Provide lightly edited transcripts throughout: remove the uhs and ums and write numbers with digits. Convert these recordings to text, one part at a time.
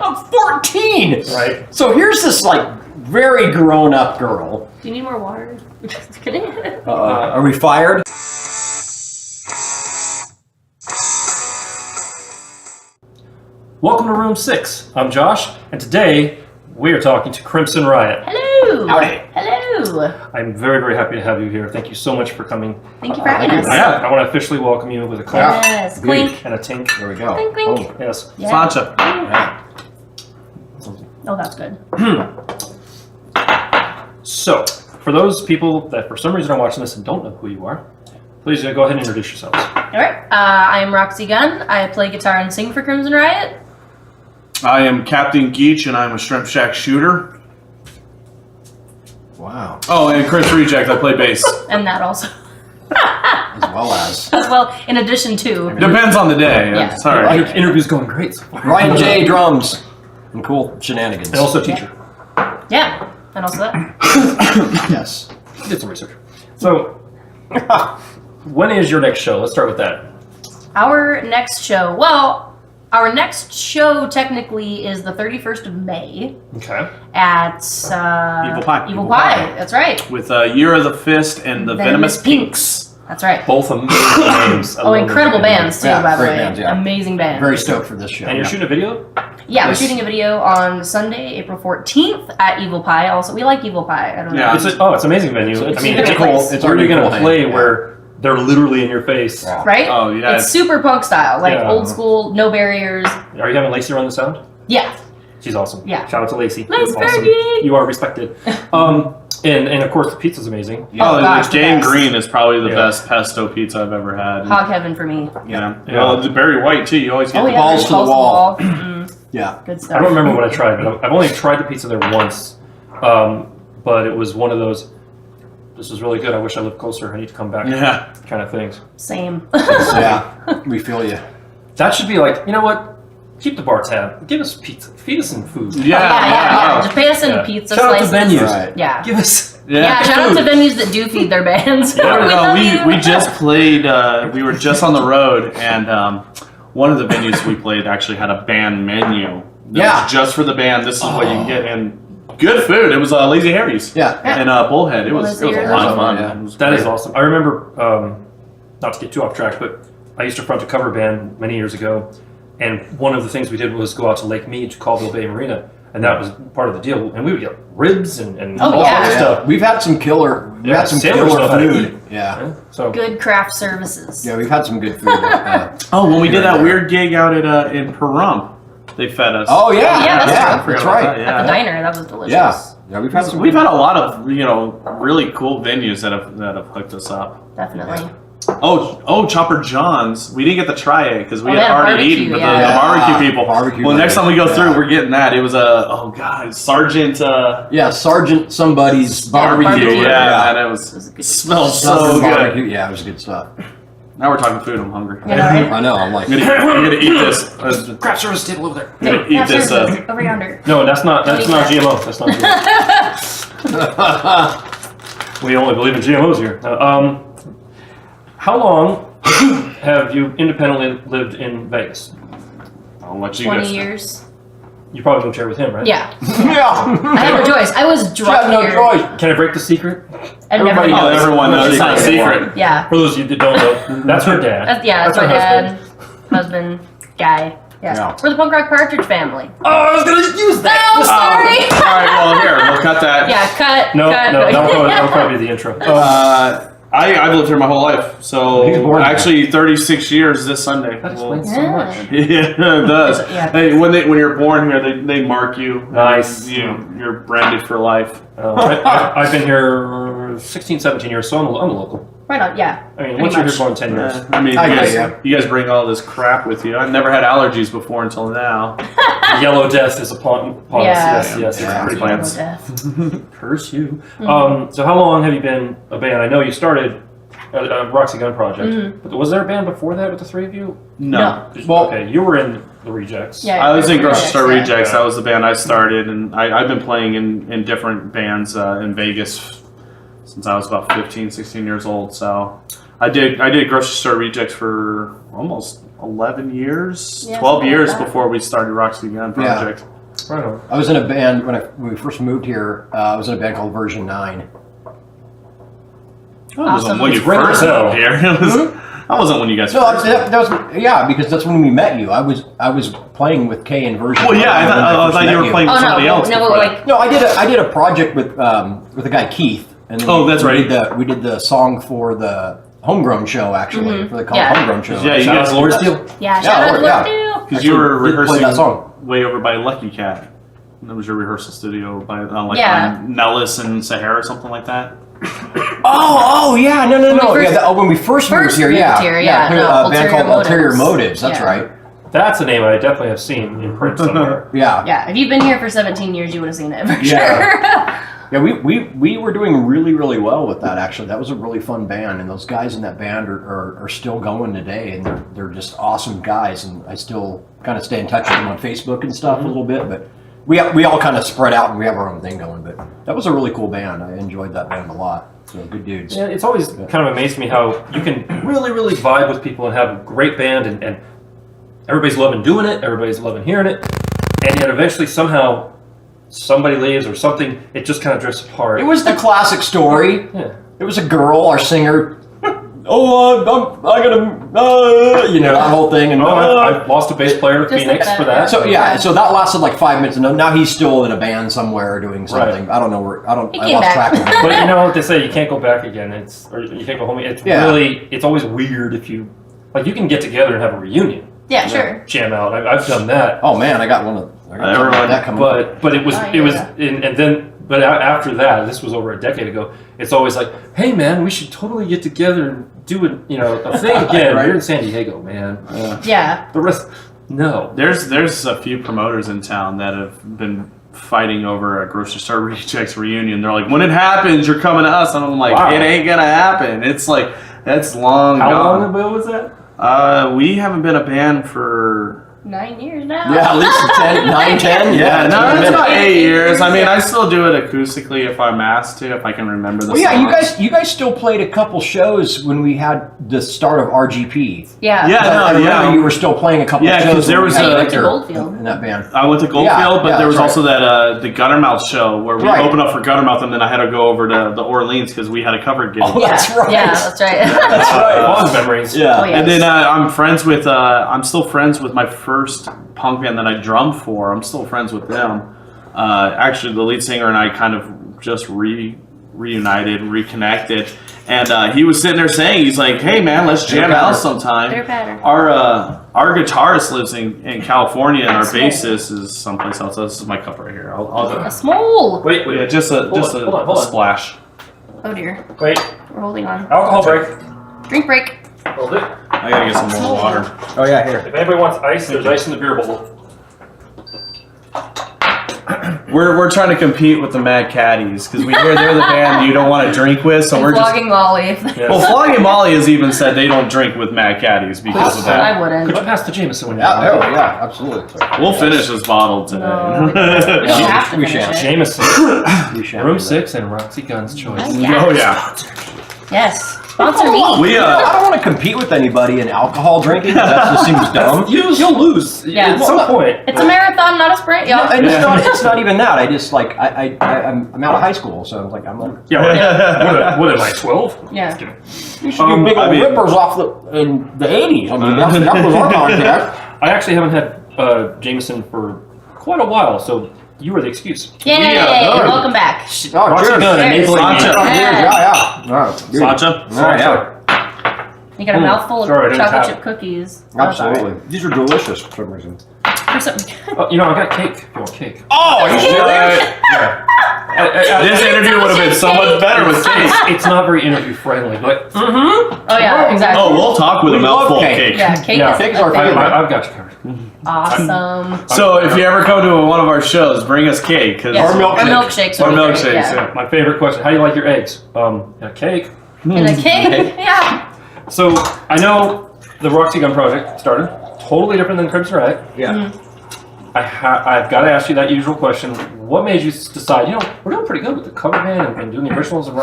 I'm 14! Right. So here's this, like, very grown-up girl. Do you need more water? Just kidding. Are we fired? Welcome to Room 6. I'm Josh, and today we are talking to Crimson Riot. Hello. Howdy. Hello. I'm very, very happy to have you here. Thank you so much for coming. Thank you for having us. Yeah, I want to officially welcome you with a clap Yes. Clink. and a tink. There we go. Clink, clink. Oh, Yes. Yeah. Sancha. yeah. Oh, that's good. So, for those people that for some reason are watching this and don't know who you are, please go ahead and introduce yourselves. All right. I'm Roxy Gunn. I play guitar and sing for Crimson Riot. I am Captain Geach, and I'm a Shrimp Shack shooter. Wow. Oh, and Chris Reject, I play bass. And that also. As well as. Well, in addition to. Depends on the day. Yeah. Sorry. Your interview's going great so far. Ryan J. drums. And cool shenanigans. And also teacher. Yeah. And also that. Yes. Did some research. So, when is your next show? Let's start with that. Our next show. Well, our next show technically is the 31st of May Okay. at Evil Pie. Evil Pie. That's right. With Year of the Fist and the Venomous Pinks. That's right. Both amazing names. I Oh, love incredible those bands too, Yeah, by the great way. bands, yeah. Amazing bands. Very stoked for this show. And you're shooting a video? Yeah, we're Yes. shooting a video on Sunday, April 14th at Evil Pie. Also, we like Evil Pie. I don't know. Yeah. It's an amazing venue. So I mean, it's it's cool. cool. It's Where are already you going to cool, play yeah. where they're literally in your face? Yeah. Right? Oh, yeah. It's super punk style, like Yeah. old school, no barriers. Are you having Lacey run the sound? Yeah. She's awesome. Yeah. Shout out to Lacey. Lacey You're awesome. Fergie! You are respected. And of course the pizza's amazing. Oh, gosh, the the Gang best. Green is probably the Yeah. best pesto pizza I've ever had. Hog heaven for me. Yeah. Yeah. Well, the Barry White, too. You always get Oh, the yeah. balls to the wall. Mm, Yeah. good stuff. I don't remember what I tried, but I've only tried the pizza there once. But it was one of those, this is really good. I wish I lived closer. I need to come back. Yeah. Kind of things. Same. Yeah. We feel you. That should be like, you know what? Keep the bar tab. Give us pizza. Feed us some food. Yeah. Just pay us in Yeah. pizza Shout out to slices. venues. Right. Yeah. Give us. Yeah, shout out to venues that do feed their bands. Yeah. We love you. we just played, we were just on the road, and one of the venues we played actually had a band menu. That Yeah. was just for the band. This is what you can get. And good food. It was Lazy Harry's. Yeah. And Bullhead. It was a Lazy lot of fun. Yeah. It was That is great. awesome. I remember, not to get too off track, but I used to front a cover band many years ago, and one of the things we did was go out to Lake Mead, Colville Bay Marina, and that was part of the deal. And we would get ribs and Oh, all yeah. that stuff. We've had some killer. We've Yeah, had some sailors killer know how to food. eat. Yeah. Yeah, so Good craft services. Yeah, we've had some good food. Oh, when we did that weird gig out at in Pahrump, they fed us. Oh yeah. Yeah, that's yeah, true. that's Forgot about right. that, yeah. At the diner, that was delicious. Yeah. Yeah, we've had some. We've had a lot of really cool venues that have hooked us up. Definitely. Oh, Chopper John's. We didn't get to try it because we Oh, had yeah, already barbecue, eaten with yeah. the Yeah. barbecue people. Barbecue well, next time we go yeah. through, we're getting that. It was Sergeant Yeah, Sergeant somebody's barbecue. barbecue. Yeah, and it It was was a good smelled so Southern good. barbecue. Yeah, it was good stuff. Now we're talking food. I'm hungry. Yeah, right? I know. I'm like. I'm gonna eat this. craft service table over there. I'm gonna eat Craft this. services over yonder. No, that's not Don't eat GMO. That's not GMO. We only believe in GMOs here. How long have you independently lived in Vegas? I'll let you 20 guys. years. You probably moved here with him, right? Yeah. Yeah. I had no choice. I was You have drunk no here. choice. Can I break the secret? And never Everybody Oh, knows. everyone knows. It's not a secret. Yeah. For those of you that don't know, that's her dad. That's my her dad. Husband. Guy. Yeah. Yeah. We're the punk rock partridge family. Oh, I was gonna use that. Oh, sorry. All right. Well, here we'll cut that. Yeah, cut. No, cut. that'll probably be the intro. I've lived here my whole life. So He's born actually 36 years this Sunday. That Well, explains so much. yeah, it does. Yeah. Hey, when you're born here, they mark you. Nice. You're branded for life. I've been here 16, 17 years, so I'm a local. Right on, yeah. I mean, once you're here for 10 years. I mean, I you get guys, ya. you guys bring all this crap with you. I've never had allergies before until now. Yellow death is upon us. Yeah. Yes, Yeah. pretty Yellow plants. death. Curse you. So how long have you been a band? I know you started Roxy Gunn Project, but was there a band before that with the three of you? No. Well- Okay, you were in the Rejects. Yeah. I was in Grocery Store Yeah. Rejects. That was the band I started, and I've been playing in different bands in Vegas since I was about 15, 16 years old. So I did Grocery Store Rejects for almost 11 years, Yeah, 12 something years like that. before we started Roxy Gunn Project. Right on. I was in a band when we first moved here. I was in a band called Version 9. That wasn't Awesome. when you It's ringing first a bell. moved here. That wasn't when you guys No, first that was because that's when we met you. I was playing with Kay in Version. Well, yeah, 9 when I first thought you met were playing Oh with somebody no, else. no, before like No, I did a project with the guy Keith. And then Oh, that's right. We did the song for the Homegrown show actually for the Yeah. Homegrown show. Yeah, you Shout out guys to Lord Steele. yeah, shout out to yeah. Lord Steele. because you were Actually, did play that rehearsing song. way over by Lucky Cat. That was your rehearsal studio by like Yeah. on Nellis and Sahara or something like that. Oh yeah, no. we first- When we first moved here, moved yeah, here, yeah, played no, a band Ulterior called Ulterior Motives. Motives. That's Yeah. right. That's a name I definitely have seen in print somewhere. Yeah. Yeah, if you've been here for 17 years, you would have seen it for Yeah. sure. Yeah, we were doing really well with that actually. That was a really fun band, and those guys in that band are still going today, and they're just awesome guys, and I still kind of stay in touch with them on Facebook and stuff a little bit, but we all kind of spread out and we have our own thing going. But that was a really cool band. I enjoyed that band a lot. So good dudes. Yeah, it's always kind of amazed me how you can really vibe with people and have a great band, and everybody's loving doing it, everybody's loving hearing it, and yet eventually somehow somebody leaves or something, it just kind of drifts apart. It was the classic story. Yeah. It was a girl, our singer. I'm gonna, that whole thing, and I lost a bass player to Just Phoenix like for that. that. so yeah, so that lasted like 5 minutes, and now he's still in a band somewhere doing something. I don't know where. I He lost came back. track of him. But you know what they say, you can't go back again. Or you can't go home. It's Yeah. really, it's always weird if you, like, you can get together and have a reunion, Yeah, sure. jam out. I've done that. Oh man, I got something like that coming up. But it was Oh, it was yeah. and then but after that, this was over a decade ago. It's always like, hey man, we should totally get together and do a thing again. Right. You're in San Diego, man. Yeah. The rest, no. There's a few promoters in town that have been fighting over a grocery store rejects reunion. They're like, when it happens, you're coming to us, and I'm like, Wow. it ain't gonna happen. It's like that's long How gone. long ago was that? We haven't been a band for 9 years now. Yeah, at least 9, 10. no, it's it's been- about 8 years. I mean, I still do it acoustically if I'm asked to, if I can remember the Well, yeah, songs. you guys still played a couple shows when we had the start of RGP. Yeah. Yeah, I remember yeah. you were still playing a couple Yeah, 'cause shows. there when was we had you went to Victor Goldfield. in that band. I went to Goldfield, Yeah, but there was that's also that the Guttermouth show where we Right. opened up for Guttermouth, and then I had to go over to the Orleans because we had a cover gig. Oh, Yeah. that's right. Yeah, that's right. That's right. Fond memories. Yeah. Oh, yeah. And then I'm still friends with my first punk band that I drummed for. I'm still friends with them. Actually, the lead singer and I kind of just reunited, reconnected. And he was sitting there saying, he's like, hey man, let's jam out sometime. Their pattern. Our guitarist lives in California, and our Small. bassist is someplace else. This is my cup right here. I'll A small. Wait, yeah, just a hold on. splash. Oh dear. Wait. We're holding on. Alcohol break. Drink break. Hold it. I gotta get some more water. Oh yeah, here. If anybody wants ice, there's ice in the beer bowl. We're trying to compete with the Mad Caddies because we hear they're the band you don't want to drink with, so And we're just. flogging Molly. Yes. Well, Flogging Molly has even said they don't drink with Mad Caddies because of that. I Could wouldn't. you pass the Jameson when you're Yeah, done? oh, yeah, absolutely. We'll finish this bottle today. No, we Yeah, have to we finish shan't. it. Jameson. We shan't Room do that. 6 and Roxy Gunn's choice. Yes. Oh yeah. Yes. Sponsor me. We I don't want to compete with anybody in alcohol drinking. That just seems dumb. You'll lose Yeah. at some point. It's a marathon, not a sprint, y'all. And it's not even that. I just like I'm out of high school, so I'm like Yeah, what am I, 12? Yeah. you should do big I old mean- rippers off in the 80s. I mean that was our contact. I actually haven't had Jameson for quite a while, so you were the excuse. Yay! Yeah. Welcome back. Oh, Roxy cheers. Gunn, Cheers. enabling me. Sancha. Oh, cheers. Yeah. All right. Cheers. Sancha? Oh, yeah. You got a mouthful of Sorry, I didn't chocolate tap. chip cookies. Oh, that's all Absolutely. These are delicious for some reason. right. Here's something. Oh, you know, I got cake. If you want cake. Oh, are you serious? Yeah. This interview would have been so much better with cake. It's not very interview friendly, but Oh yeah, exactly. Oh, we'll talk with a We love mouthful of cake. cake. Yeah, cake Yeah. is Cake's a our favorite. favorite. I've got you covered. Awesome. So if you ever come to one of our shows, bring us cake. 'Cause Yes. Or milkshake. milkshakes. Or would be great, milkshakes, Yeah. My favorite question: how do you like your eggs? A cake. And a cake. Yeah. So I know the Roxy Gunn Project started totally different than Crimson Riot. Yeah. I've got to ask you that usual question. What made you decide, we're doing pretty good with the cover band and doing the originals and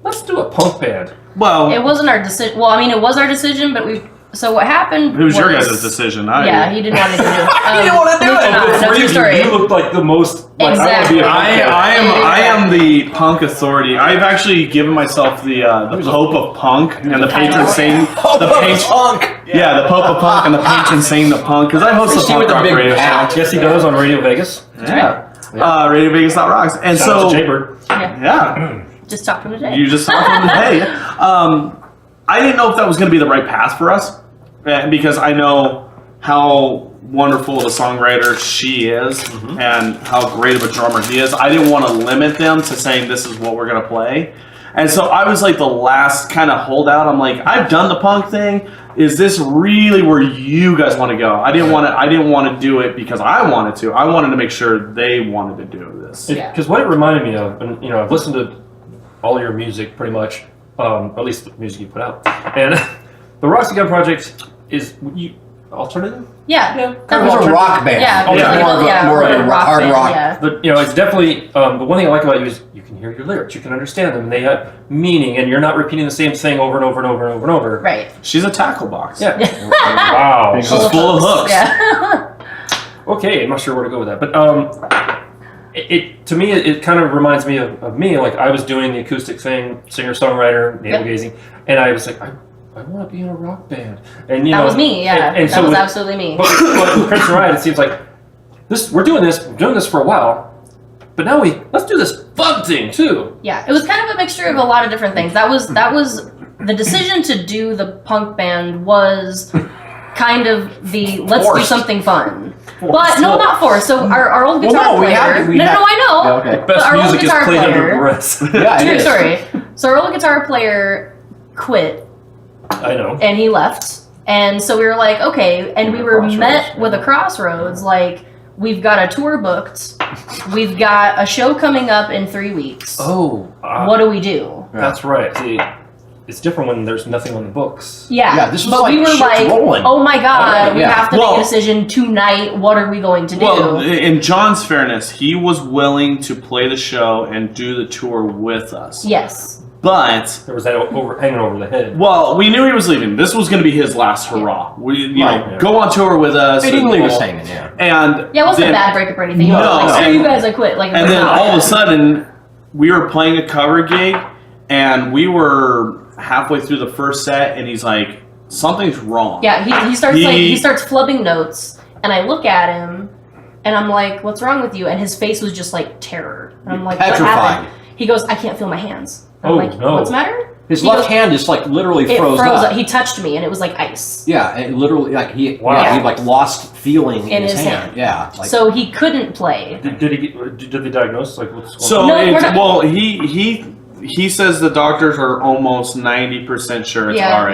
let's do a punk band? Well, It wasn't our decision. Well, I mean, it was our decision, but we So what happened? It was your guys' decision. Yeah, he didn't want to do it. He didn't want to do it. No, true story. You looked like the most. Like, Exactly. I am the punk authority. I've actually given myself the Pope of Punk and the patron saint. The punk. Yeah, the Pope of Punk and the patron saint of punk because I host the Especially punk with the rock big radio hat. show. Yes, he does on Radio Vegas. Yeah. Radio Vegas Rocks. And Shout out so to Jaybird. yeah, Just talked to him today. you just talked to him today. I didn't know if that was going to be the right path for us because I know how wonderful of a songwriter she is and how great of a drummer he is. I didn't want to limit them to saying this is what we're going to play. And so I was like the last kind of holdout. I'm like, I've done the punk thing. Is this really where you guys want to go? I didn't want to do it because I wanted to. I wanted to make sure they wanted to do this. Because what it reminded me of, and I've listened to all your music pretty much, at least the music you put out, and the Roxy Gunn Project is alternative. Yeah. Kind of a rock band. Yeah. More of a hard band, rock. Yeah. But it's definitely the one thing I like about you is you can hear your lyrics, you can understand them, and they have meaning, and you're not repeating the same thing over and over and over and over and over. Right. She's a tackle box. Yeah. Wow. She's full of hooks. Yeah. Okay, I'm not sure where to go with that, but to me it kind of reminds me of me. Like I was doing the acoustic thing, singer songwriter, navel gazing, and I was like, I want to be in a rock band, and That was me. Yeah. and that so was with, absolutely me. But with Crimson Riot, it seems like we're doing this for a while, but now let's do this fun thing too. Yeah, it was kind of a mixture of a lot of different things. That was the decision to do the punk band was kind of the let's do Forced. something fun. But no, not forced. So our old guitar Well, no, we player. had- we no, had- no, I know. Yeah, okay. But Best our old music is guitar played under player. duress. Yeah, it True is. story. So our old guitar player quit I know. and he left, and so we were like, okay, and we were met with a crossroads. Like we've got a tour booked, we've got a show coming up in 3 weeks. Oh. What do we do? That's right. See, it's different when there's nothing on the books. Yeah, Yeah, this was but like we were shit's like, rolling. oh my god, we Yeah. have to Well- make a decision tonight. What are we going to do? Well, in John's fairness, he was willing to play the show and do the tour with us. Yes. But There was that hanging over the head. well, we knew he was leaving. This was going to be his last hurrah. We, you know, Right. go on tour with us. They didn't and leave us all- hanging, yeah. And Yeah, it wasn't then- a bad breakup or anything. He No, wasn't like, screw and- you guys, I quit. Like, And then all of a sudden, we were playing a cover gig, and we were halfway through the first set, and he's like, "Something's wrong." yeah, he starts flubbing notes, and I look at him, and I'm like, "What's wrong with you?" And his face was just like terror. And I'm like, "What Petrified. happened?" He goes, "I can't feel my hands." I'm Oh, like, no. "What's the matter?" His He left goes- hand just like literally It froze up. He touched me, and it was like ice. Yeah, it literally like he Wow. he like lost feeling in his his hand. hand. Yeah. Like, So he couldn't play. Did they diagnose like what's going So on? No, we're it's, not- well, he says the doctors are almost 90% sure it's Yeah. RA.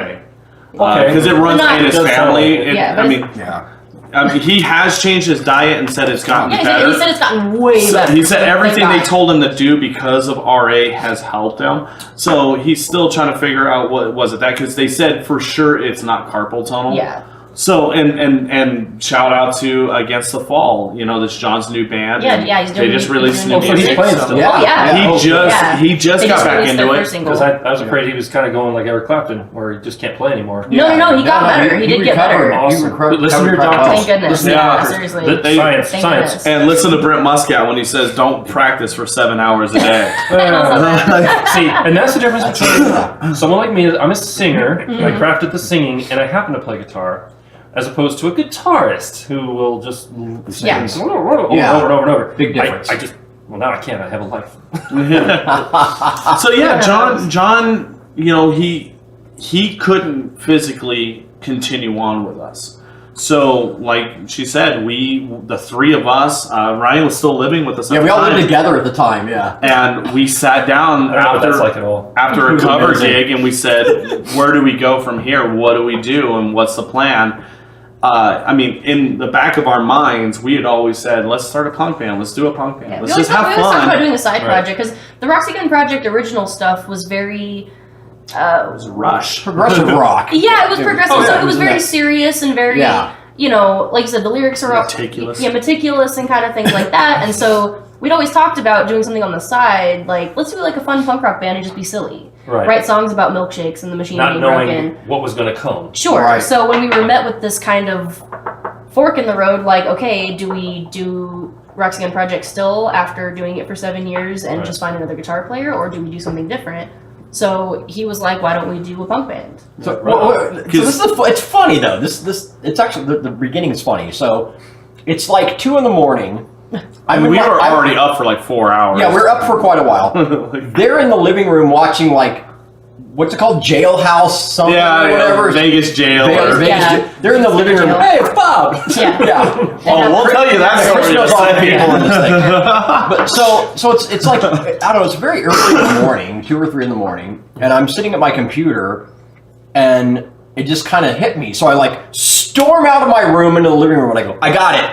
Okay. Because it runs Not- in his It does sound family. like it. Yeah, I but mean, yeah. he has changed his diet and said it's gotten Yeah, better. he said it's gotten way So better. he said Thank everything they God. told him to do because of RA has helped him. So he's still trying to figure out what was it that because they said for sure it's not carpal tunnel. Yeah. So and shout out to Against the Fall. You know, this John's new band. Yeah, and yeah, he's doing. They just released he's new doing so he's music. playing So still. Yeah. Oh yeah. Yeah. He just They got just back released into their it. first single. Because I was afraid he was kind of going like Eric Clapton, where he just can't play anymore. No, he got better. He did get recovered. better. Awesome. He recovered Listen to your quite doctor. well. Thank goodness. Listen to Yeah, doctors. seriously. They- Science, Thank science. goodness. And listen to Brent Muscat when he says, "Don't practice for 7 hours a day." See, and that's the difference between someone like me. I'm a singer. I crafted the singing, and I happen to play guitar, as opposed to a guitarist who will just sing Yeah. over and Yeah. over and over and over. Big difference. I just now I can't. I have a life. So yeah, John, you know, he couldn't physically continue on with us. So, like she said, the three of us, Ryan was still living with us. At Yeah, we the all lived time, together at the time. Yeah. and we sat down I don't know what that's after like at all. after It a was cover amazing. gig, and we said, "Where do we go from here? What do we do? And what's the plan?" I mean, in the back of our minds, we had always said, "Let's start a punk band. Let's do a punk band. Yeah, Let's we just always have talked about fun." doing a side Right. project because the Roxy Gunn Project original stuff was very. It was a rush. Progressive rock. Yeah, it was progressive, Oh, yeah, so it it was was very that. serious and very, Yeah. you know, like you said, the lyrics are Meticulous. meticulous and kind of things like that. And so we'd always talked about doing something on the side, like let's do like a fun punk rock band and just be silly. write songs about milkshakes and the machine Not being knowing broken. what was going to come. Sure. Right. So when we were met with this kind of fork in the road, like, okay, do we do Roxy Gunn Project still after doing it for 7 years and just find another guitar player, or do we do something different? So he was like, why don't we do a punk band? So, it's funny though. It's actually the beginning is funny. So it's like 2 a.m. I mean, we were already up for like 4 hours. Yeah, we're up for quite a while. They're in the living room watching like, what's it called? Jailhouse something or whatever. Vegas jail. They're in the living room. Hey, it's Bob. Yeah. Oh, we'll tell you that story. Chris knows all the people in this thing. But so it's like, I don't know, it's very early in the morning, 2 or 3 in the morning, and I'm sitting at my computer, and it just kind of hit me. So I like storm out of my room into the living room, and I go, I got it.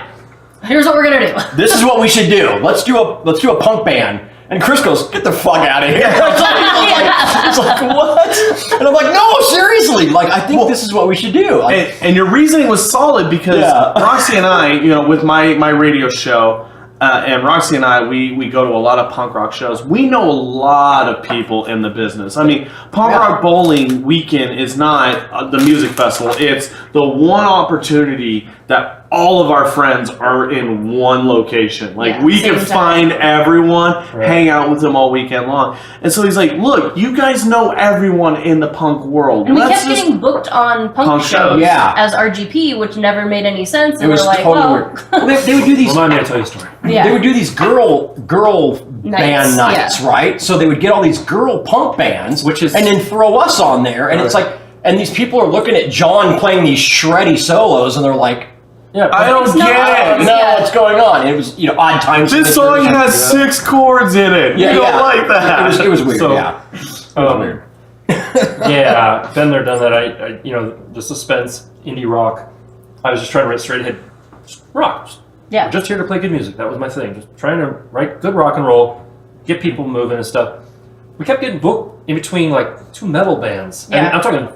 Here's what we're gonna do. This is what we should do. Let's do a punk band. And Chris goes, get the fuck out of here. It's like, what? And I'm like, no, seriously. Like, I think this is what we should do. And your reasoning was solid because Roxy and I, with my radio show, and Roxy and I, we go to a lot of punk rock shows. We know a lot of people in the business. I mean, Punk Rock Bowling Weekend is not the music festival. It's the one opportunity that all of our friends are in one location. Like, we can find everyone, hang out with them all weekend long. And so he's like, look, you guys know everyone in the punk world. And we kept getting booked on punk shows as RGP, which never made any sense. And it was we're like, totally weird. They would do these. Remind me to tell you a story. Yeah. They would do these girl band nights, right? So they would get all these girl punk bands, and then throw us on there, and it's like, and these people are looking at John playing these shreddy solos, and they're like, I don't get it. No, what's going on? And it was, odd times. This song has 6 chords in it. Yeah, you don't like that. It was weird. So, It was weird. Yeah, been there, done that. I the suspense, indie rock. I was just trying to write straight ahead rock. Yeah. We're just here to play good music. That was my thing. Just trying to write good rock and roll, get people moving and stuff. We kept getting booked in between like 2 metal bands. Yeah. And I'm talking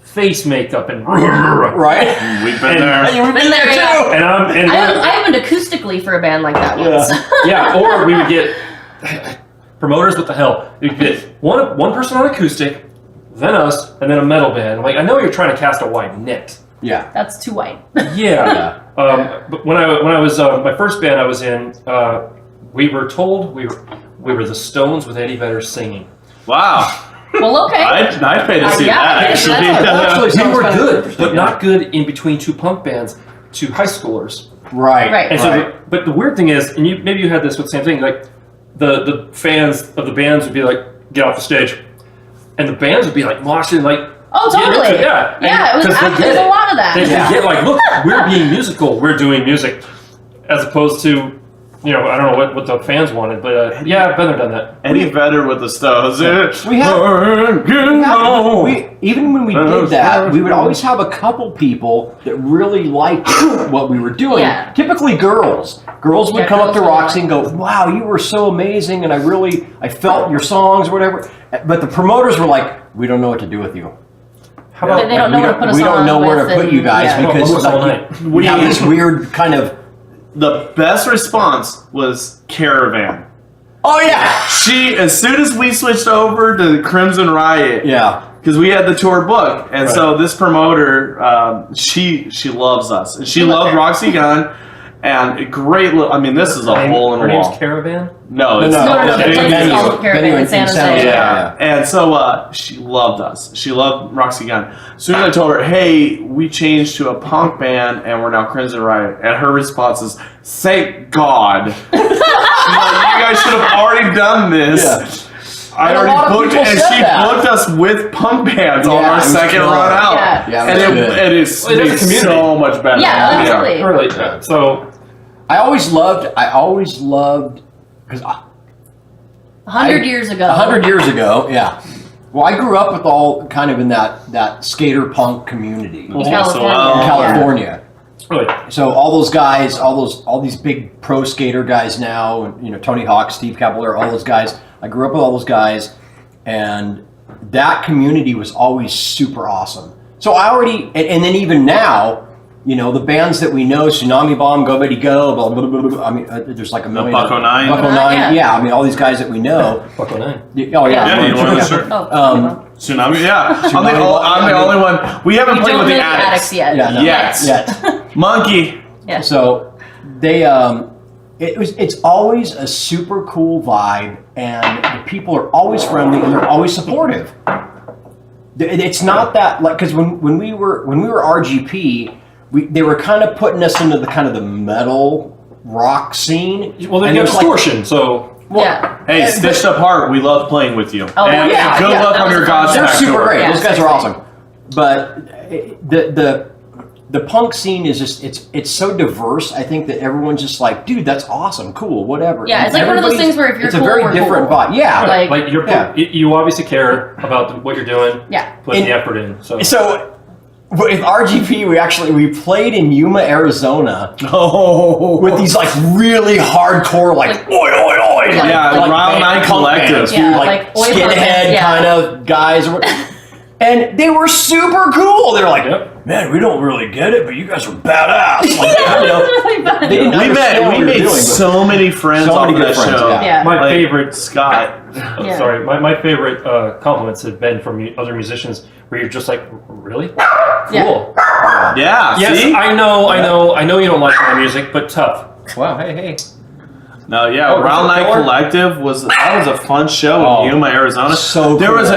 face makeup and right. We've been there. We've been there too. And I opened acoustically for a band like that once. Yeah, or we would get promoters. What the hell? You'd get one person on acoustic, then us, and then a metal band. I'm like, I know you're trying to cast a wide net. Yeah. That's too white. Yeah. But when I was my first band I was in, we were told we were the Stones with Eddie Vedder singing. Wow. Well, okay. I'd pay to see that, actually. We were good, but not good in between 2 punk bands to high schoolers. Right. And so, but the weird thing is, and maybe you had this with the same thing, like the fans of the bands would be like, get off the stage, and the bands would be like moshing, like, oh, totally. Yeah. Yeah, it was a lot of that. They get like, look, we're being musical, we're doing music, as opposed to, I don't know what the fans wanted, but I've been there, done that. Eddie Vedder with the Stones. Even when we did that, we would always have a couple people that really liked what we were doing. Yeah. Typically girls. Girls would come up to Roxy and go, wow, you were so amazing, and I felt your songs or whatever. But the promoters were like, we don't know what to do with you. How about they don't know where to put us on. We don't know where to put you guys because we have this weird kind of. The best response was Caravan. Oh yeah. As soon as we switched over to Crimson Riot, because we had the tour book, and so this promoter, she loves us, and she loved Roxy Gunn, and a great. I mean, this is a hole in the wall. Her name's Caravan. No, it's the place is called Caravan in San Jose. Yeah. And so she loved us. She loved Roxy Gunn. As soon as I told her, hey, we changed to a punk band and we're now Crimson Riot, and her response is, thank God. She's like, you guys should have already done this. Yeah. I already booked it, and she booked us with punk bands on our second run out. Yeah, and it is so much better. Yeah, absolutely. Really. So I always loved because 100 years ago. 100 years ago, yeah. Well, I grew up with all kind of in that skater punk community in California. Really? So all those guys, all these big pro skater guys now, and Tony Hawk, Steve Caballero, all those guys. I grew up with all those guys, and that community was always super awesome. So I already, and then even now, you know, the bands that we know, Tsunami Bomb, Go Betty Go, blah, blah, blah, blah. I mean, there's like a million. Bucko Nine. Bucko Nine, yeah. I mean, all these guys that we know. Bucko 9. Oh, yeah. Yeah, you want to shirt? Oh, Tsunami, yeah. I'm Tsunami, the only one. We haven't we played don't with know the the addicts addicts. yet. Yeah, no, Yes. yet. Monkey. Yeah. So they, it's always a super cool vibe, and the people are always friendly and they're always supportive. It's not that like because when we were RGP, they were kind of putting us into the kind of the metal rock scene. Well, they And have there's, like, distortion, so Yeah. Hey, Stitched Apart, we love playing with you. Oh, and yeah, good yeah, luck that on was your a fun Godsmack show. They're super tour. great. Yeah, Those guys it's are crazy. awesome. But the punk scene is just it's so diverse. I think that everyone's just like, dude, that's awesome, cool, whatever. Yeah, And it's like one of those things where if you're it's cool, a very we're different cool. vibe. Yeah. Like- you're Yeah. you obviously care about what you're doing. Yeah. Put And- the effort in. So So with RGP, we played in Yuma, Arizona, with these like really hardcore like oi oi oi, Yeah, like Round Nine punk Collective. bands, Yeah, dude, like oi skinhead punk bands, yeah. kind of guys. And they were super cool. They were like, Yep. man, we don't really get it, but you guys are badass. Like, Yeah, you know, it was really fun. they didn't understand what We we were made doing, but- so many friends So off many of good that friends, show. yeah. Yeah. my Like, favorite Scott. Yeah. Sorry, my favorite compliments have been from other musicians where you're just like, really? Yeah. Cool. Yeah, Yes, see? I know you don't like my music, but tough. Wow, hey. No, yeah, Oh, Round Nine Killer? Collective was a fun show Oh, in Yuma, Arizona. so there cool. was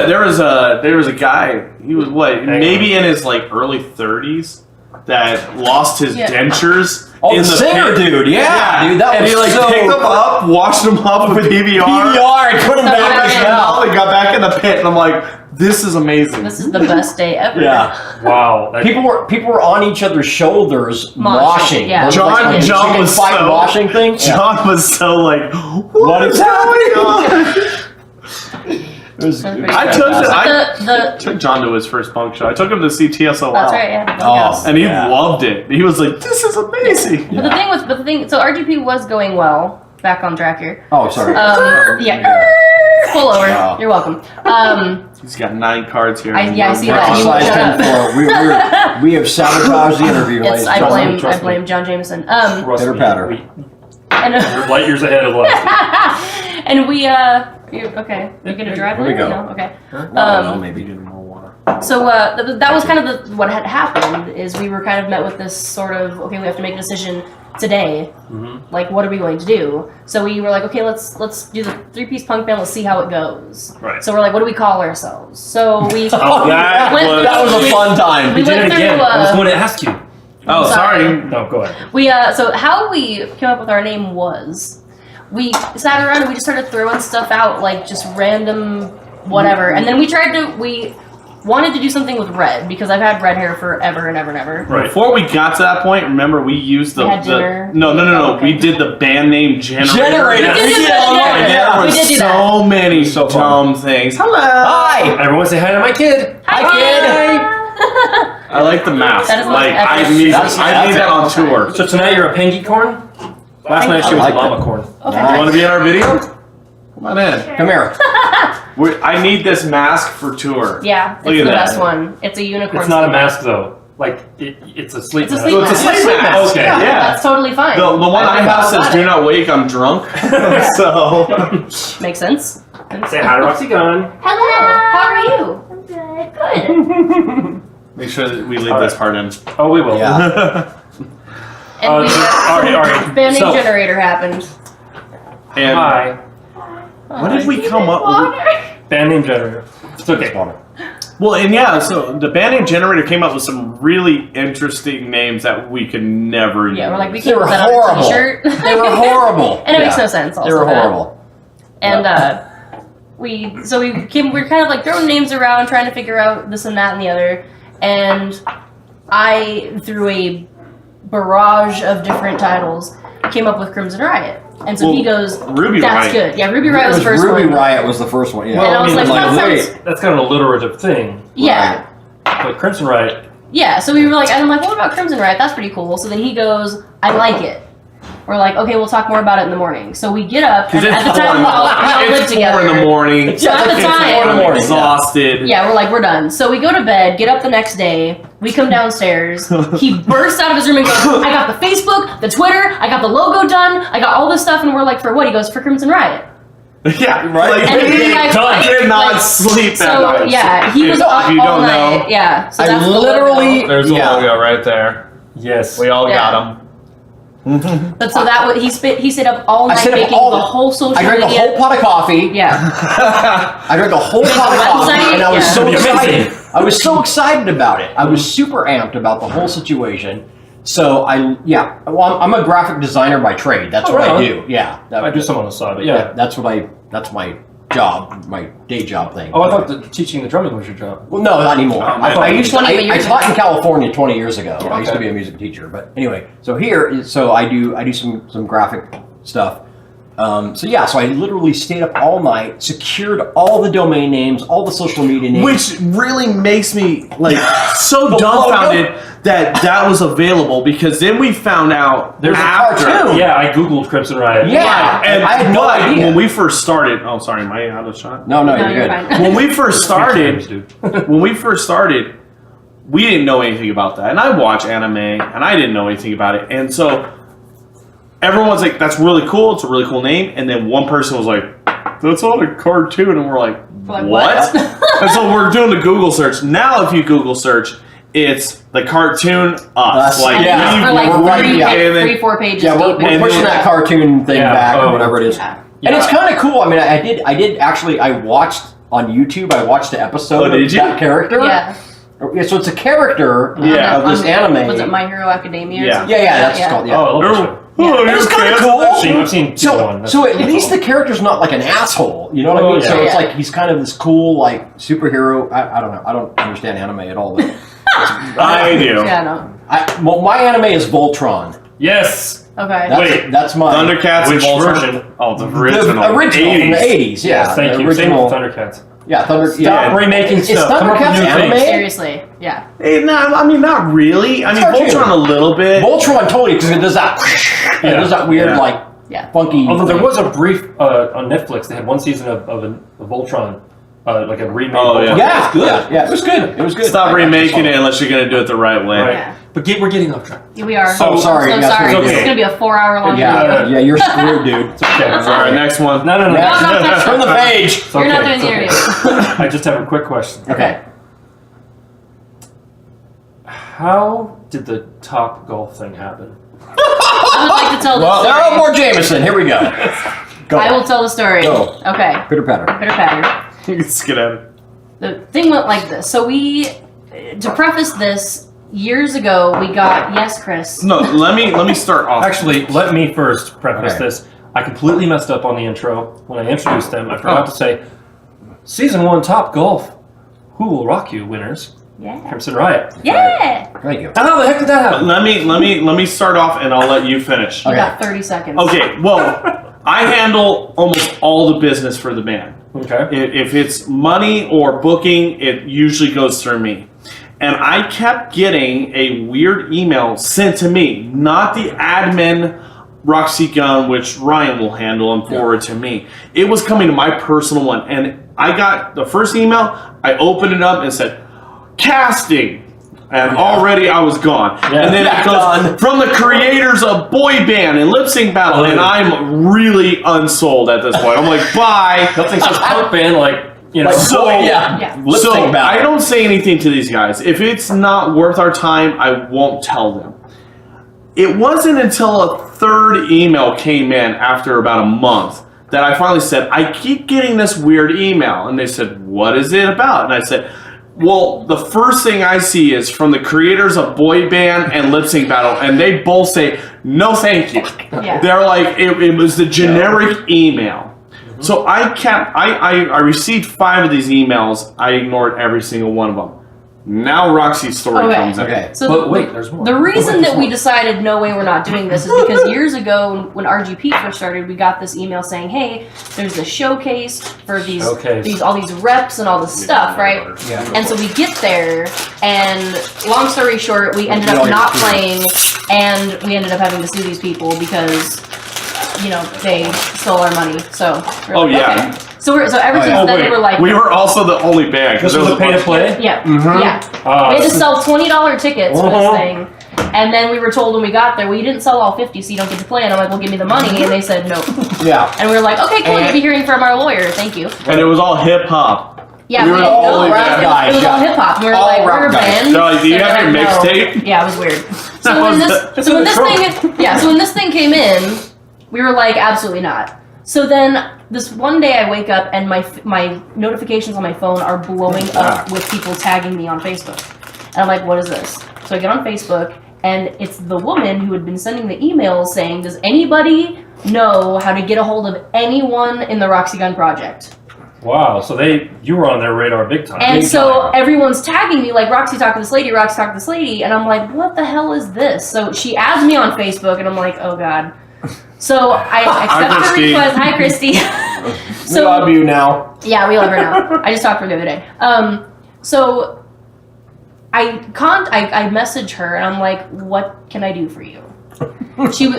a guy. He was maybe in his like early 30s that lost his Yeah. dentures. Oh, in the singer pit. dude, yeah, dude, that and was he like so picked them up, washed them up with PBR, PBR and put him So back in we're his in- mouth. and got back in the pit, and I'm like, this is amazing. This is the best day ever. Yeah. Wow. That- People were on each other's shoulders Moshing, moshing. yeah. Those, John- like, John chicken was fight so- moshing thing. John was so like, What is happening? on? It was I took The took John to his first punk show. I took him to see TSOL. that's right. Yeah. Oh. Yes. And he Yeah. loved it. He was like, "This is amazing." But the thing. So RGP was going well. Back on track here. Oh, sorry. Yeah. Pull over. Wow. You're welcome. He's got 9 cards here. I see that. Roxy He won't shut Gunn up. Project. We have sabotaged the interview, ladies It's, and I gentlemen. Trust me. blame John Jameson. Trust Pitter me, patter. And, You're light years ahead of the last. and we you okay? You're gonna drive Where we it? go? No? Okay. I don't know, Maybe maybe. getting more water. So that was kind of what had happened. Is we were kind of met with this sort of okay, we have to make a decision today. Mhm. Like, what are we going to do? So we were like, okay, let's do the 3-piece punk band. Let's see how it goes. Right. So we're like, what do we call ourselves? So we Oh, that that was a fun time. We You did went it again. through, I was going to ask you. Oh, sorry. No, go ahead. we so how we came up with our name was we sat around and we just started throwing stuff out like just random whatever, and then we wanted to do something with red because I've had red hair forever and ever and ever. Right. Before we got to that point, remember we used the, We had dinner. no. Oh, okay. We did the band name Generator. Generator. We did do Yeah, that, yeah. yeah. There We were did do so that. many So fun. dumb things. Hello. Hi. Everyone say hi to my kid. Hi, kid. I like the mask. That is the most Like I epic. need That's- that on tour. So tonight you're a pengy corn? Last night she was like a llama it. corn. Okay. You want to be in our video? Come on in. Come here. I need this mask for tour. Yeah, it's Look the at that. best one. It's a unicorn. It's not a sleep mask though. Like it's a sleep It's a mask. sleep So it's a mask. sleep mask. Okay. Yeah. That's totally fine. The one I have says got "Do it. not wake, I'm drunk." So Makes sense. Say hi to Roxy Gunn. Hello. How are you? I'm good. Good. make sure that we leave All this right. part in. Oh, we will. Yeah. And we all right. band name So- generator happened. And Hi. what did we come up with? Band name generator. It's okay. Well, and yeah, so the band name Generator came up with some really interesting names that we could never use. Yeah, we're like we They can't were put that on a horrible. t-shirt. They were horrible. And it makes Yeah. no sense. Also They were that. horrible. And we were kind of like throwing names around, trying to figure out this and that and the other. And I, through a barrage of different titles, came up with Crimson Riot. And so he goes, Ruby "That's Riot. good." Yeah, Ruby Riot was the first Ruby one. Riot was the first one. Yeah. And I was like, Like, that wait. sounds- That's kind of an alliterative thing. Yeah. But Crimson Riot. Yeah, so we were like, and I'm like, well, what about Crimson Riot? That's pretty cool. So then he goes, I like it. we're like, okay, we'll talk more about it in the morning. So we get up, and at the time we all live it's together. 4 in the morning. So at the It's time, 4 in the morning. Exhausted. yeah, we're like, we're done. So we go to bed, get up the next day, we come downstairs, he bursts out of his room and goes, I got the Facebook, the Twitter, I got the logo done, I got all this stuff, and we're like, for what? He goes, for Crimson Riot. Yeah, right. And we like, Did not like, sleep that so night. yeah, he was If up you all don't night. know, Yeah, so I that's the literally- logo. There's a Yeah. logo right there. Yes. We all Yeah. got them. But so that he stayed up all I night stayed up making all the whole social I drank a media. whole pot of coffee. Yeah, I drank a whole pot of coffee, website? and I was Yeah. so That'd be amazing. excited. I was so excited about it. I was super amped about the whole situation. So well, I'm a graphic designer by trade. That's Oh, what right I on. do. Yeah, I do some on the side, but yeah. That's my job, my day job thing. Oh, I thought teaching the drumming was your job. Well, no, not anymore. I used to. 20 I years taught ago. in California 20 years ago. I used to Okay. be a music teacher, but anyway. So I do some graphic stuff. So I literally stayed up all night, secured all the domain names, all the social media names. Which really makes me like so The dumbfounded logo? that was available, because then we found out There's a after. cartoon. Yeah, I googled Crimson Riot. Yeah, And I had no but idea. when we first started, oh sorry, am I out of shot? No, No, you're you're good. fine. When we first Times, started, dude. when we first started, we didn't know anything about that, and I watch anime, and I didn't know anything about it, and so everyone's like, "That's really cool. It's a really cool name," and then one person was like, "That's not a cartoon," and we're like, Like, "What?" And so we're doing the Google search. Now, if you Google search, it's the cartoon Us. Us, Like, yeah. for like we're right, three, yeah. and then- 4 pages Yeah, we're deep. and pushing then- that cartoon thing Yeah, back or oh. whatever it is. Yeah. And it's Yeah. kind of cool. I mean, I did actually. I watched on YouTube. I watched the episode Oh, did of you? that character. Yeah. Yeah, so it's a character Yeah. of this On- anime. Was it My Hero Academia? Or Yeah. something? Yeah, that's called. Yeah. Oh, I love that show. Oh, And it's you're kind of canceled. cool. I've seen one. So at least the character's not like an asshole. You know what I Oh, mean? So yeah. it's like he's kind of this cool like superhero. I don't know. I don't understand anime at all. But I do. Yeah, no. well, my anime is Voltron. Yes. Okay. Wait, That's my Thundercats Which and Voltron. version? Oh, the the original. original from the 80s. Yeah, Yes, thank the you. Same original. with Thundercats. Yeah, Thunder. Stop Yeah. remaking Is stuff. Come up with Thundercats new anime? things. Seriously, yeah. No, I mean, not really. I mean, cartoon. Voltron a little bit. Voltron totally because it does that. It Yeah. does that weird Yeah. like Yeah. funky. Although there was a brief on Netflix, they had one season of Voltron, like a remake. Oh, Voltron. yeah. Yeah, It was good. Yeah, it was good. It was good. Stop I remaking saw it unless you're going to do it the right way. Right. Yeah. But we're getting off track. Here we are. Oh, sorry. So Yes, sorry. it's This is okay. going to be a 4-hour-long Yeah, video. yeah, you're screwed, dude. Okay. All right, next one. No. No, Turn the page. It's You're not okay, doing the it's interview. okay. I just have a quick question. Okay. How did the Top Golf thing happen? I would like to tell Well, this oh, story. more Jameson. Here we go. Go. I will tell the story. Go. Okay. Pitter patter. Pitter patter. Let's get at it. The thing went like this. So to preface this, years ago we got, yes, Chris. No, let me start off. Actually, let me first preface Okay. this. I completely messed up on the intro when I introduced them. I forgot to say, Season 1 Top Golf, Who Will Rock You winners, Yeah. Crimson Riot. Yeah. Thank you. How the heck did that happen? Let me start off, and I'll let you finish. You Okay. got 30 seconds. Okay, well, I handle almost all the business for the band. Okay. If it's money or booking, it usually goes through me. And I kept getting a weird email sent to me, not the admin Roxy Gunn, which Ryan will handle and forward to me. It was coming to my personal one. And I got the first email, I opened it up and said, casting. And already I was gone. Yeah. And then it goes from the creators of Boy Band and Lip Sync Battle. And I'm really unsold at this point. I'm like, bye. Nothing says punk band like, you know. Like, So- yeah. Yeah. Lip So sync battle. I don't say anything to these guys. If it's not worth our time, I won't tell them. It wasn't until a third email came in after about a month that I finally said, I keep getting this weird email. And they said, what is it about? And I said, well, the first thing I see is from the creators of Boy Band and Lip Sync Battle, and they both say, no thank you. Yeah. They're like, it was the generic email. So I received 5 of these emails. I ignored every single one of them. Now Roxy's story Okay. comes in. Okay. So But wait, there's more. The reason that we decided no way we're not doing this is because years ago when RGP first started, we got this email saying, "Hey, there's a showcase for these all these reps and all this stuff, right?" Yeah. And so we get there, and long story short, we ended up not playing, and we ended up having to sue these people because they stole our money. So we're Oh, like, yeah. okay. So ever since Oh, then wait. we're like, We were also the only band. This was a pay to play? yeah, Mm-hmm. yeah. We had to sell $20 tickets for this thing. And then we were told when we got there, well, you didn't sell all 50, so you don't get to play. And I'm like, well, give me the money. And they said, no. Yeah. And we were like, okay, cool. You'll be hearing from our lawyer. Thank you. And it was all hip hop. Yeah, We were didn't all know. rap It guys, was all yeah. hip hop. We were All like, rap we're a guys. band. They're like, do you So have they're your like, mixtape? no. Yeah, it was weird. That So when was this, so when this thing, yeah, so when this thing came in, we were like, absolutely not. So then this one day I wake up and my notifications on my phone are blowing up with people tagging me on Facebook. And I'm like, what is this? So I get on Facebook and it's the woman who had been sending the emails saying, does anybody know how to get a hold of anyone in the Roxy Gunn Project? Wow, so you were on their radar big time. And Big so time. everyone's tagging me like, Roxy, talk to this lady, Roxy, talk to this lady. And I'm like, what the hell is this? So she adds me on Facebook and I'm like, oh God. So I accept her Christy. request. Hi, Christy. We love you now. Yeah, we love her now. I just talked to her the other day. So I message her and I'm like, what can I do for you?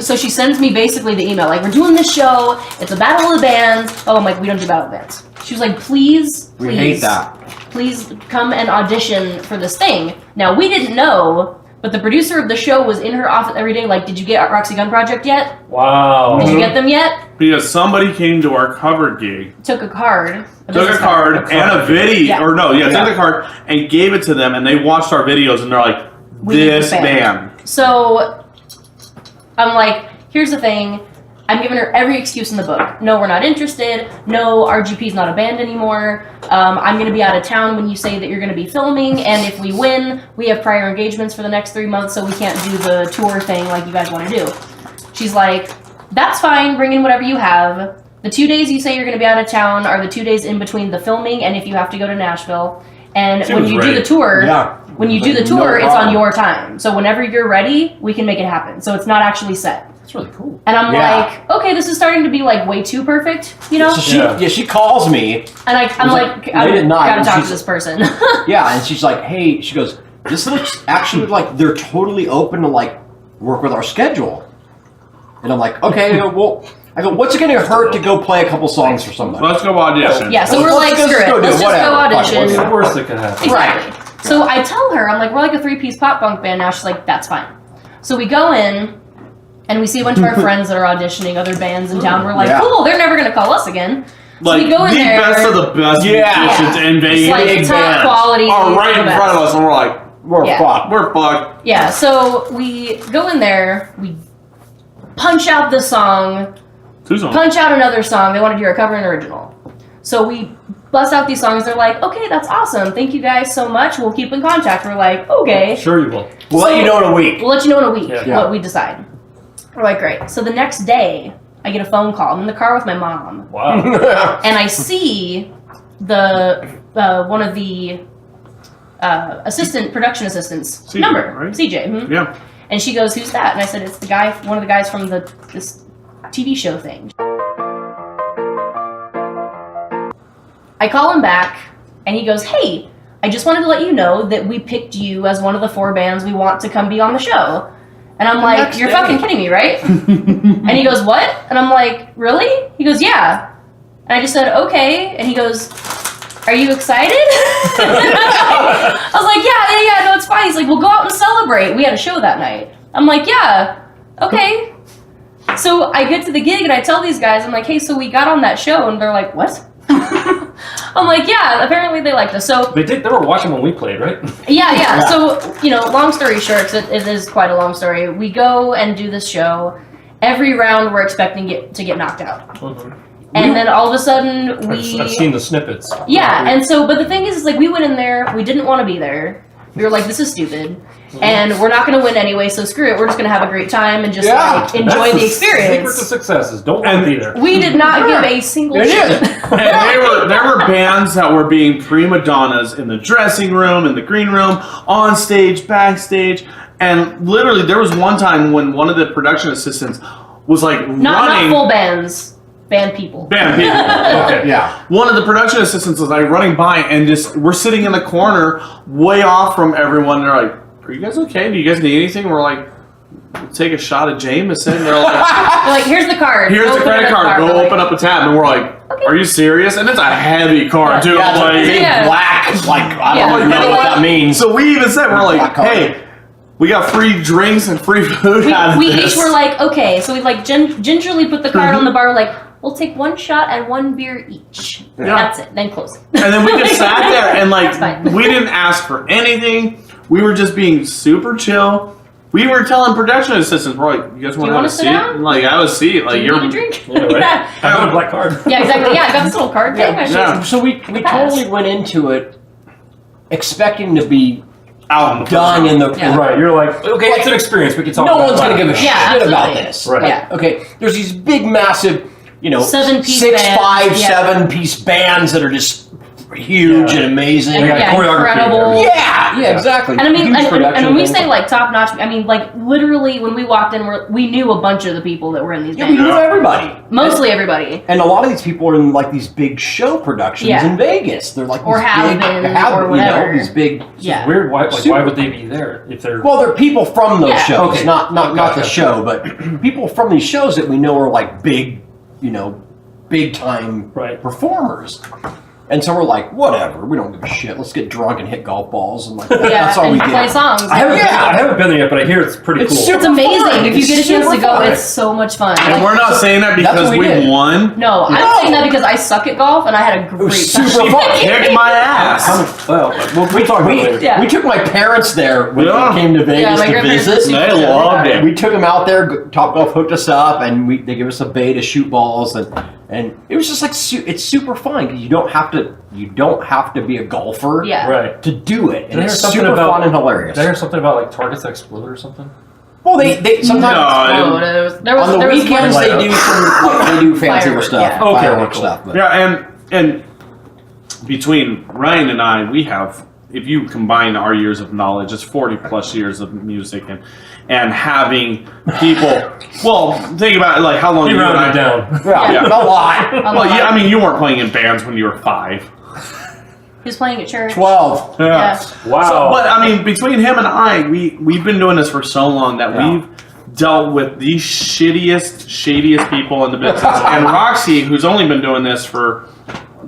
So she sends me basically the email like, we're doing this show. It's a battle of the bands. Oh, I'm like, we don't do battle of bands. She was like, please, We hate that. please come and audition for this thing. Now we didn't know. But the producer of the show was in her office every day, like, did you get Roxy Gunn Project yet? Wow. Did you get them yet? Because somebody came to our cover gig, Took a card. took a business card and a video, Yeah. or no, yeah, Yeah. took a card and gave it to them, and they watched our videos, and they're like, We need this this band. band. So I'm like, here's the thing. I'm giving her every excuse in the book. No, we're not interested. No, RGP's not a band anymore. I'm going to be out of town when you say that you're going to be filming. And if we win, we have prior engagements for the next 3 months, so we can't do the tour thing like you guys want to do. She's like, that's fine. Bring in whatever you have. The 2 days you say you're going to be out of town are the 2 days in between the filming and if you have to go to Nashville. And She when was you do ready. the tour, Yeah. when you do the No tour, it's on problem. your time. So whenever you're ready, we can make it happen. So it's not actually set. That's really cool. And I'm Yeah. like, okay, this is starting to be like way too perfect, you know? So Yeah. she calls me. And I'm was like, like, I late at night, gotta and talk to she's- this person. Yeah, and she's like, hey, she goes, this looks actually like they're totally open to like work with our schedule. And I'm like, okay, well, I go, what's it going to hurt to go play a couple songs for somebody? Let's go audition. Yeah, so we're Let's like, just screw go it. do Let's just whatever. go Fuck, audition. What's the worst that could happen? Exactly. So I tell her, I'm like, we're like a 3-piece pop punk band now. She's like, that's fine. So we go in, and we see a bunch of our friends that are auditioning other bands in town. We're like, Yeah. cool, they're never going to call us again. Like, we go in the there- best of the best Yeah. musicians in It's Vegas. like big top bands quality. Are right in the front of best. us, and we're like, We're Yeah. fucked. we're fucked. Yeah, so we go in there, we punch out the song, 2 songs. punch out another song. They want to do a cover and original. So we bust out these songs. They're like, okay, that's awesome. Thank you guys so much. We'll keep in contact. We're like, okay. Sure you will. We'll let you know in a week. We'll let you know in a week Yeah. what we decide. We're like, great. So the next day, I get a phone call. I'm in the car with my mom. Wow. And I see the one of the production assistants CJ, number, right? CJ. Mhm. Yeah. And she goes, who's that? And I said, it's the guy, one of the guys from this TV show thing. I call him back, and he goes, hey, I just wanted to let you know that we picked you as one of the 4 bands we want to come be on the show. And I'm like, next you're day. fucking kidding me, right? And he goes, what? And I'm like, really? He goes, yeah. And I just said, okay. And he goes, are you excited? I was like, yeah, no, it's fine. He's like, we'll go out and celebrate. We had a show that night. I'm like, yeah, okay. So I get to the gig and I tell these guys, I'm like, hey, so we got on that show. And they're like, what? I'm like, yeah, apparently they liked us. So They were watching when we played, right? yeah. So, long story short, 'cause it is quite a long story. We go and do this show. Every round we're expecting to get knocked out. And then all of a sudden I've seen the snippets. Yeah, and so, but the thing is like, we went in there, we didn't want to be there. We were like, this is stupid. And we're not going to win anyway, so screw it. We're just going to have a great time and just like enjoy the experience. Secret to success is don't want to be there. We did not give a single shit. And there were bands that were being prima donnas in the dressing room, in the green room, on stage, backstage, and literally there was one time when one of the production assistants was like Not full bands, band people. Band people. Okay. Yeah. One of the production assistants was like running by and just we're sitting in the corner, way off from everyone. They're like, "Are you guys okay? Do you guys need anything?" We're like, "Take a shot of Jameson." They're like, They're like, here's the card. "Here's the Open credit up card. Go We're open up a tab." And we're like, Okay. "Are you serious?" And it's a heavy card too. Yeah, I'm it's a like, big Yeah. black, like, I Yeah. don't know what that means. so we even said, we're like, Black card. "Hey, we got free drinks and free food out of we this." each were like, okay, so we like gingerly put the card on the bar, like, we'll take one shot and one beer each. Yeah. That's it. Then close. And then we just sat there and That's fine. like we didn't ask for anything. We were just being super chill. We were telling production assistants, we're like, "You guys want to have wanna a sit seat?" down? Like, have a seat. Like, Do you you're need a drink? Yeah, right. I have a black card. Yeah, exactly. Yeah, I got this little card thing. I Yeah. should- So we totally went into it expecting to be out in the done in the Yeah. Right. You're like, okay, it's an experience. We can talk No about one's that. gonna give a shit Yeah, about absolutely. this. Right. Yeah. Okay, there's these big, massive, 7-piece 6, bands, 5, yeah. 7-piece bands that are just huge Yeah. and amazing. And got yeah, choreography incredible. there. Yeah, exactly. And I mean, Huge and production when we thing. say like top notch, I mean like literally when we walked in, we knew a bunch of the people that were in these yeah, we bands. knew everybody. Mostly everybody. And a lot of these people are in like these big show productions Yeah. in Vegas. They're like Or these have big, been, have, or you whatever. know, these big. It's Yeah. weird. Why Super. would they be there if they're? Well, they're people from those Yeah. shows, Okay. not the Gotcha. show, but people from these shows that we know are like big, big time Right. performers. And so we're like, whatever, we don't give a shit. Let's get drunk and hit golf balls and like Yeah, that's all and we play did. songs. I Yeah. haven't been there yet, but I hear it's pretty It's cool. super It's amazing. fun. If you get a It's chance to super go, fun. it's so much fun. And Like, we're not saying that That's because what we we did. won. no, I'm No. saying that because I suck at golf and I had a It great was time. super fun. Kick my ass. Well, we'll talk about it later. Yeah. We took my parents there when Yeah. they came to Yeah, Vegas my to grandparents visit. were They super loved good. it. We took them out there. Topgolf hooked us up, and they give us a bay to shoot balls, and it was just like it's super fun because you don't have to be a golfer Yeah. Right. to do it, Did and I hear it's something super about- fun and hilarious. Did I hear something about like targets that explode or something? Well, they sometimes Oh, there was on the there was weekends one- they do they do fancier Fireworks, stuff, yeah. Okay, firework cool. stuff. But Yeah, and between Ryan and I, we have, if you combine our years of knowledge, it's 40 plus years of music and having people. Well, think about it, like how long You you and rounded I it down. yeah, a lot. Well, yeah, I mean, you weren't playing in bands when you were 5. He was playing at church. 12. Yeah. Wow. So, but I mean, between him and I, we've been doing this for so long that Yeah. we've dealt with the shadiest people in the business. And Roxy, who's only been doing this for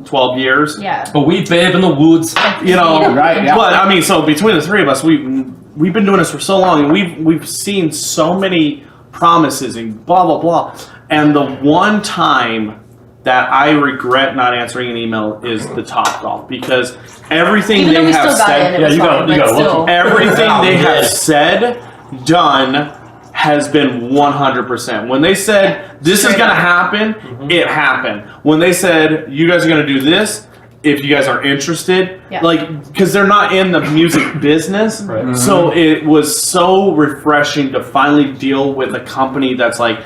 12 years, Yeah. But we babe in the woods. you know, Right, yeah. But I mean, so between the three of us, we've been doing this for so long, and we've seen so many promises and blah blah blah. And the one time that I regret not answering an email is the Topgolf, because everything Even though they we have still got said, it, it Yeah, was you fun, got- you but got still. lucky. everything Wow, they have yeah. said, done, has been 100%. When they said this is Straight going to up. happen, it happened. When they said you guys are going to do this, if you guys are interested, Yeah. like, because they're not in the music business, Right. so it was so refreshing to finally deal with a company that's like,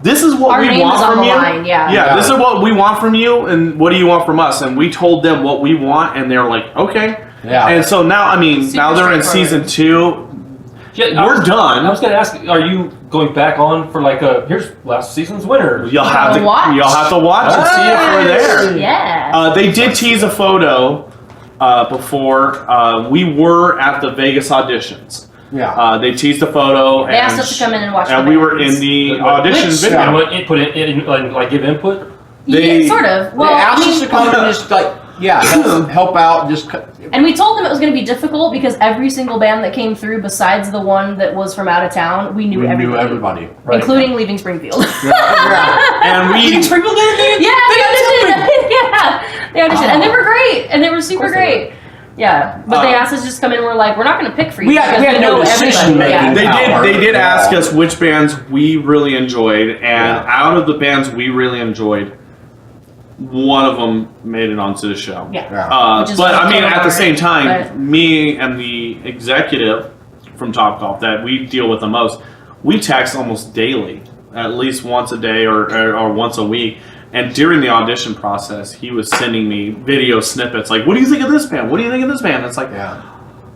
this is what Our we name want is on from the you. line, yeah. Yeah, this is what we want from you, and what do you want from us? And we told them what we want, and they're like, okay. Yeah. And so now, I mean, Super now they're in straightforward. season 2. Yeah, We're done. I was going to ask, are you going back on for like here's last season's winner? You'll have to Watch. You'll have to watch and see if we're there. Yeah. They did tease a photo before. We were at the Vegas auditions. Yeah. They teased a photo. They asked us to come in and watch and the we were bands. in the Which- audition Which- video. And what input in like give input? they- Yeah, sort of. Well, they I asked us mean, to come and just like help out, just and we told them it was going to be difficult because every single band that came through, besides the one that was from out of town, we knew everybody, Right. including leaving Springfield. and we Springfield did Yeah, they auditioned. Yeah, they auditioned, and they were great, and they were super great. Yeah, but they asked us to just come in. And we're like, we're not going to pick for you. We had because no know decision everybody. making. Yeah. they did ask us which bands we really enjoyed, and out of the bands we really enjoyed, one of them made it onto the show. Yeah. Yeah. Which is But I mean, totally at the same alright, time, but- me and the executive from Topgolf that we deal with the most, we text almost daily, at least once a day or once a week. And during the audition process, he was sending me video snippets like, "What do you think of this band? What do you think of this band?" It's like, Yeah.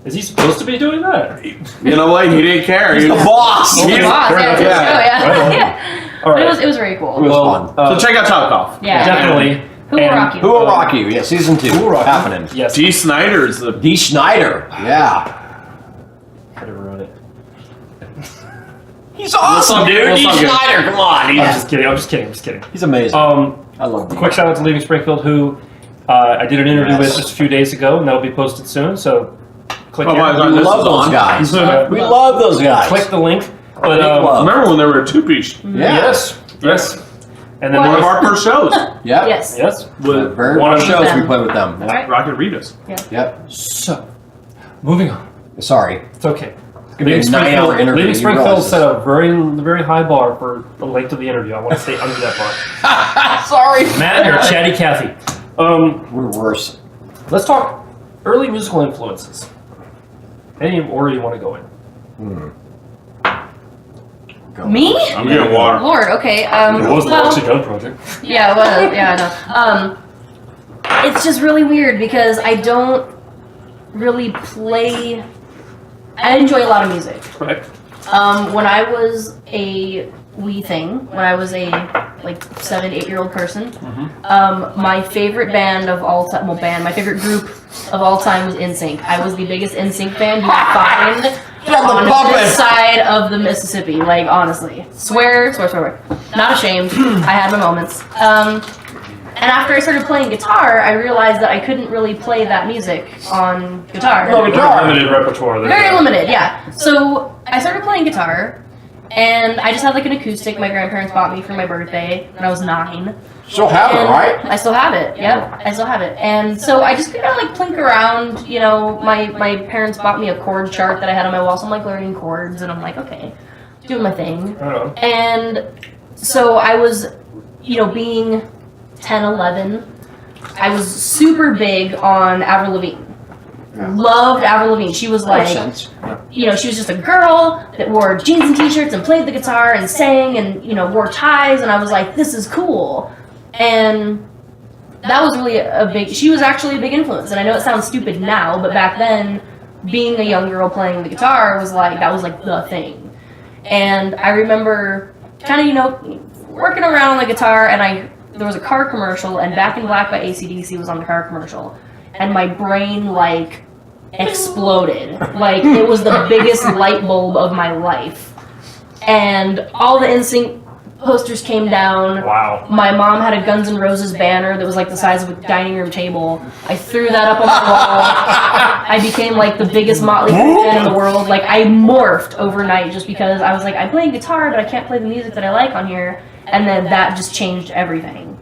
Is he supposed to be doing that? you know what? He didn't care. He's the boss. He's the boss, yeah, it's his Yeah. show, yeah. Right on. Yeah. All But right. it was very cool. It was fun. So check out Topgolf. Yeah. Definitely. Who will And- rock you? Who will rock you? Yeah, season 2 Who will rock you? happening. Yes. D. Snyder's the D. Schneider. Yeah. Could have ruined it. He's awesome, dude. We'll D. song good. Schneider. Come on. I'm just kidding. I'm just kidding. He's amazing. I love D. Quick shout out to Leaving Springfield, who I did an interview with just a few days ago, and that'll be posted soon. So click Oh, here. my God. We This love is those on. guys. Uh, We love those guys. Click the link. But love. Remember when there were a two-piece? Yeah. yes. And then One there of was, our first shows. Yep. Yes. yes. The very One first of shows them. we play with them. That's right. Rocket Ritas. Yep. So, moving on. Sorry. It's okay. Gonna be a 9-hour interview. Leaving You Springfield realize set a very high bar for the length of the interview. I want to stay under that bar. Sorry. Matt, you're chatty Cathy. We're worse. Let's talk early musical influences. Any order you want to go in? Go. Me? I'm getting water. Lord, okay. It was the well, Roxy Gunn Project. yeah, it was. Yeah, I know. It's just really weird because I don't really play. I enjoy a lot of music. Right. When I was a wee thing, when I was a like 7, 8-year-old person, my favorite band of all time, my favorite group of all time was NSYNC. I was the biggest NSYNC fan you could find on this side of the Mississippi. Like honestly, swear. Not ashamed. I had my moments. And after I started playing guitar, I realized that I couldn't really play that music on guitar. Limited repertoire. there. Very limited, yeah. So I started playing guitar, and I just had like an acoustic my grandparents bought me for my birthday when I was 9. Still have it, And right? I still have it. Yep, I still have it. And so I just kind of like plink around. You know, my parents bought me a chord chart that I had on my wall, so I'm like learning chords, and I'm like, okay, doing my thing. Right on. And so I was, being 10, 11, I was super big on Avril Lavigne. Yeah. Loved Avril Lavigne. She was Makes like, sense. she was just a girl that wore jeans and t-shirts and played the guitar and sang and, wore ties. And I was like, this is cool. And that was really she was actually a big influence. And I know it sounds stupid now, but back then, being a young girl playing the guitar was like, that was like the thing. And I remember kind of, working around on the guitar, and there was a car commercial, and Back in Black by AC/DC was on the car commercial. And my brain, like, exploded. Like, it was the biggest light bulb of my life. And all the NSYNC posters came down. Wow. My mom had a Guns N' Roses banner that was like the size of a dining room table. I threw that up on my wall. I became like the biggest Motley Crue fan in the world. Like, I morphed overnight just because I was like, I'm playing guitar, but I can't play the music that I like on here. And then that just changed everything.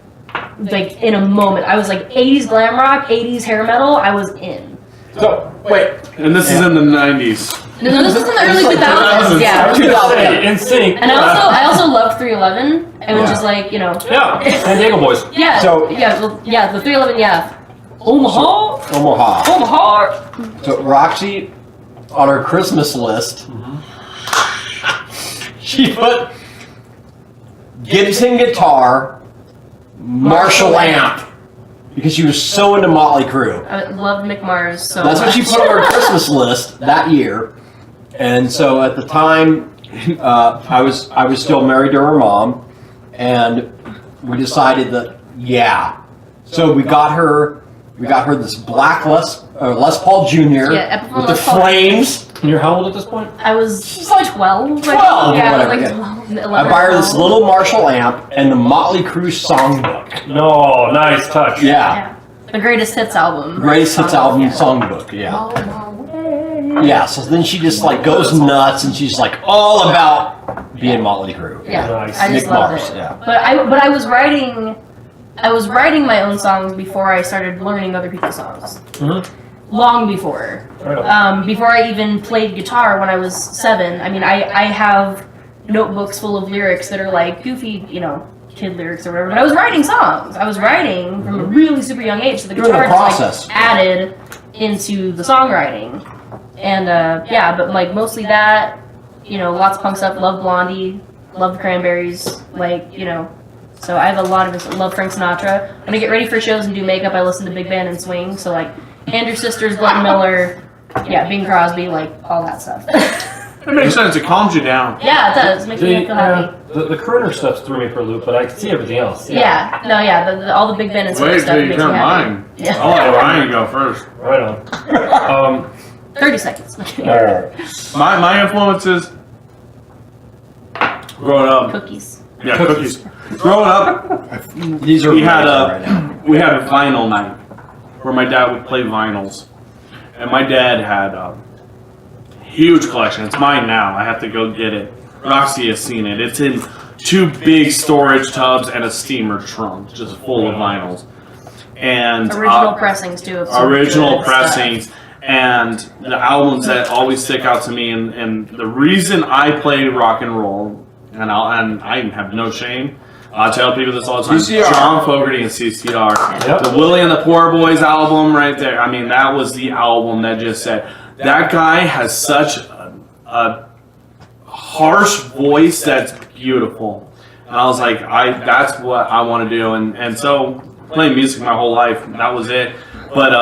Like, in a moment. I was like, 80s glam rock, 80s hair metal, I was in. So, wait. And this is in the 90s. No, this was in the early It's like 2000s, yeah. I was gonna say, in sync. And I also loved 311, and which Yeah. is like, Yeah, San Diego boys. yeah, So- the 311, yeah. Omaha. So Roxy, on her Christmas list, she put Gibson guitar, Marshall amp, because she was so into Motley Crue. I loved Mick Mars so That's much. what she put on her Christmas list that year. And so at the time, I was still married to her mom, and we decided that So we got her this black Les Paul Jr. Yeah, Epiphone with the Les Paul. flames. And you're how old at this point? I was like 12. 12, yeah, whatever, like yeah. 12, 11, I buy her this 12. little Marshall amp and the Motley Crue songbook. No, nice touch. Yeah, Yeah. The greatest hits album. greatest hits album Yeah. songbook. Yeah. Oh, my way. Yeah, so then she just like goes nuts and she's like all about being Motley Crue. Yeah, Nice. I just Mick loved Mars, it. yeah. But I was writing my own songs before I started learning other people's songs. Mhm. Long before. Right on. Before I even played guitar when I was 7. I mean, I have notebooks full of lyrics that are like goofy, kid lyrics or whatever, but I was writing songs. I was writing from a really super young age, so the You're in the guitar just process. like added into the songwriting. And yeah, but like mostly that, you know, lots of punk stuff. Love Blondie, love the Cranberries, like, you know. So I have a lot of this. Love Frank Sinatra. When I get ready for shows and do makeup, I listen to big band and swing. So like Andrew Sisters, Glenn Miller, yeah, Bing Crosby, like all that stuff. It makes sense. It calms you down. Yeah, it does. Makes me feel happy. The Critter stuff threw me for a loop, but I could see everything else. Yeah, no, yeah, all the big band and swing Wait stuff till you makes me turn happy. mine. Yeah. I'll let Ryan go first. Right on. 30 seconds. My influences growing up. Cookies. Yeah, cookies. Growing up, These are we had right now. a vinyl night where my dad would play vinyls, and my dad had a huge collection. It's mine now. I have to go get it. Roxy has seen it. It's in 2 big storage tubs and a steamer trunk, just full of vinyls. And Original pressings, too. Of some original good pressings stuff. and the albums that always stick out to me, and the reason I play rock and roll, and I have no shame. I tell people this all the time. CCR. John Fogerty and CCR. Yep. The Willie and the Poor Boys album right there. I mean, that was the album that just said, that guy has such a harsh voice that's beautiful. And I was like, that's what I want to do. And so playing music my whole life, that was it. But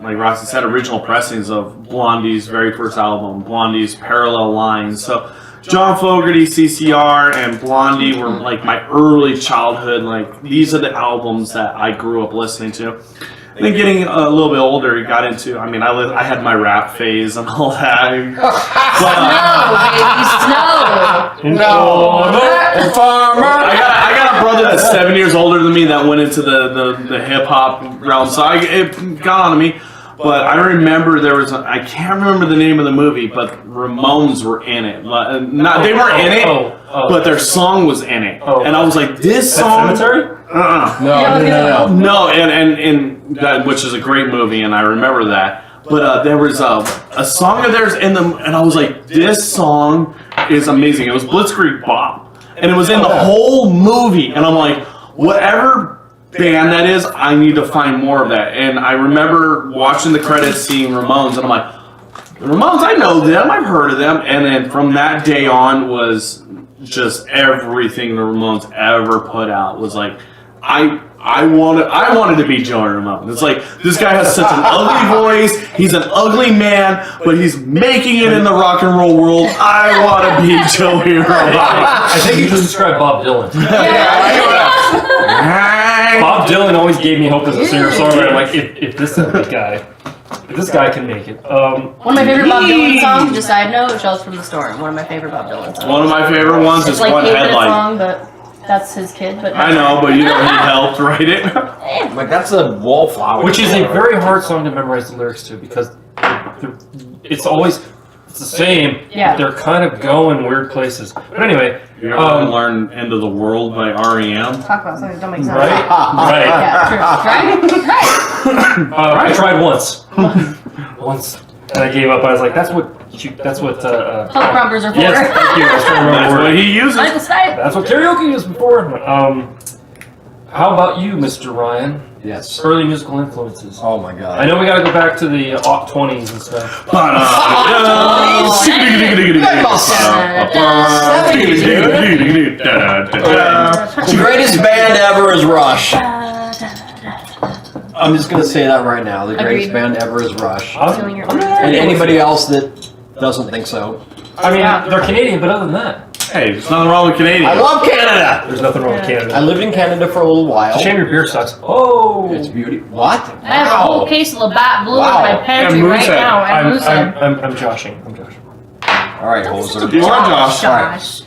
like Roxy said, original pressings of Blondie's very first album, Blondie's Parallel Lines. So John Fogerty, CCR, and Blondie were like my early childhood. Like, these are the albums that I grew up listening to. And then getting a little bit older, got into, I mean, I had my rap phase and all that. Snow, baby, snow! I got a brother that's 7 years older than me that went into the hip hop realm, so it got on me. But I remember there was I can't remember the name of the movie, but Ramones were in it. They weren't in it, but their song was in it. And I was like, this song. Cemetery? No, and that, which is a great movie, and I remember that. But there was a song of theirs in them, and I was like, this song is amazing. It was Blitzkrieg Bop, and it was in the whole movie, and I'm like, whatever band that is, I need to find more of that. And I remember watching the credits, seeing Ramones, and I'm like, the Ramones, I know them, I've heard of them. And then from that day on was just everything the Ramones ever put out was like, I wanted to be Joey Ramone. It's like, this guy has such an ugly voice, he's an ugly man, but he's making it in the rock and roll world. I want to be Joey Ramone. I think you just described Bob Dylan. Yeah. Bob Dylan always gave me hope as a singer-songwriter. Like, if this guy can make it. One of my favorite Bob Dylan songs, just side note, Shells from the Storm. One of my favorite Bob Dylan songs. One of my favorite ones It's is like One 8 minute Headlight. song, but that's his kid. But I know, but you know he helped write it. Like, that's a wallflower. Which is a very hard song to memorize the lyrics to because it's the same. Yeah. But they're kind of going weird places. But anyway, You ever learn End of the World by R.E.M.? talk about something that don't make sense. right? Right. Yeah, true. Right? I tried once, and I gave up. I was like, that's what. Public prompters are for. Yes, thank you. I was trying to remember That's the word. what he uses. Michael Stipe. That's what karaoke is before. How about you, Mr. Ryan? Yes. Early musical influences. Oh my god. I know we gotta go back to the 20s and stuff. The greatest band ever is Rush. I'm just gonna say that right now. The greatest Agreed. band ever is Rush. Feeling your And anybody else that doesn't think so. I mean, they're Canadian, but other than that, Hey, there's nothing wrong with Canadian. I love Canada! there's nothing wrong with I Canada. lived in Canada for a little while. Shame your beer sucks. Oh, It's beauty. What? I have a whole case of Labatt Blue Wow. in my pantry And right Moosehead. now. And Moosehead. I'm joshing. I'm joshing. Alright, hoser. You are Josh. Josh.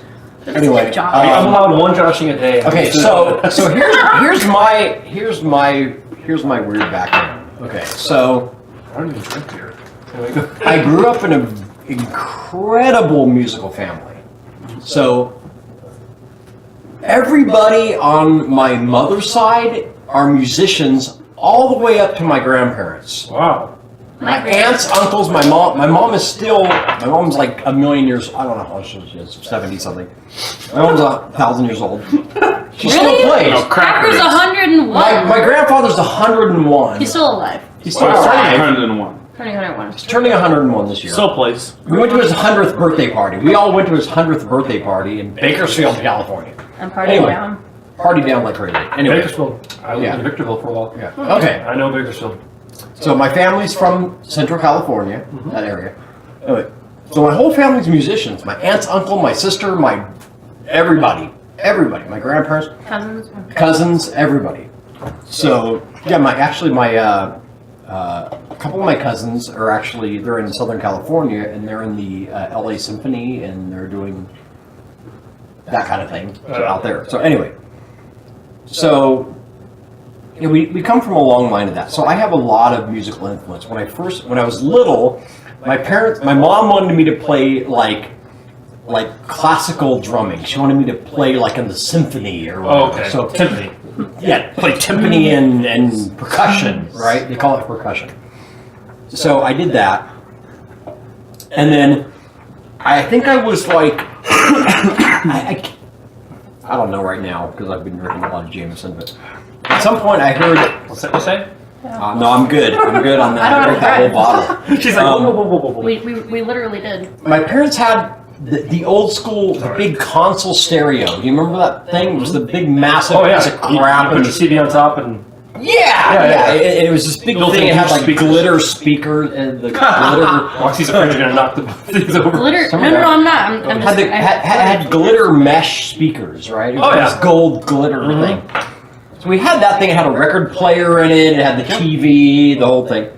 Anyway, Josh. I'm allowed one joshing a day. Okay, so here's my weird background. Okay, so I don't even drink beer. Anyway, go. I grew up in an incredible musical family. So everybody on my mother's side are musicians all the way up to my grandparents. Wow. My aunts, uncles, my mom. My mom's like a million years. I don't know how she is, 70 something. My mom's 1,000 years old. She still plays. Cracker's 101. My grandfather's 101. He's still alive. He's still alive. 101. Turning 101. He's turning 101 this year. Still plays. We went to his 100th birthday party. We all went to his 100th birthday party in Bakersfield, California. I'm partying Anyway. down. Party down like crazy. Anyway. Bakersfield. I lived in Victorville for a while. Yeah. Okay. I know Bakersfield. So my family's from Central California, that area. Anyway, so my whole family's musicians. My aunts, uncle, my sister, everybody. My grandparents, cousins, everybody. So yeah, a couple of my cousins are they're in Southern California and they're in the LA Symphony and they're doing that kind of thing out there. So anyway, we come from a long line of that. So I have a lot of musical influence. When I was little, my mom wanted me to play like classical drumming. She wanted me to play like in the symphony or whatever. Oh, okay. So timpani. Yeah, play timpani and percussion, right? They call it percussion. So I did that. And then I think I was like, I don't know right now because I've been drinking a lot of Jameson, but at some point I heard. What's that you say? No, I'm good. I'm good on that. I drank that whole bottle. She's like, whoa. We literally did. My parents had the old school, the big console stereo. Do you remember that thing? It was the big, massive piece of crap. You put your CD on top and... Yeah. It was this big thing. It had like glitter speaker and the glitter. Roxy's afraid you're gonna knock the things over. Glitter? No, I'm not. I'm just... Had glitter mesh speakers, right? It was this gold glitter thing. So we had that thing. It had a record player in it. It had the TV, the whole thing.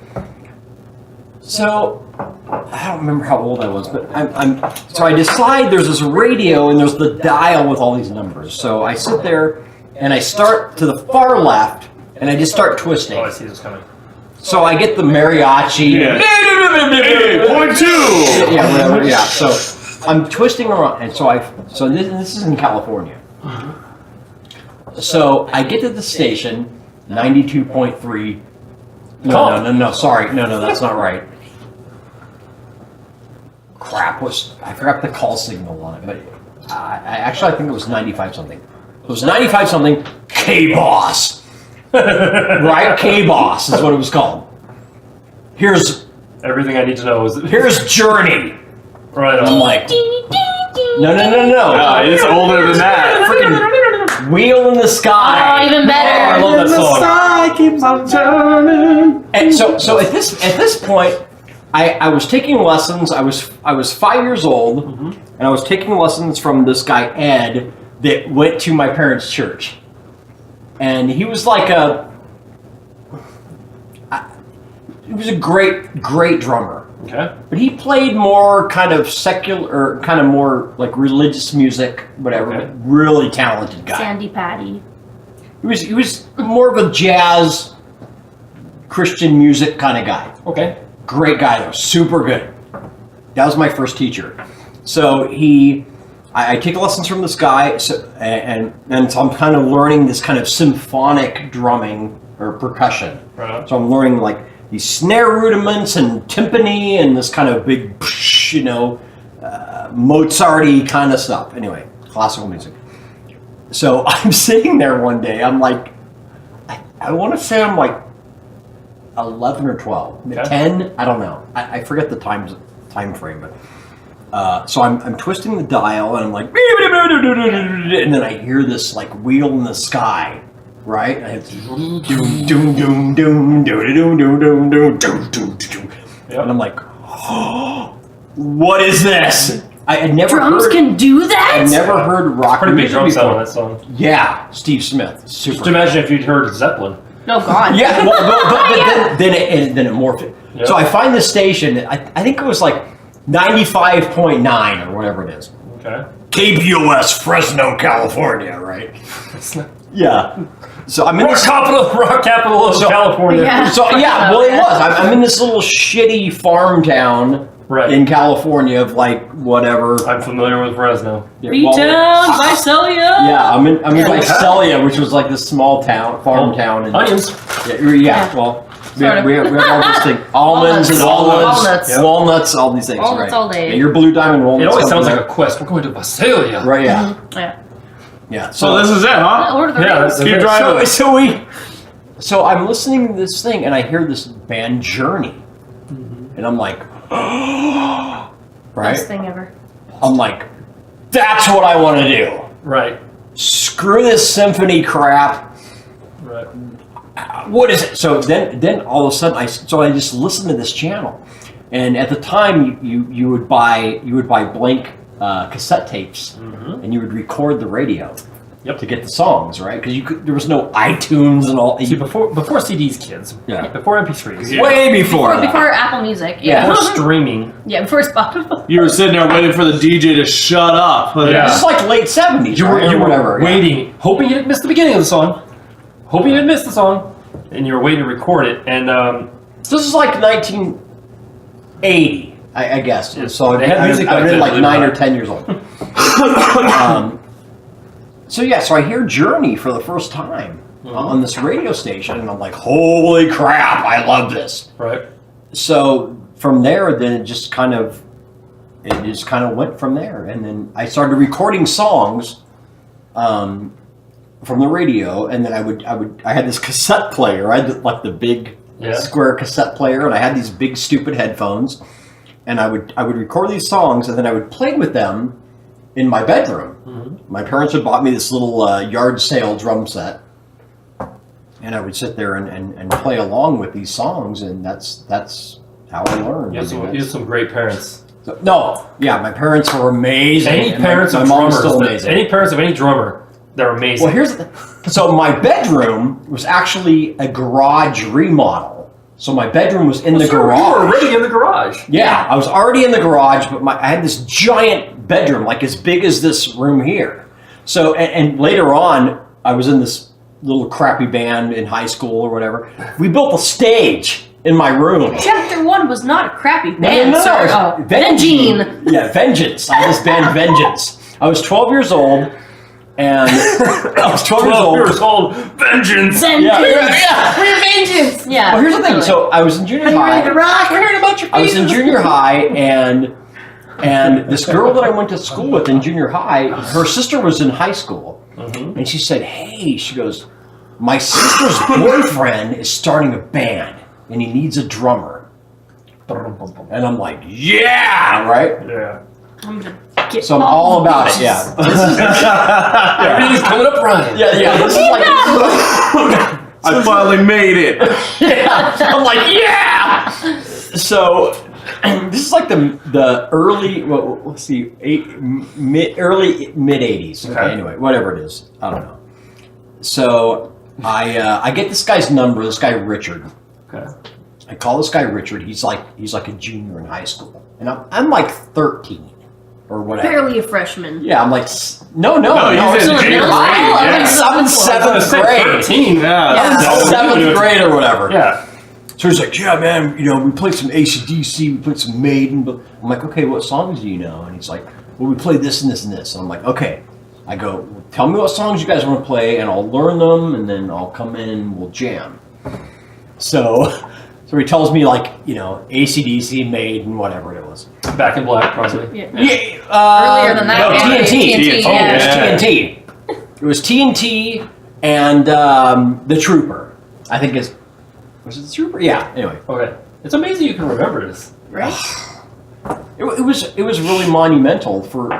So I don't remember how old I was, but so I decide there's this radio and there's the dial with all these numbers. So I sit there and I start to the far left and I just start twisting. Oh, I see this coming. So I get the mariachi. Yeah. 8.2. Yeah, whatever. Yeah. So I'm twisting around, and so this is in California. So I get to the station, 92.3. No. Sorry, no, that's not right. Crap, I forgot the call signal on it, but I think it was 95 something. It was 95 something. K-Boss, right? K-Boss is what it was called. Here's everything I need to know. Here's Journey. Right. I'm like, no. No, it's older than that. Freaking Wheel in the Sky. Oh, even better. I love that song. The sky keeps on turning. And so at this point, I was taking lessons. I was 5 years old, and I was taking lessons from this guy Ed that went to my parents' church, and he was like he was a great drummer. Okay. But he played more kind of secular, or kind of more like religious music, whatever. Okay. But really talented guy. Sandy Patty. He was more of a jazz, Christian music kind of guy. Okay. Great guy though, super good. That was my first teacher. So I take lessons from this guy, and so I'm kind of learning this kind of symphonic drumming or percussion. Right. So I'm learning like these snare rudiments and timpani and this kind of big, Mozart-y kind of stuff. Anyway, classical music. So I'm sitting there one day. I'm like, I want to say I'm like 11 or 12, Okay. 10. I don't know. I forget the time frame, but so I'm twisting the dial and I'm like, and then I hear this like wheel in the sky, right? And it's doom doom doom doom doom doom doom doom doom doom doom, and I'm like, oh, what is this? I had never Drums can do that? I never heard rock Pretty big music drum sound on before. that song. Yeah, Steve Smith, super. Just imagine if you'd heard Zeppelin. Oh, God. Yeah, but then it morphed it. Yep. So I find this station. I think it was like 95.9 or whatever it is. Okay. KBOS, Fresno, California, right? Yeah. So I'm in Rock this. capital of California. Yeah. So yeah, well it was. I'm in this little shitty farm town in California of like whatever. I'm familiar with Fresno. B-Town, Visalia. Yeah, I'm in Visalia, which was like this small town, farm town. And, Onions. yeah. Well, We have all these things. Almonds and Walnuts. walnuts, all these things. Walnuts right. all day. Yeah, your blue diamond walnuts. It always come sounds from like a quest. We're going to Visalia. right. Yeah, Yeah. yeah. So this is it, huh? Order the Yeah, rings. that's Keep it. driving. So I'm listening to this thing and I hear this band Journey, and I'm like, Best right? thing ever. I'm like, that's what I want to do. Right. Screw this symphony crap. Right. What is it? So then all of a sudden I just listened to this channel, and at the time you would buy blank cassette tapes, and you would record the radio. Yep. To get the songs, right? Because there was no iTunes and all. See, before CDs, kids. Yeah. Before MP3s. Way before that. Before Apple Music. Yeah. Before streaming. Yeah, before Spotify. You were sitting there waiting for the DJ to shut up. Yeah. This is like late 70s. You were, right? you Or were whatever. yeah. waiting, hoping you didn't miss the beginning of the song. Hoping you didn't miss the song. And you were waiting to record it. And This is like 1980, I guess. Yeah. So They had music I back was then, like believe it 9 or or not. 10 years old. So I hear Journey for the first time on this radio station, and I'm like, holy crap, I love this. right. So from there, then it just kind of went from there, and then I started recording songs from the radio, and then I had this cassette player. I had like the big square cassette player, and I had these big stupid headphones, and I would record these songs, and then I would play with them in my bedroom. My parents had bought me this little yard sale drum set, and I would sit there and play along with these songs, and that's how I learned. You have some great parents. My parents were amazing. Any and parents my of mom's drummers, still amazing. any parents of any drummer, they're amazing. Well, so my bedroom was actually a garage remodel. So my bedroom was in the garage. You were already in the garage. Yeah, I was already in the garage, but I had this giant bedroom, like as big as this room here. So, and later on, I was in this little crappy band in high school or whatever. We built a stage in my room. Chapter 1 was not a crappy band, No, sir. Vengeance. Yeah, Vengeance. I had this band Vengeance. I was 12 years old, and I was 12 years old. Vengeance. Yeah. We're vengeance. Yeah. Well, here's the thing. So I was in junior high. rock? We're hearing about your I was in junior high, and this girl that I went to school with in junior high, her sister was in high school, and she said, "Hey," she goes, "my sister's boyfriend is starting a band, and he needs a drummer." And I'm like, "Yeah, right." Yeah. So I'm all about it. Yeah. Everything's coming up right. Yeah. This is like. I finally made it. Yeah, I'm like, yeah. So this is like the early, well, let's see, early mid 80s. Okay, anyway, whatever it is, I don't know. So I get this guy's number. This guy Richard. Okay. I call this guy Richard. He's like a junior in high school, and I'm like 13 or whatever. Barely a freshman. Yeah, I'm like, no, he's in junior grade. high. Yeah. Seventh grade. 13. Yeah. Seventh grade or whatever. Yeah. So he's like, yeah, man, we played some AC/DC, we played some Maiden. But I'm like, okay, what songs do you know? And he's like, well, we played this and this and this. And I'm like, okay. I go, tell me what songs you guys want to play, and I'll learn them, and then I'll come in and we'll jam. So he tells me, like, AC/DC, Maiden, whatever it was. Back in Black, probably. Yeah. Earlier than that, No, yeah. TNT. TNT, Oh, yeah. it was TNT. It was TNT and The Trooper. I think was it The Trooper? Yeah. Anyway, Okay. It's amazing you can remember this. Right? it was really monumental for.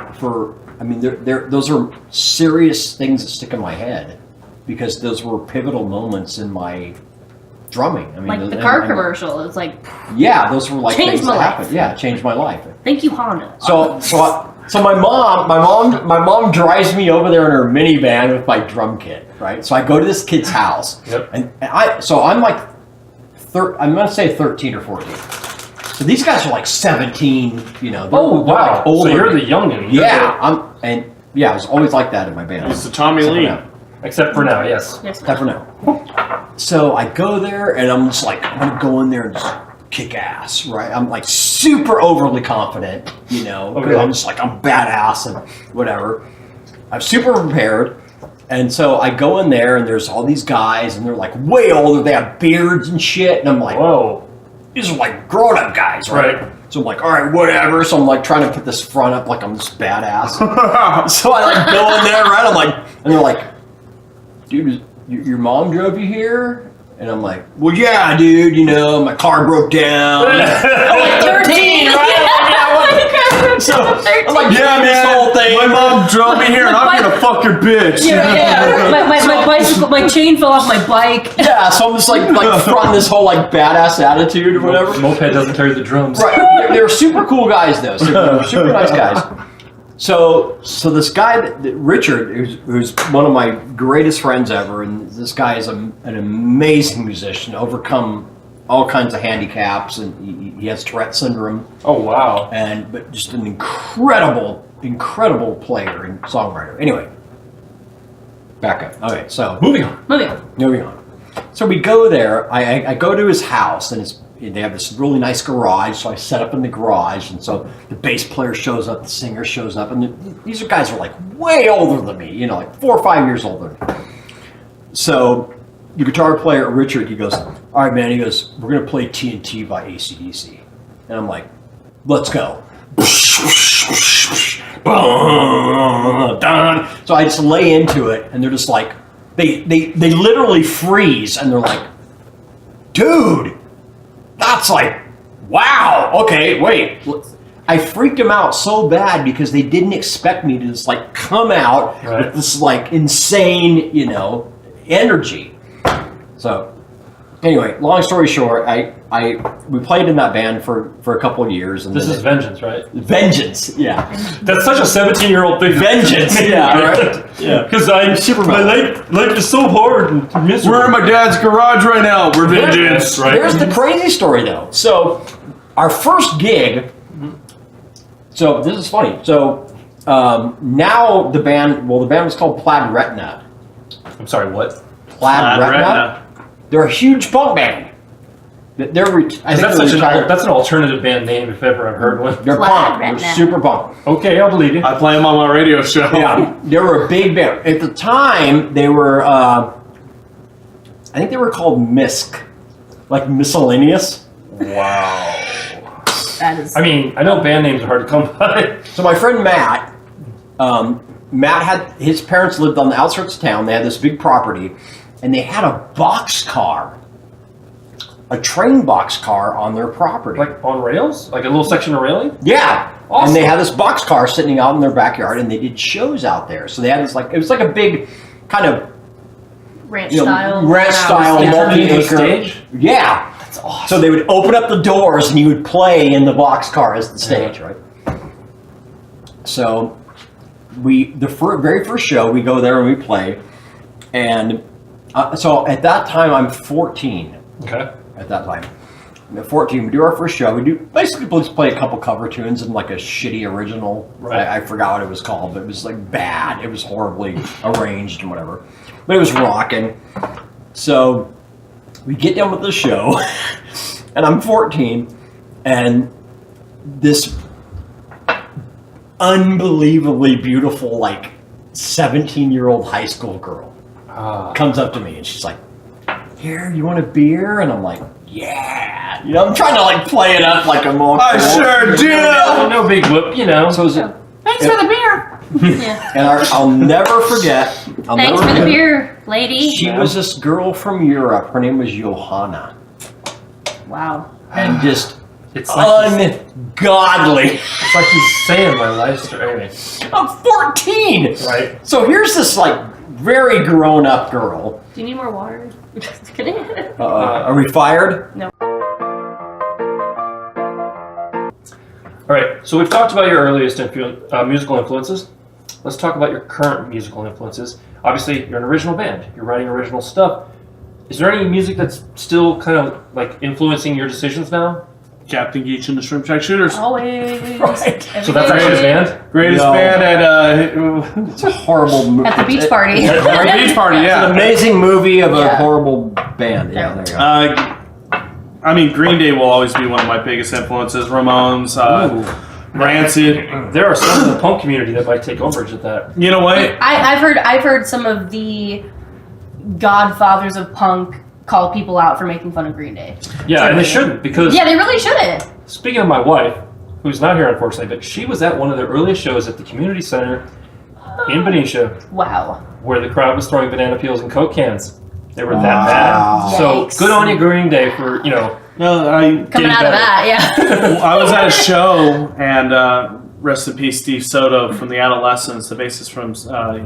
I mean, those are serious things that stick in my head because those were pivotal moments in my drumming. I mean, Like the car commercial. It's like, Yeah, those were like Changed things my that life. happened. Yeah, it changed my life. thank you, Honda. So my mom drives me over there in her minivan with my drum kit, right? So I go to this kid's house, Yep. and I'm like, I'm gonna say 13 or 14. So these guys are like 17, they're Oh, wow. like older. So you're the youngin. Yeah, I was always like that in my band. It's the Tommy Except for Lee. now. Except for now, yes. Yes. Except for now. So I go there, and I'm just like, I'm gonna go in there and just kick ass, right? I'm like super overly confident, because Okay. I'm just like, I'm badass and whatever. I'm super prepared, And so I go in there, and there's all these guys, and they're like way older. They have beards and shit, and I'm like, Whoa. these are like grown-up guys, right? So I'm like, all right, whatever. So I'm like trying to put this front up like I'm this badass. So I like go in there, right? I'm like, and they're like, dude, your mom drove you here? And I'm like, well, yeah, dude, you know, my car broke down. I'm like 13, right? So I'm like, yeah, man, this whole thing. My mom drove me here, and I'm gonna fuck your bitch. Yeah. My bicycle, my chain fell off my bike. Yeah, so I'm just like fronting this whole like badass attitude or whatever. Moped doesn't carry the drums. Right. They're super cool guys though. Super nice guys. So this guy, Richard, who's one of my greatest friends ever, and this guy is an amazing musician, overcome all kinds of handicaps, and he has Tourette syndrome. Oh wow! But just an incredible player and songwriter. Anyway, back up. Okay, so Moving on. So we go there. I go to his house, and they have this really nice garage. So I set up in the garage, and so the bass player shows up, the singer shows up, and these guys are like way older than me. You know, like 4 or 5 years older. So the guitar player, Richard, he goes, all right, man, he goes, we're going to play TNT by AC/DC. And I'm like, let's go. So I just lay into it, and they're just like, they literally freeze, and they're like, dude, that's like, wow, okay, wait. I freaked them out so bad because they didn't expect me to just like come out with this like insane, you know, energy. So anyway, long story short, we played in that band for a couple of years, and this is Vengeance, right? Vengeance, yeah. That's such a 17-year-old thing. Vengeance, yeah, right? Yeah. Because my life is so hard and miserable. We're in my dad's garage right now. We're Vengeance, right? Here's the crazy story, though. So our first gig. So this is funny. So now the band was called Plaid Retina. I'm sorry, what? Plaid Retina. They're a huge punk band. That's an alternative band name if ever I've heard one. Plaid They're punk. Retina. They're super punk. Okay, I'll believe you. I play them on my radio show. Yeah, they were a big band. At the time, they were, I think they were called MISC, like miscellaneous. Wow. That is. I mean, I know band names are hard to come by. So my friend Matt, his parents lived on the outskirts of town. They had this big property, and they had a boxcar, a train boxcar on their property. Like on rails? Like a little section of railing? Yeah. Awesome. And they had this boxcar sitting out in their backyard, and they did shows out there. So they had this it was like a big kind of ranch style multi-acre stage. Yeah. That's awesome. So they would open up the doors, and you would play in the boxcar as the stage, right? So very first show, we go there and we play, and so at that time I'm 14. Okay. At that time, at 14, we do our first show. We do basically just play a couple cover tunes and like a shitty original. Right. I forgot what it was called, but it was like bad. It was horribly arranged and whatever, but it was rocking. So we get done with the show, and I'm 14, and this unbelievably beautiful, like 17-year-old high school girl comes up to me, and she's like, here, you want a beer? And I'm like, yeah. You know, I'm trying to like play it up like I'm all I sure do. No big whoop, you know. So Thanks for the beer. Yeah. And I'll never forget. Thanks for the beer, lady. She was this girl from Europe. Her name was Johanna. Wow. And just It's like ungodly. It's like he's saying my life story. Anyway. I'm 14. Right. So here's this like very grown up girl. Do you need more water? Just kidding. Are we fired? No. All right. So we've talked about your earliest musical influences. Let's talk about your current musical influences. Obviously, you're an original band. You're writing original stuff. Is there any music that's still kind of like influencing your decisions now? Captain Geach and the Shrimp Shack Shooters. Always. Right. So that's actually his band? Greatest No. band at It's a horrible movie. At the beach party. our beach party, It's an yeah. amazing movie of a Yeah. horrible band. Yeah, there you go. I mean, Green Day will always be one of my biggest influences. Ramones, Rancid. There are some in the punk community that might take umbrage at that. You know what? I've heard some of the godfathers of punk call people out for making fun of Green Day. Yeah, and they shouldn't, because Yeah, they really shouldn't. speaking of my wife, who's not here unfortunately, but she was at one of the earliest shows at the community center in Benicia, Wow. where the crowd was throwing banana peels and Coke cans. They were that Wow. bad. So Yikes. good on you, Green Day, for No, I Coming Getting out of better. that, yeah. I was at a show, and rest in peace, Steve Soto from the Adolescents, the bassist from,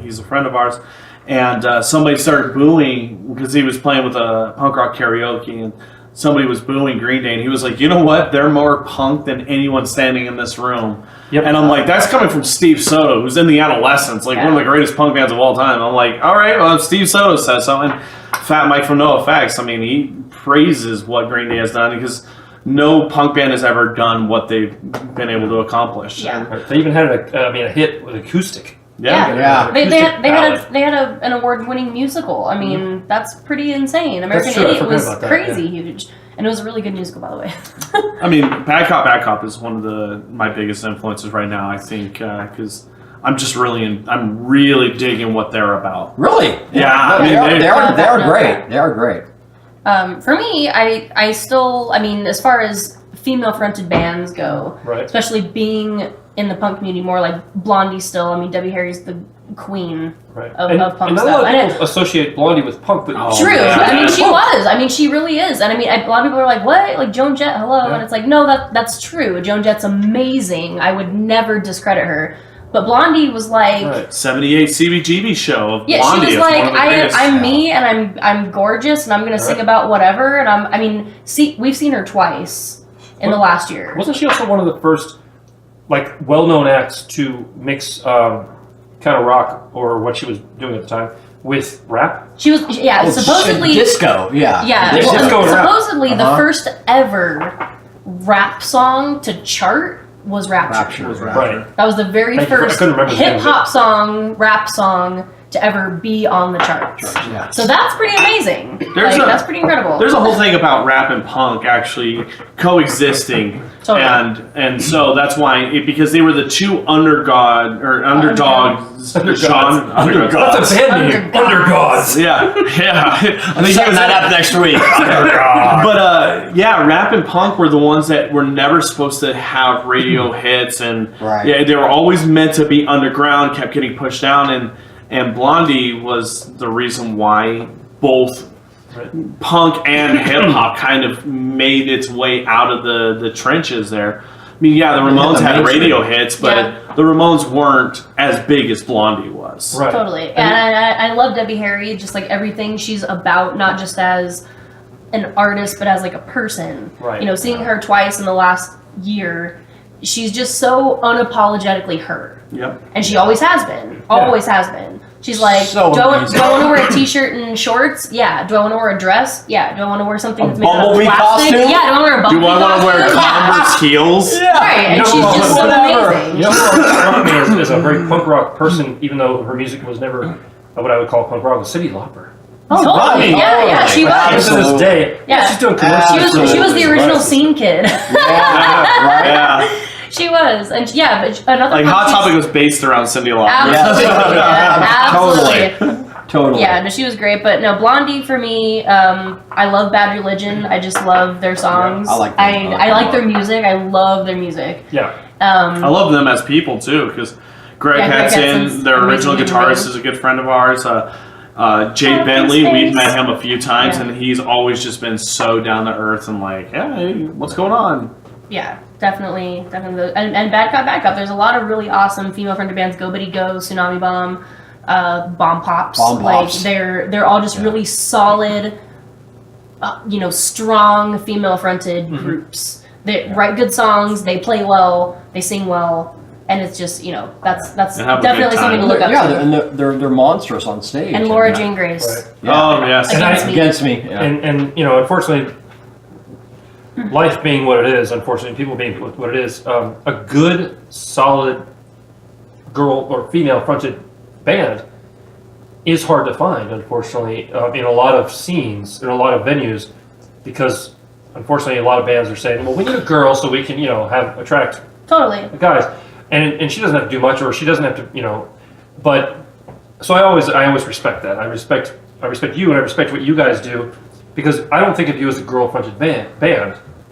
he's a friend of ours, and somebody started booing because he was playing with a punk rock karaoke, and somebody was booing Green Day, and he was like, you know what? They're more punk than anyone standing in this room. Yep. And I'm like, that's coming from Steve Soto, who's in the Adolescents, like one of the greatest punk bands of all time. I'm like, all right, well, if Steve Soto says something, Fat Mike from NoFX, I mean, he praises what Green Day has done because no punk band has ever done what they've been able to accomplish. Yeah. And, they even had a hit with acoustic. Yeah. They Acoustic ballad. had an award-winning musical. I mean, that's pretty insane. American true, I Idiot forgot was about that, crazy huge, and it was a really good musical, by the way. I mean, Bad Cop is one of my biggest influences right now, I think, because I'm just I'm really digging what they're about. Really? Yeah, No, I mean, they are definitely. great. They are great. For me, I still, I mean, as far as female-fronted bands go, Right. especially being in the punk community more, like Blondie still. I mean, Debbie Harry's the queen Right. of punk and not stuff. a lot And of people associate Blondie with punk, but Oh, True. yeah. I mean, she was. I mean, she really is. And I mean, a lot of people are like, "What? Like Joan Jett? Hello?" Yeah. And it's like, no, that's true. Joan Jett's amazing. I would never discredit her. But Blondie was like, Right. 78 CBGB show of yeah, Blondie. she was It's like, one of the greatest. I'm me, and I'm gorgeous, and I'm gonna sing Right. about whatever. And I mean, we've seen her twice in the last year. Wasn't she also one of the first, like, well-known acts to mix kind of rock, or what she was doing at the time, with rap? She was, yeah, Oh, supposedly. disco. Yeah. Yeah, Disco well, and rap. supposedly the Uh-huh. first ever rap song to chart was Rapture. Rapture. Was Right. That was the very Thank you for- I first couldn't remember the name of hip hop song, rap song to ever be on the charts. Yeah. So that's pretty amazing. There's That's pretty incredible. There's a whole thing about rap and punk actually coexisting, Totally. and so that's why because they were the two underdogs. Undergods. Undergods. That's a band name. Undergods. Undergods. Yeah, yeah. I think he Setting was that up next week. But yeah, rap and punk were the ones that were never supposed to have radio hits, and Right. yeah, they were always meant to be underground. Kept getting pushed down, and Blondie was the reason why both Right. punk and hip hop kind of made its way out of the trenches there. I mean, yeah, the Ramones the had mainstream. radio hits, but Yeah. the Ramones weren't as big as Blondie was. Right. Totally. And I love Debbie Harry, just like everything she's about, not just as an artist, but as like a person. Right. You know, seeing her twice in the last year, she's just so unapologetically her. Yep. And she always has been. Always has been. She's like, So do I amazing. want to wear a t-shirt and shorts? Yeah. Do I want to wear a dress? Yeah. Do I want to wear something A that's made out of bumblebee plastic? costume? Yeah. Do I want to wear a Do bumblebee I want to wear costume? Converse heels? Yeah. Right. And You know, she's just so whatever. amazing. You know what struck me as a very punk rock person, even though her music was never what I would call punk rock, was Cyndi Lauper. Totally. right. Yeah. She Even was. to this day, Yeah. she's doing commercials. She was the original scene kid. Yeah. Right. Yeah. She was, and yeah, but another Like punk Hot she's- Topic was based around Cyndi Lauper. Absolutely, Yeah. absolutely. Totally. Yeah, no, she was great. But no, Blondie for me, I love Bad Religion. I just love their songs. I like them. I like their music. I love their music. Yeah. I love them as people too, because Greg Yeah, Greg Hudson, Hudson's their original amazing guitarist, human is a good friend of ours. Jay Oh, Bentley, thanks, we've thanks. met him a few times, Yeah. and he's always just been so down to earth and like, hey, what's going on? Yeah, definitely. And Bad Cop. There's a lot of really awesome female-fronted bands. Go Buddy Go, Tsunami Bomb, Bomb Pops. Bomb Pops. Like they're all just really solid, strong female-fronted groups. They write good songs. They play well. They sing well. And it's just, that's And have a definitely good something to time. look up Yeah, to. and they're monstrous on stage. And Laura yeah. Jane Grace. Right. Yeah. Oh yes, And Against me. Against me. Yeah. And unfortunately, life being what it is, unfortunately, people being what it is, a good, solid girl or female fronted band is hard to find, unfortunately, in a lot of scenes, in a lot of venues, because unfortunately a lot of bands are saying, well, we need a girl so we can, attract Totally. guys, and she doesn't have to do much, or she doesn't have to, but so I always respect that. I respect you, and I respect what you guys do, because I don't think of you as a girl-fronted band.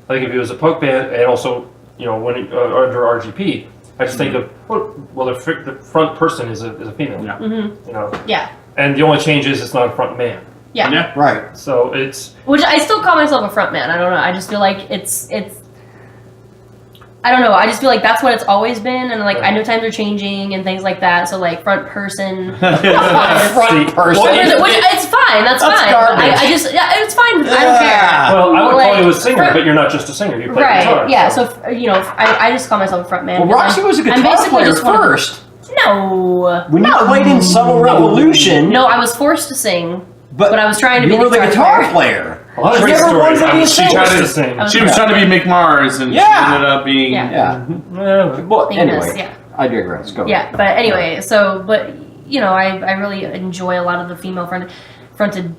I think of you as a punk band, and also when under RGP, I just think of the front person is a female. Yeah. Mm-hmm. Yeah. And the only change is it's not a front man. Yeah. Right. So it's which I still call myself a front man. I don't know. I just feel like it's. I don't know. I just feel like that's what it's always been, and like I know times are changing and things like that. So like front person, front person. which it's fine. That's fine. Garbage. I just it's fine. I don't care. well, I would Like, call you a singer, but you're not just a singer. You play guitar. Right. Yeah. So I just call myself a front man. Well, Roxy was a I'm guitar basically player just one of- first. No. When you played in Summer Revolution, No, I was forced to sing, but I was trying to be you were the guitar player. player. A lot of She great never stories. wanted to be a She singer. tried to sing. was- She was trying to be McMars, and she ended up being. Yeah. Yeah. Yeah. Well, Famous, anyway, yeah. I digress. Go. Yeah, but anyway, I really enjoy a lot of the female fronted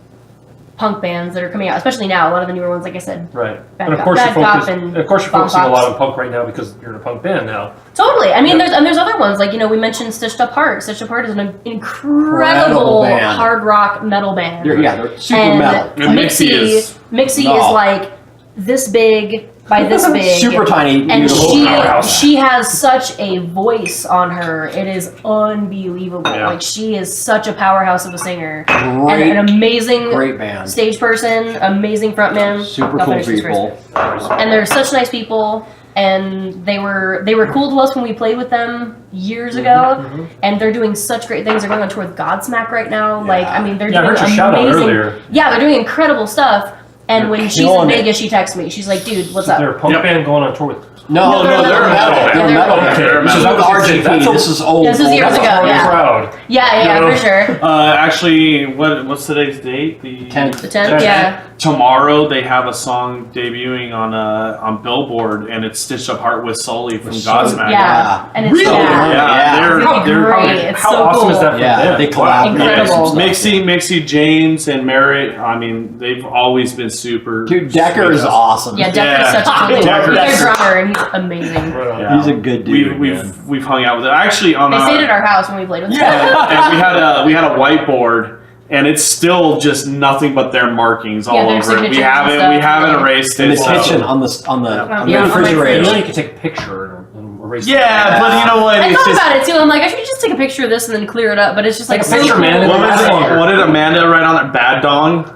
punk bands that are coming out, especially now. A lot of the newer ones, like I said. Right. Bad And of Cop- course, Bad Cop and you're focusing Bomb a lot Pops. on punk right now because you're in a punk band now. Totally. I mean, Yeah. there's other ones like we mentioned Stitched Up Heart. Stitched Up Heart is an incredible band. hard rock metal band. They're super and metal. And Mixie No. is like this big by this big. Super tiny, And beautiful powerhouse. she has such a voice on her. It is unbelievable. Yeah. Like she is such a powerhouse of a singer. Great, And an amazing great band. stage person, amazing frontman. Super I'll cool finish this people. first. And they're such nice people. And they were cool to us when we played with them years ago. And they're doing such great things. They're going on tour with Godsmack right now. Like I mean, they're Yeah, I doing heard your shout out amazing. earlier. Yeah, they're doing incredible stuff. And when she's in killing it. Vegas, she texts me. She's like, "Dude, what's They're up?" a punk band going on tour with. No, they're they're metal. metal. Yeah, They're they're metal. metal. This is Metal. RGP. That's a- This is old. This is years That's a ago, whole yeah. Crowd. Yeah, for sure. Actually, what's today's date? The 10th. The 10th, yeah. Tomorrow they have a song debuting on Billboard, and it's Stitched Up Heart with Sully from Godsmack. Yeah. And it's Really? yeah. Yeah. It's They're great. It's How so awesome cool. is that for Yeah, them? they collab. Incredible. Mixie, James, and Merritt. I mean, they've always been super. Dude, Decker is sweet. awesome. Yeah, Decker's Yeah. such a cool Decker- He's their drummer, and he's amazing. Right on. Yeah. He's a good dude. We've hung out with it. Actually, on They stayed at our house when we played with them. and we had a whiteboard, and it's still just nothing but their markings all Yeah, their over it. signatures We and haven't stuff. erased in it. the so- kitchen on the Yeah, on You know, refrigerator. you could take a picture and erase it. Yeah, but you know what? I It's thought just. about it too. I'm like, I should just take a picture of this and then clear it up. But it's just like Take a picture, so man, cool. and then- What did Amanda write on it? Bad dong?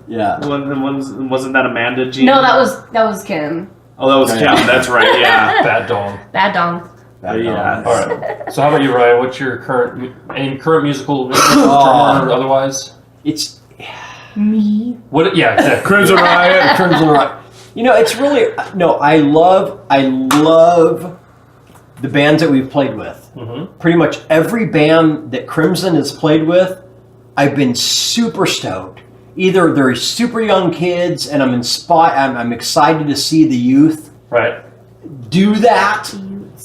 Yeah. Wasn't that Amanda Jean? No, that was Kim. Oh, that was Kim. That's right. Yeah. Bad dong. Bad dong. Yeah. All right. So how about you, Ryan? What's your current musical Oh. drummer or otherwise? It's Me. What? Yeah, exactly. Crimson Riot. Crimson Riot. It's really no. I love the bands that we've played with. Mhm. Pretty much every band that Crimson has played with, I've been super stoked. Either they're super young kids, and I'm inspired. I'm excited to see the youth Right. do that,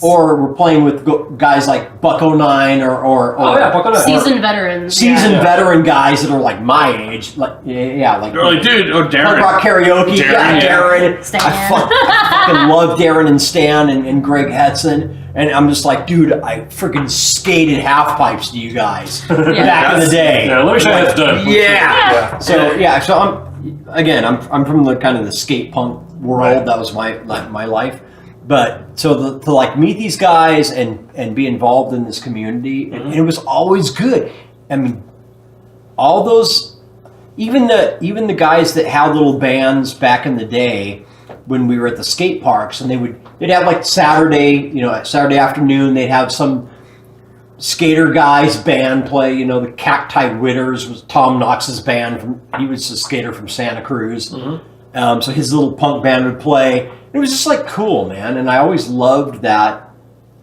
or we're playing with guys like Buck 09 or Oh yeah, Buck 09. Seasoned veterans. seasoned Yeah. veteran guys that are like my age, like like They're like, dude, punk Darren. rock karaoke. Darren, yeah. Darren. Stan. I fucking love Darren and Stan and Greg Hetson. And I'm just like, dude, I freaking skated half pipes to you guys back in the day. Yeah, let me show you how it's done. Yeah. So I'm from the kind of the skate punk world. Right. That was my life. But so to like meet these guys and be involved in this community, and it was always good. I mean, all those, even the guys that had little bands back in the day when we were at the skate parks, and they'd have like Saturday afternoon, they'd have some skater guy's band play. The Cacti Witters was Tom Knox's band. He was a skater from Santa Cruz. So his little punk band would play. It was just like cool, man. And I always loved that.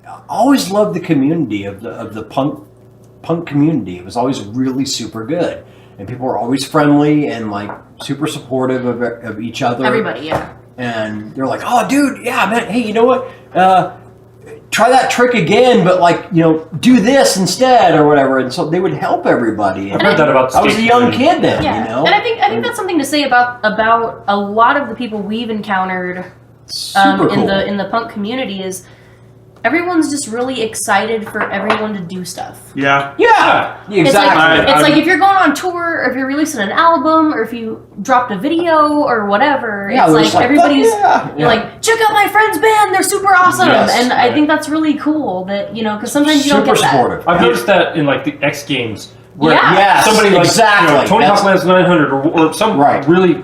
I always loved the community of the punk community. It was always really super good. And people were always friendly and like super supportive of each other. Everybody, yeah. And they're like, oh, dude, yeah, man. Hey, you know what? Try that trick again, but do this instead or whatever. And so they would help everybody. I've heard that about the I was a skate young community. kid then, Yeah. And I think that's something to say about a lot of the people we've encountered Super cool. in the punk community is everyone's just really excited for everyone to do stuff. Yeah. Yeah, It's exactly. like if you're going on tour, or if you're releasing an album, or if you dropped a video or whatever, Yeah, it's we're like just like, everybody's fuck yeah. you're like, check out my friend's band, they're super awesome. Yes, and I right. think that's really cool that, because sometimes you don't Super get that. supportive. I've noticed that in like the X Games. Where Yeah. Yes, somebody like exactly. Tony That's- Hawk Lands 900 or some Right. really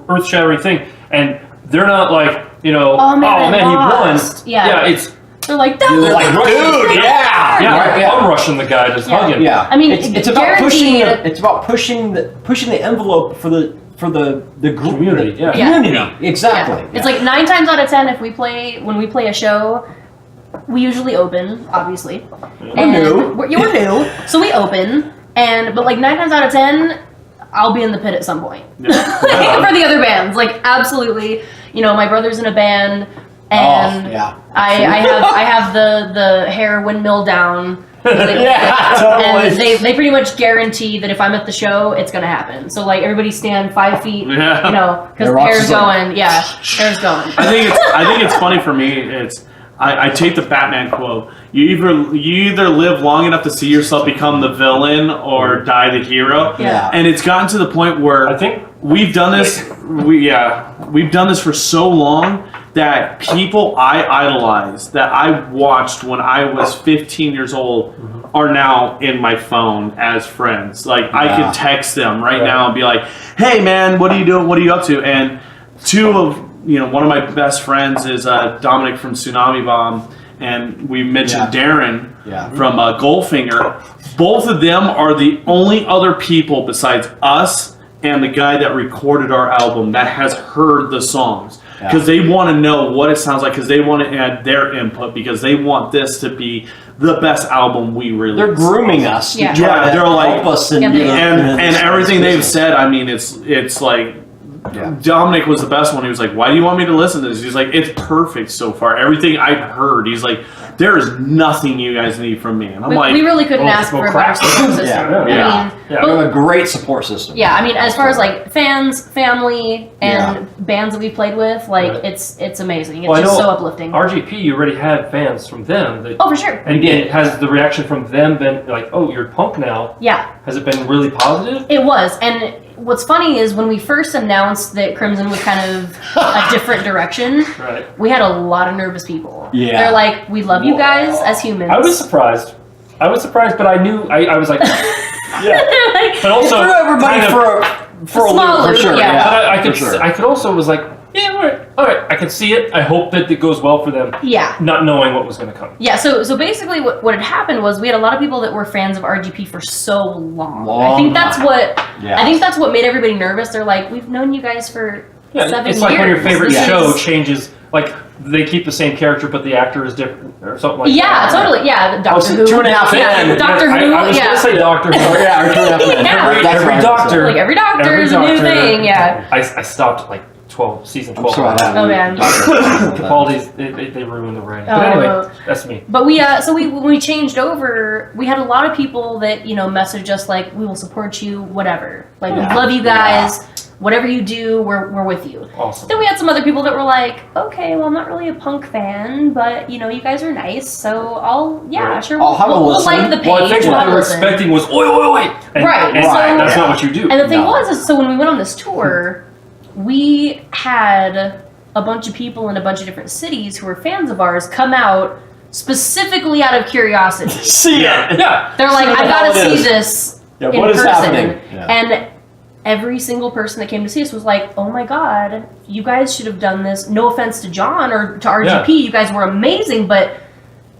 earth-shattering thing, and they're not like Oh, man, he won. lost. Yeah. It's They're like, that You're was like, dude, yeah. yeah, Right, yeah. I'm rushing the guy just Yeah. hugging. Yeah, I mean, it's about pushing guaranteed- pushing the envelope for the group Community, yeah. community. Exactly. Yeah. It's like 9 times out of 10 when we play a show, we usually open, obviously. We're new. We're new, so we open, but like 9 times out of 10, I'll be in the pit at some point. For the other bands, like absolutely. My brother's in a band, and yeah. I have the hair windmill down. Yeah, totally. And they pretty much guarantee that if I'm at the show, it's gonna happen. So like everybody stand 5 feet, Yeah. because Yeah, Roxy's hair's going. Yeah, hair's going. I think it's funny for me. I take the Batman quote. You either live long enough to see yourself become the villain or die the hero. Yeah. And it's gotten to the point where I think we've done this. We've done this for so long that people I idolize, that I watched when I was 15 years old, are now in my phone as friends. Like I could text them right now and be like, "Hey man, what are you doing? What are you up to?" And one of my best friends is Dominic from Tsunami Bomb, and we mentioned Darren from Goldfinger. Both of them are the only other people besides us and the guy that recorded our album that has heard the songs. Because they want to know what it sounds like, because they want to add their input, because they want this to be the best album we release. They're grooming us. Yeah. To try to They're like, help us in, and everything they've said. I mean, it's like. Yeah. Dominic was the best one. He was like, "Why do you want me to listen to this?" He's like, "It's perfect so far. Everything I've heard." He's like, "There is nothing you guys need from me." And I'm like, We really couldn't ask for a better support system. Yeah. Yeah. I mean, Yeah. We have a great support system. yeah, I mean, as far as like fans, family, and bands that we played with, like Right. it's amazing. It's Well, I just know so uplifting. RGP, you already had fans from them. That, Oh, for sure. and again, has the reaction from them been like, "Oh, you're punk now"? Yeah, Has it been really positive? it was. And what's funny is when we first announced that Crimson was kind of a different direction, Right. we had a lot of nervous people. Yeah. They're like, "We love you guys as humans." I was surprised. But I knew I was like, yeah. Like, But also, Threw everybody kind of- for a small loop, for loop, sure. yeah. But I could for sure. I could also was like, yeah, all right. I can see it. I hope that it goes well for them, yeah. not knowing what was going to come. Yeah, so basically what had happened was we had a lot of people that were fans of RGP for so long. I think that's time. what made everybody nervous. They're like, "We've known you guys for 7 years." It's like when your favorite This show is- changes, like they keep the same character but the actor is different or something like Yeah, that. totally. Yeah, Oh, Doctor so Who. 2.5 Yeah, men. Doctor Who. I was Yeah, going to say Doctor Who. Yeah, or 2.5 men. Yeah. That's Every right. doctor. like every Doctor is a new thing. Yeah. I stopped like 12, season 12. I'm sorry. Oh, man. Capaldi's, they ruined the writing. Oh, But anyway, no. that's me. But when we changed over, we had a lot of people that messaged us like, "We will support you, whatever. Like, Yeah. we love you guys. Whatever you do, we're with you." Awesome. Then we had some other people that were like, "Okay, well, I'm not really a punk fan, but you guys are nice, so I'll sure I'll have a we'll listen." like the page. Well, I think we'll what have they a were listen." expecting was, oi. And, Right, And so- that's not what you do. And the thing No. was, so when we went on this tour, we had a bunch of people in a bunch of different cities who were fans of ours come out specifically out of curiosity. See it. Yeah. They're like, See what "I the hell gotta it see is." this Yeah, in what is person." happening? Yeah. And every single person that came to see us was like, "Oh my god, you guys should have done this. No offense to John or to RGP, you guys were amazing, but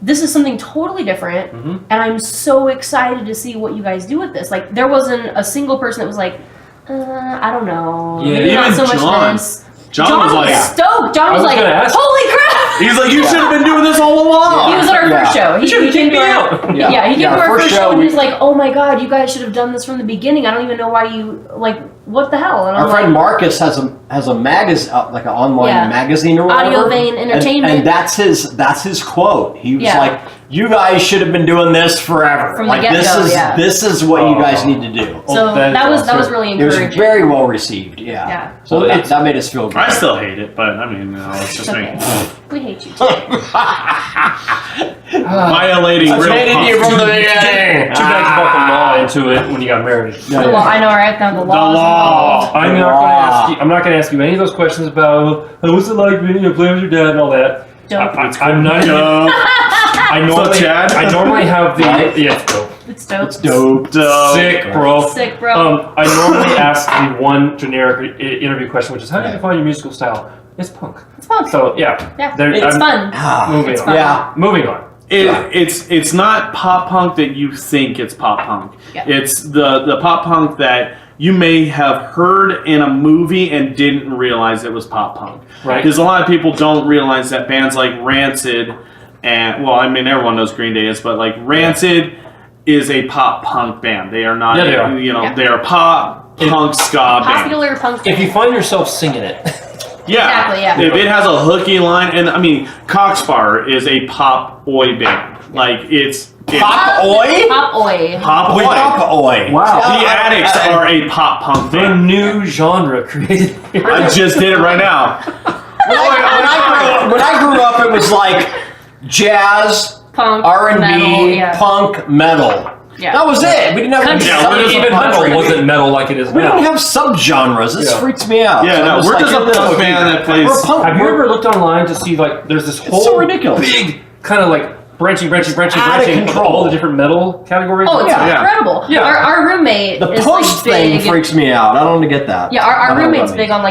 this is something totally different, and I'm so excited to see what you guys do with this." Like, there wasn't a single person that was like, "I don't know, Yeah, maybe not even so much John. this." John was like, stoked. John was was like, gonna ask. "Holy crap!" he's like, "You should have been doing this all along." He was at our first show. He should've came kicked to me our, out. Yeah, he came Yeah, to our first first show show and we- he's like, "Oh my god, you guys should have done this from the beginning. I don't even know why you like what the hell? And Our I'm friend like, Marcus has a magazine, like an online Yeah. magazine or whatever. Audio Vein Entertainment. And that's his quote. He was Yeah. like, "You guys should have been doing this forever. From the like get-go, this is what you guys need to do." so that was really It was encouraging. very well received. Yeah. Yeah. So Well, that made us feel good. I still hate it, but I mean, it's just Okay. me. We hate you too. Violating I real hated you from the beginning. Too bad you brought the law into it when you got married. Yeah, The law, I know, right? Now the law. law. I'm not going to ask you any of those questions about what's it like being a player with your dad and all that. Dope. I'm not even. Chad? I normally have the Right? yeah, it's dope. It's dope. It's dope. Sick, bro. Sick, bro. I normally ask the one generic interview question, which is, how do you define your musical style? It's punk. It's fun. So yeah, Yeah. There- It's I'm- fun. Moving It's on. fun. Yeah. Moving on. It's not pop punk that you think it's pop punk. Yeah. It's the pop punk that you may have heard in a movie and didn't realize it was pop punk. Right. Because a lot of people don't realize that bands like Rancid and, well, I mean, everyone knows Green Day is, but like Rancid is a pop punk band. They are not, Yeah, they are. you know, Yeah. they are pop punk ska band. Popular punk. If you find yourself singing it, Yeah. Exactly, yeah. If it has a hooky line, and I mean, Coxbar is a pop oi band. Like it's Pop oi? Pop oi. pop oi. Pop oi. Wow. The Addicts are a pop punk the band. new genre created. I just did it right now. When I grew up, it was like jazz, Punk. R&B, metal, yeah. punk, metal. Yeah. That was it. We didn't have Country. Yeah, any even country. metal wasn't metal like it is We now. don't have subgenres. This Yeah. freaks me out. Yeah, So no, I'm we're just like, a punk band that plays. We're punk. Have you ever looked online to see like there's this whole so ridiculous. big kind of like branching Out of of control. all the different metal categories? Oh, it's Yeah. incredible. Yeah. Our roommate The is post like thing big. freaks me out. I don't get that. Yeah, our I don't know roommate's what I big on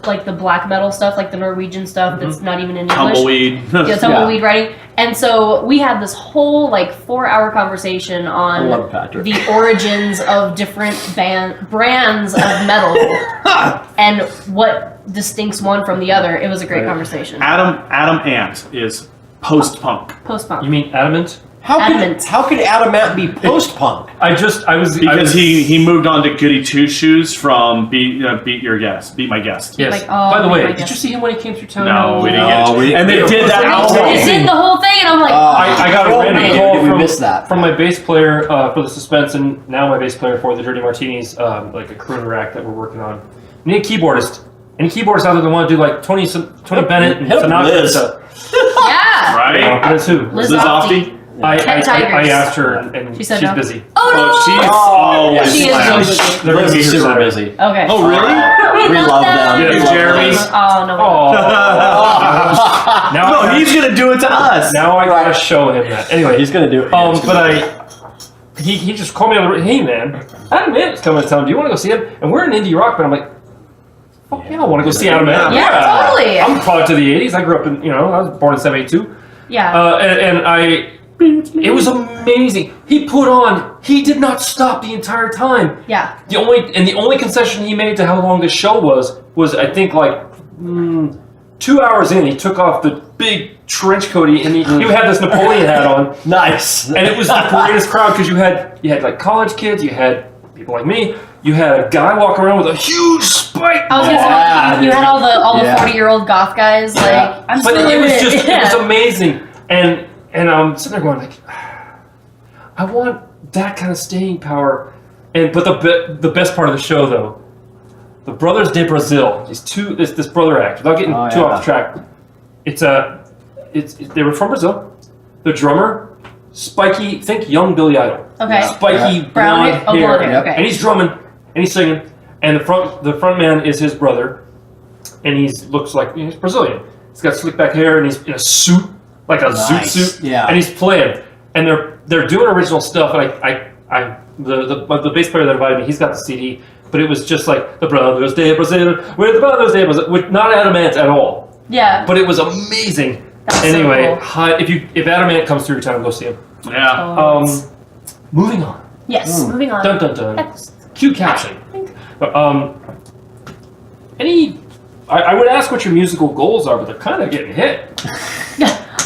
like the black metal stuff, like the Norwegian stuff that's not even in English. Tumbleweed. Yeah, tumbleweed writing. And so we had this whole like 4-hour conversation I on love Patrick. the origins of different brands of metal and what distincts one from the other. It was a great conversation. Adam Ant is post punk. Post-punk. You mean Adamant? Adamant. How could Adamant be post punk? I was Because he moved on to Goody Two Shoes from Beat Your Guest, Beat My Guest. Yes. Like, oh, By the way, my did gosh. you see him when he came through town? No, we didn't No, get we it. And they didn't. did that They album. They did the whole thing, and I'm like, I got a Oh, random man, call did we miss that? from my bass player for the Suspense, and now my bass player for the Dirty Martinis, like a crooner act that we're working on. We need a keyboardist. Any keyboardists out there that want to do like Tony Bennett and hit up Sinatra and Liz. stuff? yeah. Right? That's who. Liz Liz Ofty. Ofty? I Tigers. asked her, and She said she's no. busy. Oh no! She's always She is slammed. really busy. They're gonna Liz be is here super Saturday. busy. Okay. Oh, really? We love them. Yeah, We love Jeremy. them. Oh no. Oh. Now No, he's gonna do it to us. now I gotta show him that. Anyway, He's gonna do it. he just called me on the hey man, Adam Ant's coming to town. Do you want to go see him? And we're an indie rock band. I'm like, fuck yeah, I want to go see Adam Ant. Yeah, totally. I'm a product of the '80s. I grew up in I was born in '72. Yeah. It was amazing. He did not stop the entire time. Yeah. The only concession he made to how long the show was I think like 2 hours in, he took off the big trench coat and he had this Napoleon hat on, Nice. and it was the greatest crowd because you had like college kids, you had people like me, you had a guy walking around with a huge spike. I was gonna Yeah. say you had all the Yeah. 40-year-old goth guys like I'm But still it in was just Yeah. it was amazing, and I'm sitting there going like, I want that kind of staying power, but the best part of the show though, the Brothers de Brazil, this brother act, without getting too off the track, they were from Brazil. The drummer, spiky, think young Billy Idol, Okay. spiky Brown blonde hair? Oh, hair, blonde hair, okay. and he's drumming and he's singing, and the front man is his brother, and he looks like he's Brazilian. He's got slick back hair and he's in a suit. Like a zoot Nice. suit, Yeah. and he's playing, and they're doing original stuff. And the bass player that invited me, he's got the CD, but it was just like the Brothers de Brazil, we're the Brothers de Brazil, with not Adam Ant at all, Yeah. but it was amazing. That's so Anyway, cool. if Adam Ant comes through your town, go see him. Yeah. Moving on. Yes. Moving on. Dun dun dun. That's- Cue caption. I would ask what your musical goals are, but they're kind of getting hit.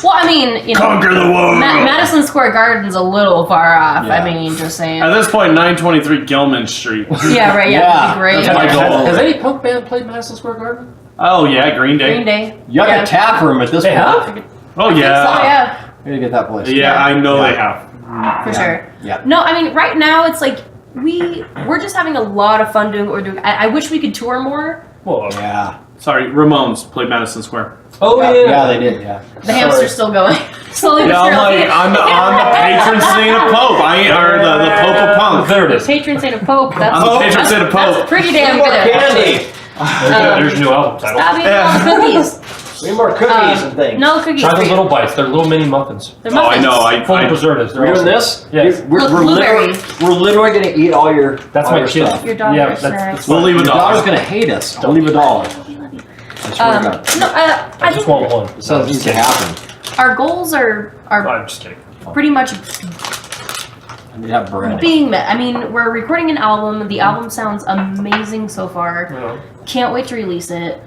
Well, I mean, you know, Conquer the world. Madison Square Garden's a little far off. Yeah. I mean, just saying. At this point, 923 Gilman Street. Yeah, right. Yeah, that'd be great. that's my goal. Has any punk band played Madison Square Garden? Oh yeah, Green Day. Green Day. You got a tap room at this They point. have? Oh So, yeah. yeah, We gotta get that place. Yeah, I know Yeah. they have. for sure. Yeah. No, I mean, right now it's like we're just having a lot of fun doing what we're doing. I wish we could tour more. Well, Yeah. Sorry, Ramones played Madison Square. oh yeah. yeah. Yeah, they did. Yeah. The hamster's still going. Slowly but Yeah, I'm surely. like, I'm the patron saint of Pope. I ain't, or the Pope of Punk. There it is. Patron saint of Pope. That's, I'm the patron saint of that's Pope. pretty damn More good. candy. There's your new album title. Stop eating Yeah. all the cookies. We need more cookies and things. No cookies. Try for those you. little bites. They're little mini muffins. They're Oh, I muffins. know. Full of I preservatives. They're We're doing awesome. this? Yes. We're Blueberry. literally gonna eat all your. That's all my your kid. stuff. Your daughter Yeah, that's- snacks. We'll leave a Your daughter's dollar. gonna hate us. I'll leave $1. Love you. I swear to God. No, I I just think want one. This needs to happen. our goals are I'm just kidding. pretty much I need to have bread. being met. I mean, we're recording an album. The album sounds amazing so far. Yeah. Can't wait to release it.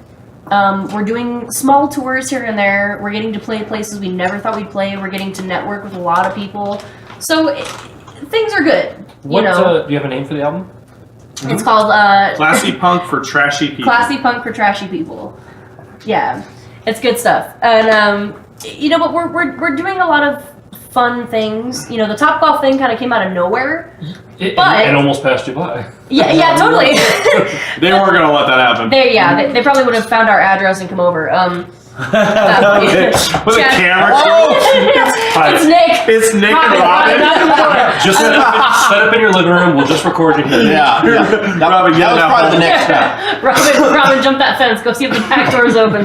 We're doing small tours here and there. We're getting to play places we never thought we'd play. We're getting to network with a lot of people. So things are good. What? You know, Do you have a name for the album? it's called Classy punk for trashy people. Classy Punk for Trashy People. Yeah, it's good stuff. And you know, but we're doing a lot of fun things. You know, the Topgolf thing kind of came out of nowhere. But- and almost passed you by. Yeah, totally. They weren't gonna let that happen. They probably would have found our address and come over. With a Chad- camera. It's Nick. It's Nick and Hi, knock on the Robin. door. Just set up in your living room. We'll just record you here. Yeah. That, Robin, get that was it out. probably the next step. Robin, jump that fence. Go see if the back door's open.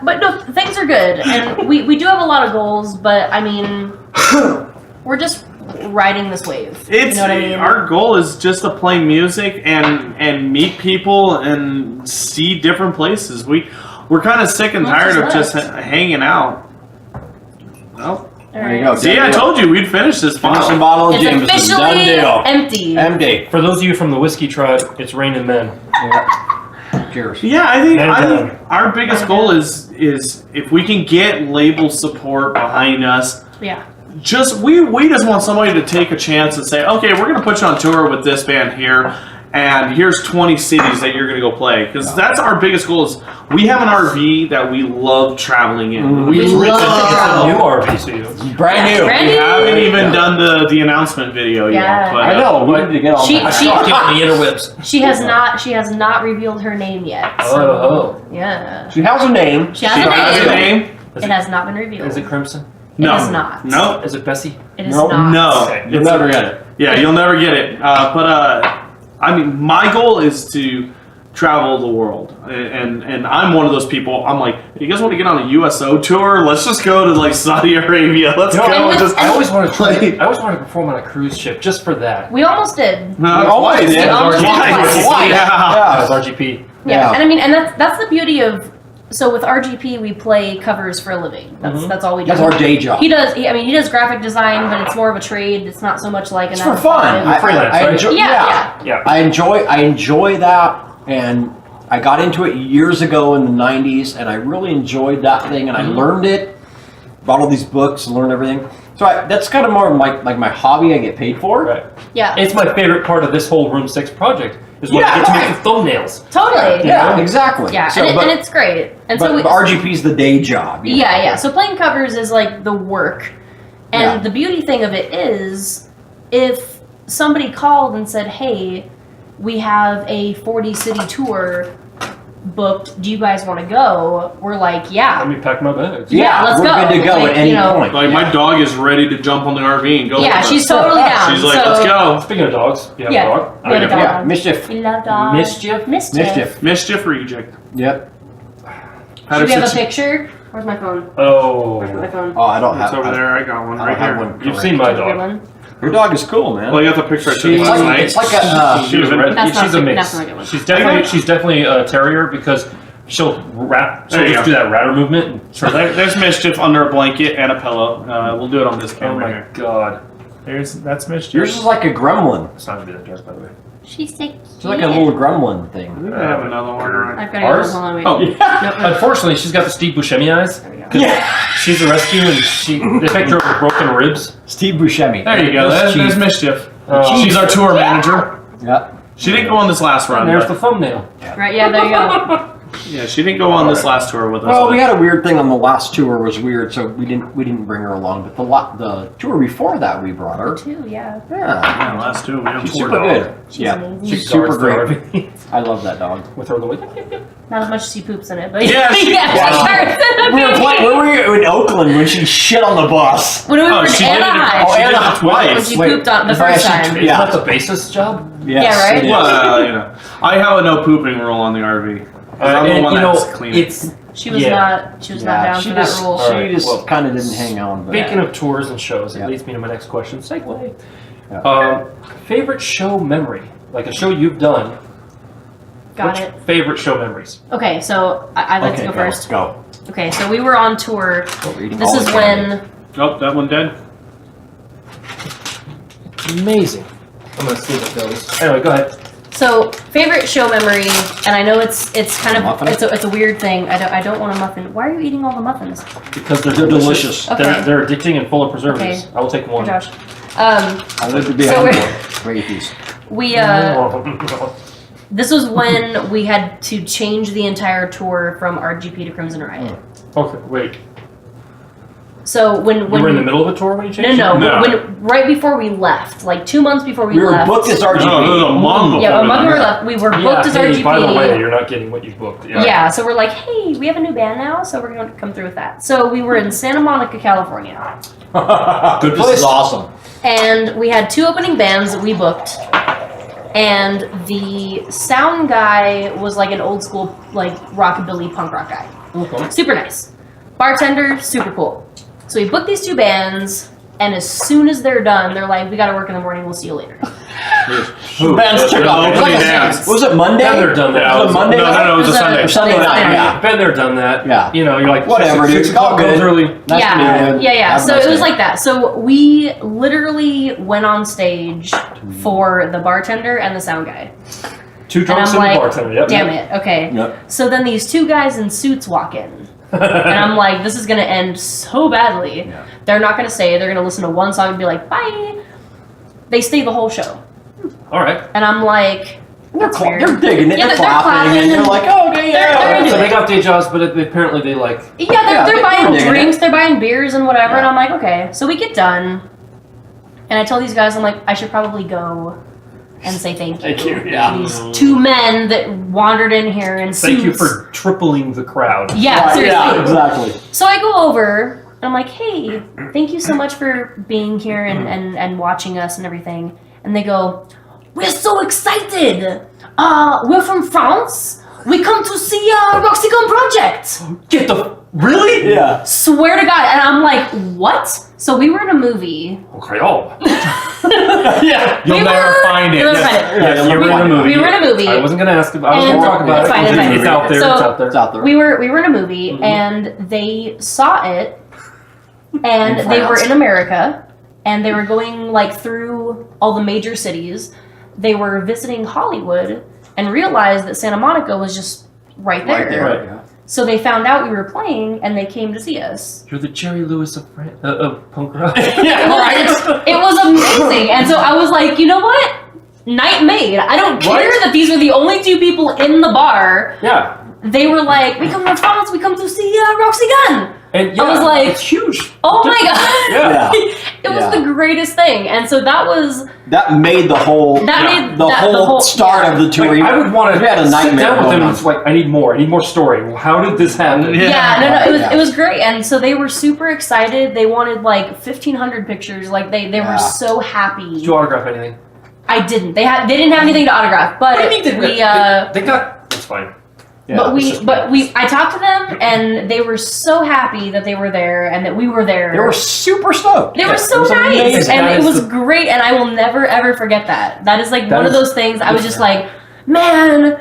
But no, things are good, and we do have a lot of goals. But I mean, we're just riding this wave. It's you know what I mean? our goal is just to play music and meet people and see different places. We're kind of sick and Much tired is of just left. hanging out. Well, There you go. see, I told you we'd finish this Finish bottle. a bottle of It's Jameson. Done officially deal. empty. Empty. For those of you from the whiskey tribe, it's raining men. Yeah. Cheers. Yeah, I think And, our biggest goal is if we can get label support behind us. Yeah. Just we just want somebody to take a chance and say, okay, we're gonna put you on tour with this band here, and here's 20 cities that you're gonna go play, because that's our biggest goal. Is we have an RV that we love traveling in. We love It's a new RV to you. Brand new. brand We new. haven't even done the announcement video Yeah. yet. But, I know. We need to get all She- that. she- Getting the interwebs. She has not revealed her name yet. So, Oh. yeah. She has a name. She has she has a a name. name? It has not been revealed. Is it Crimson? No, It is not. No, Is it Bessie? It is Nope. not. no. Okay. You'll never get it. Yeah, you'll never get it. I mean, my goal is to travel the world, and I'm one of those people. I'm like, you guys want to get on a USO tour? Let's just go to like Saudi Arabia. Let's You know, go. and And just I always wanted to. Like- I always wanted to perform on a cruise ship just for that. We almost did. no, almost twice. did. We almost did Twice. twice. Yeah. That was RGP. Yeah. Yeah. And I mean, and that's the beauty of. So with RGP, we play covers for a living. That's all we do. That's our day job. He does graphic design, but it's more of a trade. It's not so much like an It's for 9 to fun. 5. freelance, I right? enjoy, Yeah. Yeah. I enjoy that, and I got into it years ago in the 90s, and I really enjoyed that thing, and I learned it, bought all these books, and learned everything. So that's kind of more like my hobby I get paid for. Right. Yeah. It's my favorite part of this whole Room 6 project is when Yeah, I get to right. make the thumbnails. Totally. Yeah, exactly. Yeah, So, and it's great. And but so we, RGP's the day job. you know? yeah. So playing covers is like the work, and Yeah. the beauty thing of it is, if somebody called and said, "Hey, we have a 40 city tour booked. Do you guys want to go?" We're like, Let "Yeah, me pack my bags. Yeah, let's we're go. good to go Like, at any you know, point. Like my dog is ready to jump on the RV and go. yeah." with us. She's totally down. She's like, so, let's go. Speaking of dogs, you have Yeah, a dog? we have a dog. Yeah, mischief. We love dogs. Mischief? Mischief. Mischief reject. Yep. Had Should we have a situ- picture? Where's my phone? Oh. Where's my phone? Oh, I don't It's have. over there. I got one I right don't have here. one. You've seen my Good dog. one. Your dog is cool, man. Well, I got the picture I took It's last like, night. it's like a. She was red. That's She's not a good. mix. That's not a good one. She's definitely a terrier because she'll rap. She'll There you just go. do that ratter movement. And So there's Mischief under a blanket and a pillow. We'll do it on this oh camera my here. god. That's Mischief. Yours is like a gremlin. It's not gonna be that dark, by the way. She's sick. She's like a little gremlin I thing. think I have another one. Right? I've got Ours? to go. Hold on, wait. Oh, Nope, nope. unfortunately, she's got the Steve Buscemi eyes. There we go. 'Cause she's a rescue, and they picked her up with broken ribs. Steve Buscemi. There you go. That's There's cheap. Mischief. Oh. She's our tour manager. Yeah. She didn't go on this last run. And there's but- the thumbnail. Right? Yeah, there you go. Yeah, she didn't go on this last tour with us. Well, but- we had a weird thing on the last tour. Was weird, so we didn't bring her along. But the tour before that, we brought her. Too, yeah. Yeah, Yeah, last two. We have she's tour super dog. good. She's Yeah, amazing. she's super Guards great. everything. I love that dog. With her little. Yep, yep, yep. Not as much as she poops in it, but Yeah, she- yeah, When we were in Oakland when she shit on the bus. When we Oh, were in she did it. Anaheim, Oh, She did Anaheim it twice. when she Wait, pooped on the if I first actually- time. Isn't Yeah. that the basis job? Yes, Yeah, right? it is. Well, you know, I have a no pooping rule on the RV. I'm the And one you that's know, cleaning. it's She was Yeah. not. She was not down she for just, that rule. She Alright, just well, kind of didn't hang on. But Speaking of tours and shows, it Yeah. leads me to my next question. Segue. Yeah. Favorite show memory, like a show you've done. Got Which it. favorite show memories? Okay, so I'd like okay, to go first. Go. Okay, so we were on tour. We're eating This all is the candy. when. Oh, that one dead? Amazing. I'm gonna see if it goes. Anyway, go ahead. So favorite show memory, and I know it's kind of Muffin? it's a weird thing. I don't want a muffin. Why are you eating all the muffins? Because they're They're delicious. delicious. Okay. They're addicting and full of preservatives. Okay. I will take one. Josh. I lived to be So on we're- board. Great piece. We this was when we had to change the entire tour from RGP to Crimson Riot. Okay, wait. So when You were in the middle of a tour when you no, changed? no, No. when right before we left, like 2 months before we We were left. booked as No, it was RGB. a month Yeah, a before month that. before we left, we were Yeah, booked as hey, RGP. by the way, you're not getting what you booked. Yeah, so we're like, hey, we have a new band now, so we're going to come through with that. So we were in Santa Monica, California, Good This is place. awesome. and we had 2 opening bands that we booked, and the sound guy was like an old school, like rockabilly punk rock guy. Okay. Super nice. Bartender, super cool. So we booked these 2 bands, and as soon as they're done, they're like, we got to work in the morning, we'll see you later. Bands took off. It was like a- Bands. Was it Monday? Been there, done that. Was it Monday? No, it was a It was a- Sunday. Or Sunday night, yeah. Been there, done that. Yeah. You know, you're like, Whatever, dude. 6 It's all o'clock goes good. early. Nice to yeah, meet you. yeah. Have a So nice it was day. like that. So we literally went on stage for the bartender and the sound guy. 2 And drunks I'm and a like, bartender. Yep. damn it, okay. Yep. So then these 2 guys in suits walk in. And I'm like, this is gonna end so badly. Yeah. They're not gonna stay, they're gonna listen to one song and be like, bye. They stay the whole show. All right. And I'm like, They're, that's weird. they're digging it. Yeah, they're they're clapping, clapping and they're and- like, oh, okay, they're yeah. into So they it. got day jobs, but apparently they like. Yeah, Yeah, they're they're buying digging drinks, it. they're buying beers and whatever, and Yeah. I'm like, okay. So we get done, and I tell these guys, I'm like, I should probably go and say thank you. Thank you, yeah. These 2 men that wandered in here in Thank suits. you for tripling the crowd. Yeah, Right, seriously. yeah, exactly. So I go over, and I'm like, hey, thank you so much for being here and watching us and everything. And they go, we're so excited. We're from France. We come to see Roxy Gunn Project. Get the really? Yeah. Swear to God. And I'm like, what? So we were in a movie. Okay, oh. Yeah. You'll We never were- find it. You'll never Yes. find it. Yes, you were in a movie. We were in a movie. I wasn't gonna ask about. I was And- gonna talk about it's it. fine, it's fine. It's out there. So- it's out there. It's out there. We were in a movie, Mhm. and they saw it, and In they were France. in America, and they were going like through all the major cities. They were visiting Hollywood and realized that Santa Monica was just right there. Right there. Right. Yeah. So they found out we were playing, and they came to see us. You're the Jerry Lewis of punk rock. Yeah, right. It was amazing, and so I was like, you know what? Night made. I don't care Right. that these were the only 2 people in the bar. Yeah. They were like, we come from France, we come to see Roxy Gunn. And yeah, I was like, it's huge. Oh my God. Yeah. It was Yeah. the greatest thing. And so that was, That made the whole that Yeah. made the that, whole start yeah. of the tour. Like, I would want to We had a sit nightmare down with going them and on. it's like, I need more story. How did this happen? Yeah, no, Yeah. it was great. And so they were super excited. They wanted like 1,500 pictures. Like they Yeah. were so happy. Did you autograph anything? I didn't. They didn't have anything to autograph, but What do you mean we they got. It's fine. Yeah, but we I talked to them and they were so happy that they were there and that we were there. They were super stoked. They were It so was nice, amazing. and That it is was the- great, and I will never ever forget that. That is like That one of is- those things. I was just like, man,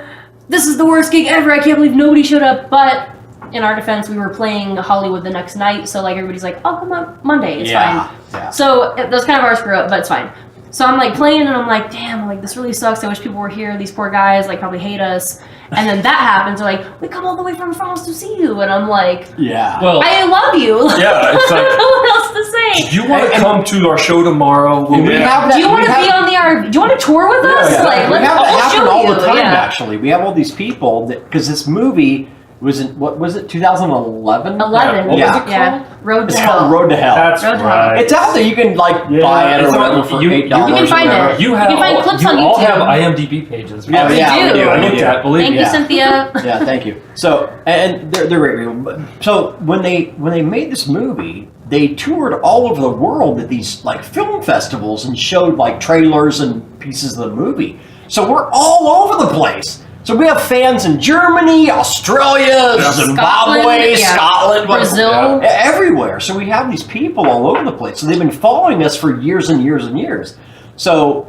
this is the worst gig ever. I can't believe nobody showed up. But in our defense, we were playing Hollywood the next night, so like everybody's like, oh, come on Monday, it's Yeah. fine. Yeah. So that's kind of our screw up, but it's fine. So I'm like playing and I'm like, damn, like this really sucks. I wish people were here. These poor guys like probably hate us. And then that happens. They're like, we come all the way from France to see you. And I'm like, Yeah. Well, I love you. yeah, it's I like, don't know what else to say. do you want to come to our show tomorrow? And we have that, Do you want we to have- be on the RV? Do you want to tour with us? Yeah. Like, we let's have that I'll happen show all you. the time. Yeah. Actually, we have all these people that because this movie was in what was it 2011? 11. What was it Yeah. Road It's to called Hell. Road to Hell. That's Road to right. It's out there. You can like Yeah, buy it or it's on- whatever for you- $8. you can find it. You can find clips you on all YouTube. have IMDb pages. Oh, yeah, we do. I looked at. Believe Thank me. you, Yeah. Cynthia. Yeah, thank you. So, and they're great. So when they made this movie, they toured all over the world at these like film festivals and showed like trailers and pieces of the movie. So we're all over the place. So we have fans in Germany, Australia, Zimbabwe, Scotland, yeah. Scotland, Brazil. everywhere. So we have these people all over the place. So they've been following us for years and years and years. So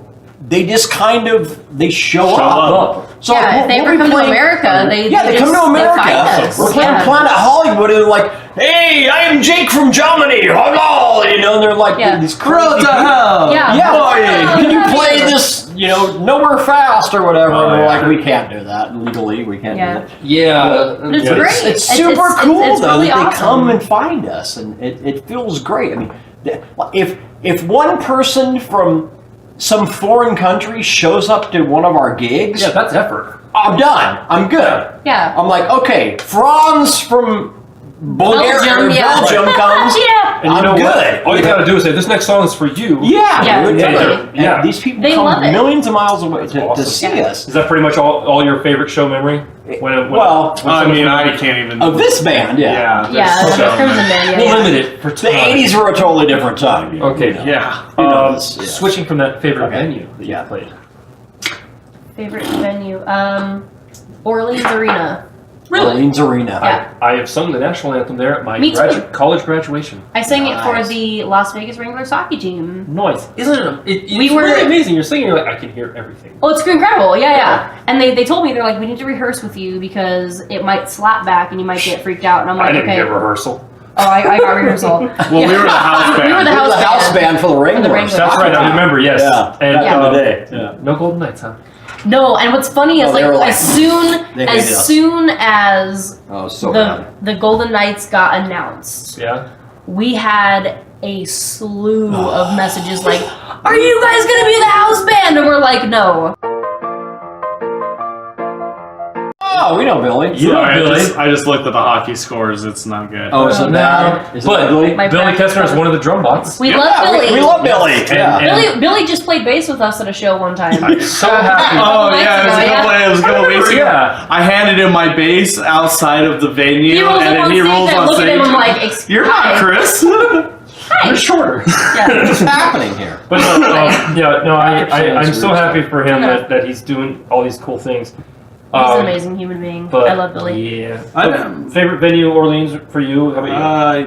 they just kind of they show up. So Yeah, if they we'll ever be come to playing- America, they just- come to they America. find us. We're playing Yeah. Planet Hollywood, and they're like, "Hey, I am Jake from Germany." Hello, you know, and they're like Yeah. these Road crazy. to hell. Yeah. Yeah, Oh, can you yeah. play this? You know, nowhere fast or whatever. Oh, and we're yeah. like, we can't do that legally. We can't Yeah. do that. Yeah. But it's yeah. great. It's It's- super it's- cool it's though really that they awesome. come and find us, and it feels great. I mean, if one person from some foreign country shows up to one of our gigs, Yeah, that's effort. I'm done. I'm good. Yeah. I'm like, okay, Franz from Bulgaria, Belgium, yeah. Belgium comes. Yeah. And you I'm know good. what? All you gotta do is say, "This next song is for you." Yeah, Yeah, dude. totally. And Yeah. these people They come love it. millions of miles away to awesome. see us. Is that pretty much all your favorite show memory? Well, I mean, I can't even. of this band, yeah. Yeah. Yeah, there's the so Crimson many. Man. Yeah, We'll yeah. limit it for The 80s were a totally different time. Okay. Yeah. You know this, yeah. Switching from that favorite Okay. venue that Yeah. you played. Favorite venue? Orleans Arena. Orleans Arena. Yeah. I have sung the national anthem there at my Me too. college graduation. I sang it for Nice. the Las Vegas Wranglers hockey team. Noise, isn't it? It's We were- really amazing. You're singing, you're like, I can hear everything. Oh, it's incredible. Yeah, yeah. And they told me, they're like, we need to rehearse with you because it might slap back and you might get freaked out. And I'm I like, didn't okay. get rehearsal. Oh, I got rehearsal. Well, we were the house band. We were the We were the house band for the Wranglers. Wranglers. That's right. I remember. Yes. Yeah, And back in the day. Yeah. no Golden Knights, huh? No, and what's funny is Oh, they were like- as soon They hated us. as Oh, so bad. the Golden Knights got announced, Yeah. we had a slew of messages like, "Are you guys gonna be the house band?" And we're like, "No." Oh, we know Billy. You know Sorry, Billy. I just looked at the hockey scores. It's not good. Oh, is it No. bad? Is it But ugly? My Billy practice Kessner is brother. one of the drum bots. We Yeah, love Billy. We love Billy. And- and- Billy just played bass with us at a show one time. I'm so happy. Oh Nights yeah, it was ago, a couple. yeah. It was a couple weeks ago. Yeah. I handed him my bass outside of the venue, He rolls and up then on he stage rolls and I on look at stage. him, I'm like, "Excuse You're not me." Chris. Hi. You're shorter. Yeah. What's happening here? But no, yeah, no, I'm Some so weird happy stuff. for him Yeah. that he's doing all these cool things. He's an amazing human being. But I love Billy. Yeah. I So, know. favorite venue, Orleans, for you? How about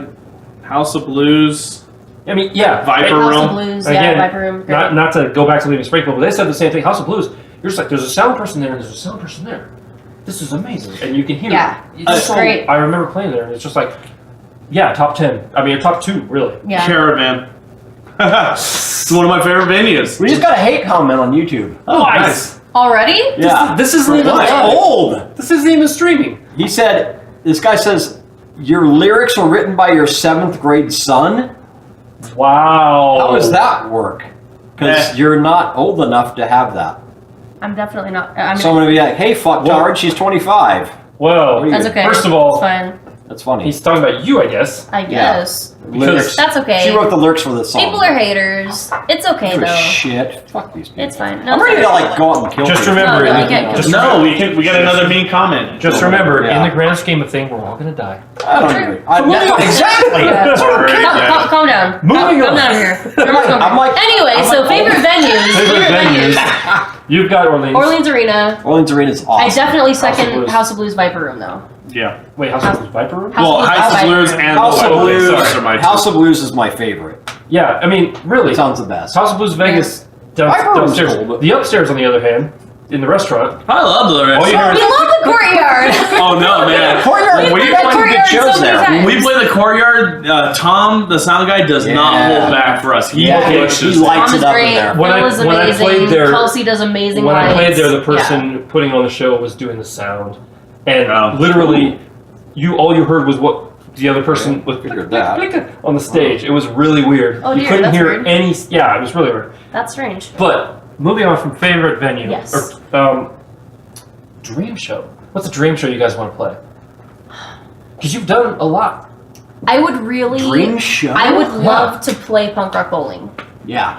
House of Blues, you? I mean, yeah, Viper House Room. of Blues, Again, yeah, Viper Room. Great. not to go back to leaving Springfield, but they said the same thing. House of Blues, you're just like, there's a sound person there and there's a sound person there. This is amazing, and you can hear Yeah, it. it's great. I remember playing there, and it's just like, yeah, top 10. I mean, top 2, really. Yeah. Caravan. It's one of my favorite venues. We just got a hate comment on YouTube. Oh, Nice. Already? Yeah. This isn't even It's old. This isn't even streaming. He said, this guy says, your lyrics were written by your 7th grade son? Wow. How does that work? Because you're not old enough to have that. I'm definitely not. I mean, Someone would be like, hey, fucktard, she's 25. Well, What that's okay. First of all, it's fine. That's funny. he's talking about you, I guess. I guess. Lyrics. That's okay. She wrote the lyrics for this song. People are haters. It's okay For though. shit. Fuck these people. It's fine. No, I'm it's ready to fine. like go out and kill Just people. remember, No, in you the- can't just No, we got another mean comment. Just remember, Yeah. in the grand scheme of things, we're all gonna die. I don't agree. Exactly. Yeah. That's what I'm kidding. Calm down. Moving Calm on. down here. I'm like, Anyway, I'm so like, favorite venues. Favorite venues. You've got Orleans. Orleans Arena. Orleans Arena's awesome. I definitely House of second Blues. House of Blues Viper Room though. Yeah. Wait, House of Blues, Viper Room? House Well, of Blues, House of Viper Blues Room. and House the of Viper Blues. Room are my two. House of Blues is my favorite. Yeah, I mean, really. Sounds the best. House of Blues Vegas Viper Room's downstairs. cool, but- The upstairs, on the other hand, in the restaurant. I love the All you restaurant. We love the courtyard. Oh no, man! Courtyard, We've we been to played good Courtyard shows so many there. times. When we play the courtyard, Tom, the sound guy, does not Yeah. hold back for us. He Yeah, pushes. he lights Tom is it up in great. there. When Phil I- is when I amazing. played there- Kelsey does amazing When I played lights. there, the person putting on the show was doing the sound, and Oh. literally, all you heard was what the other person was figured that. on the stage. It was really weird. Oh, you dear, couldn't that's hear weird. any. Yeah, it was really weird. That's strange. But moving on from favorite venue, Yes. or dream show. What's a dream show you guys want to play? Because you've done a lot. I would really. Dream show. I would love to play punk rock bowling. Yeah,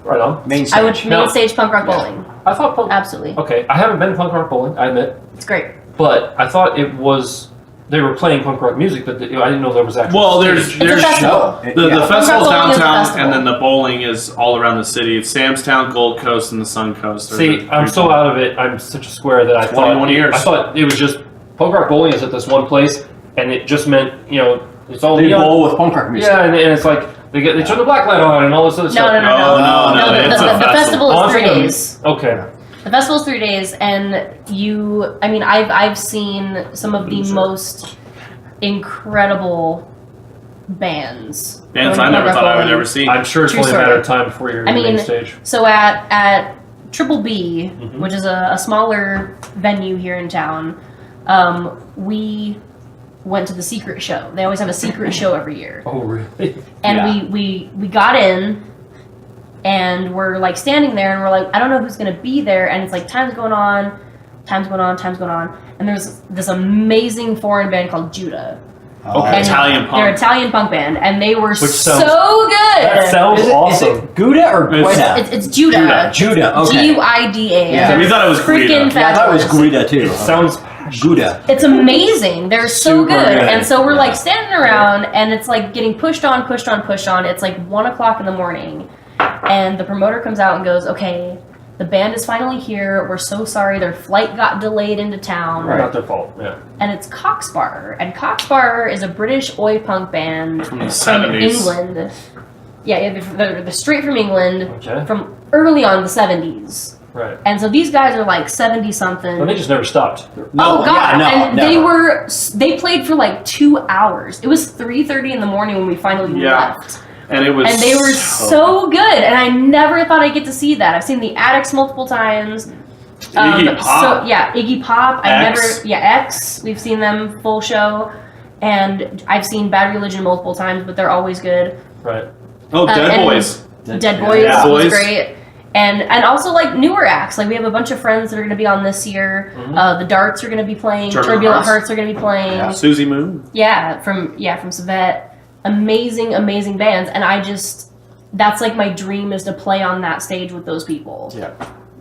Right on. main stage. I would No. main stage punk rock Yeah. bowling. I thought punk. Absolutely, Okay, I haven't been to punk rock bowling. I admit, it's great. but I thought it was they were playing punk rock music, but I didn't know there was actually. Well, stage. there's It's a festival. the Yeah. festival's Punk rock bowling is a downtown, festival. and then the bowling is all around the city. It's Samstown, Gold Coast, and the Sun Coast. See, I'm so out of it. I'm such a square that I 21 thought years. I thought it was just punk rock bowling is at this one place, and it just meant it's all They neon. bowl with punk rock music. Yeah, and it's like they turn the black light on and all this other No, stuff. no, no, No, no, no. The, it's the, a the festival Oh, is I'm 3 thinking- days. Okay. The festival is 3 days, and I've seen some of the most incredible bands. Bands going I to never punk thought rock I would bowling. ever see. I'm sure it's True only a story. matter of time before you're I in the main mean, stage. So at Triple B, Mhm. which is a smaller venue here in town, we went to the secret show. They always have a secret show every year, Oh, really? and Yeah. we got in, and we're like standing there, and we're like, I don't know who's gonna be there, and it's like time's going on, and there's this amazing foreign band called Judah. Okay. And Italian punk. They're an Italian punk band, and they were sounds- so good. That sounds Is it awesome. Gouda or It's- Guida? It's Judah. Judah. Okay. Guida. Yeah. We thought it was freaking Guida. Yeah, I thought it was fabulous. Guida too. It sounds Gouda. It's amazing. They're so Super good. good. And so we're Yeah. like standing around, and it's like getting pushed on. It's like 1:00 in the morning, and the promoter comes out and goes, "Okay, the band is finally here. We're so sorry. Their flight got delayed into town." Right. not their fault. Yeah. And it's Coxbar. And Coxbar is a British oi punk band From the from 70s. England. Yeah, they're straight from England, Okay. from early on the 70s. Right. And so these guys are like 70 something. But they just never stopped. Oh god! yeah, no, and never. they played for like 2 hours. It was 3:30 in the morning when we finally Yeah. left, And it was. and they were so good. And I never thought I'd get to see that. I've seen the Addicts multiple times. Iggy Pop. So yeah, Iggy Pop. X. X. We've seen them full show, and I've seen Bad Religion multiple times, but they're always good. Right. Oh, Dead and- Boys. Dead Boys Yeah. was Boys. great. And also like newer acts. Like we have a bunch of friends that are going to be on this year. Mhm. The Darts are going to be playing. Turbulent Turbulent Hearts. Hearts are going to be playing. Yeah. Susie Moon. From Savet. Amazing bands, and that's like my dream is to play on that stage with those people. Yeah.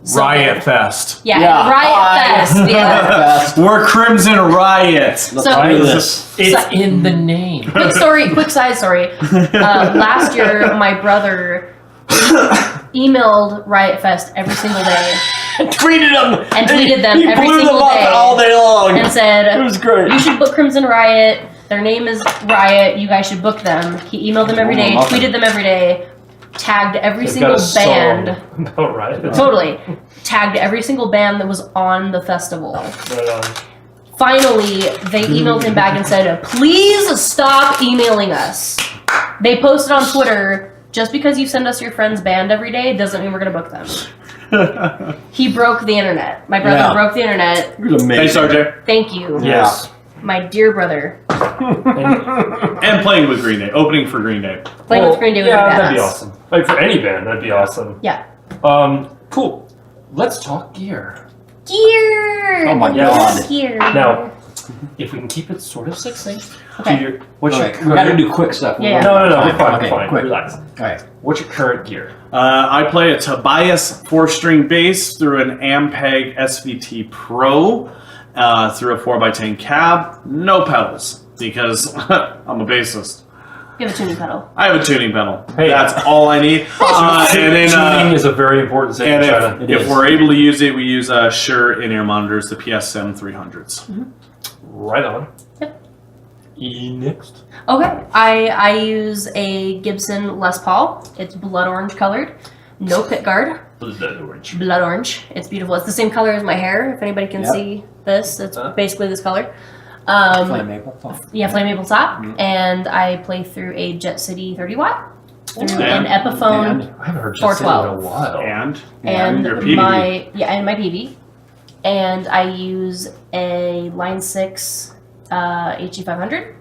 So Riot good. Fest. Yeah, Yeah. Riot Fest. Yeah. Fast. We're Crimson Riot. Let's So- do this. It's in the name. Quick side story. Last year, my brother emailed Riot Fest every single day Tweeted them. and tweeted them He every blew them single up day all day long. and said, It was great. "You should book Crimson Riot. Their name is Riot. You guys should book them." He emailed them every day, Oh, awesome. tweeted them every day, tagged every They've single got a song band. About right. Totally. Tagged every single band that was on the festival. Right on. Finally, they emailed him back and said, "Please stop emailing us." They posted on Twitter, "Just because you send us your friend's band every day doesn't mean we're going to book them." He broke the internet. My brother Yeah. broke the internet. It was amazing. Thanks, RJ. Thank you. Yes. My dear brother. And, And playing with Green Day. Opening for Green Day. Playing well, with Green Day would yeah, be that'd be badass. awesome. Like for any band, that'd be awesome. Yeah. Cool. Let's talk gear. Gear! Oh my God. Gear. Now, if we can keep it sort of succinct. Okay. To your, what's your Okay, we got to do quick stuff. Yeah. No, we're fine. Okay, We're fine. quick. Relax. Okay. What's your current gear? I play a Tobias 4-string bass through an Ampeg SVT Pro through a 4x10 cab. No pedals because I'm a bassist. You have a tuning pedal. I have a tuning pedal. Hey. That's all I need. And then, Tuning is a very important thing and in China. It if is. we're able to use it, we use Shure in-ear monitors, the PSM 300s. Right on. Yep. Next. Okay. I use a Gibson Les Paul. It's blood orange colored. No pick guard. Blood orange. Blood orange. It's beautiful. It's the same color as my hair. If anybody can see this, it's basically this color. Flame maple top. Yeah, flame maple top. Mhm. And I play through a Jet City 30 watt through And- an Epiphone and- I haven't heard Jet City in a 412. while. and your PVD. my PV. And I use a Line 6 HE500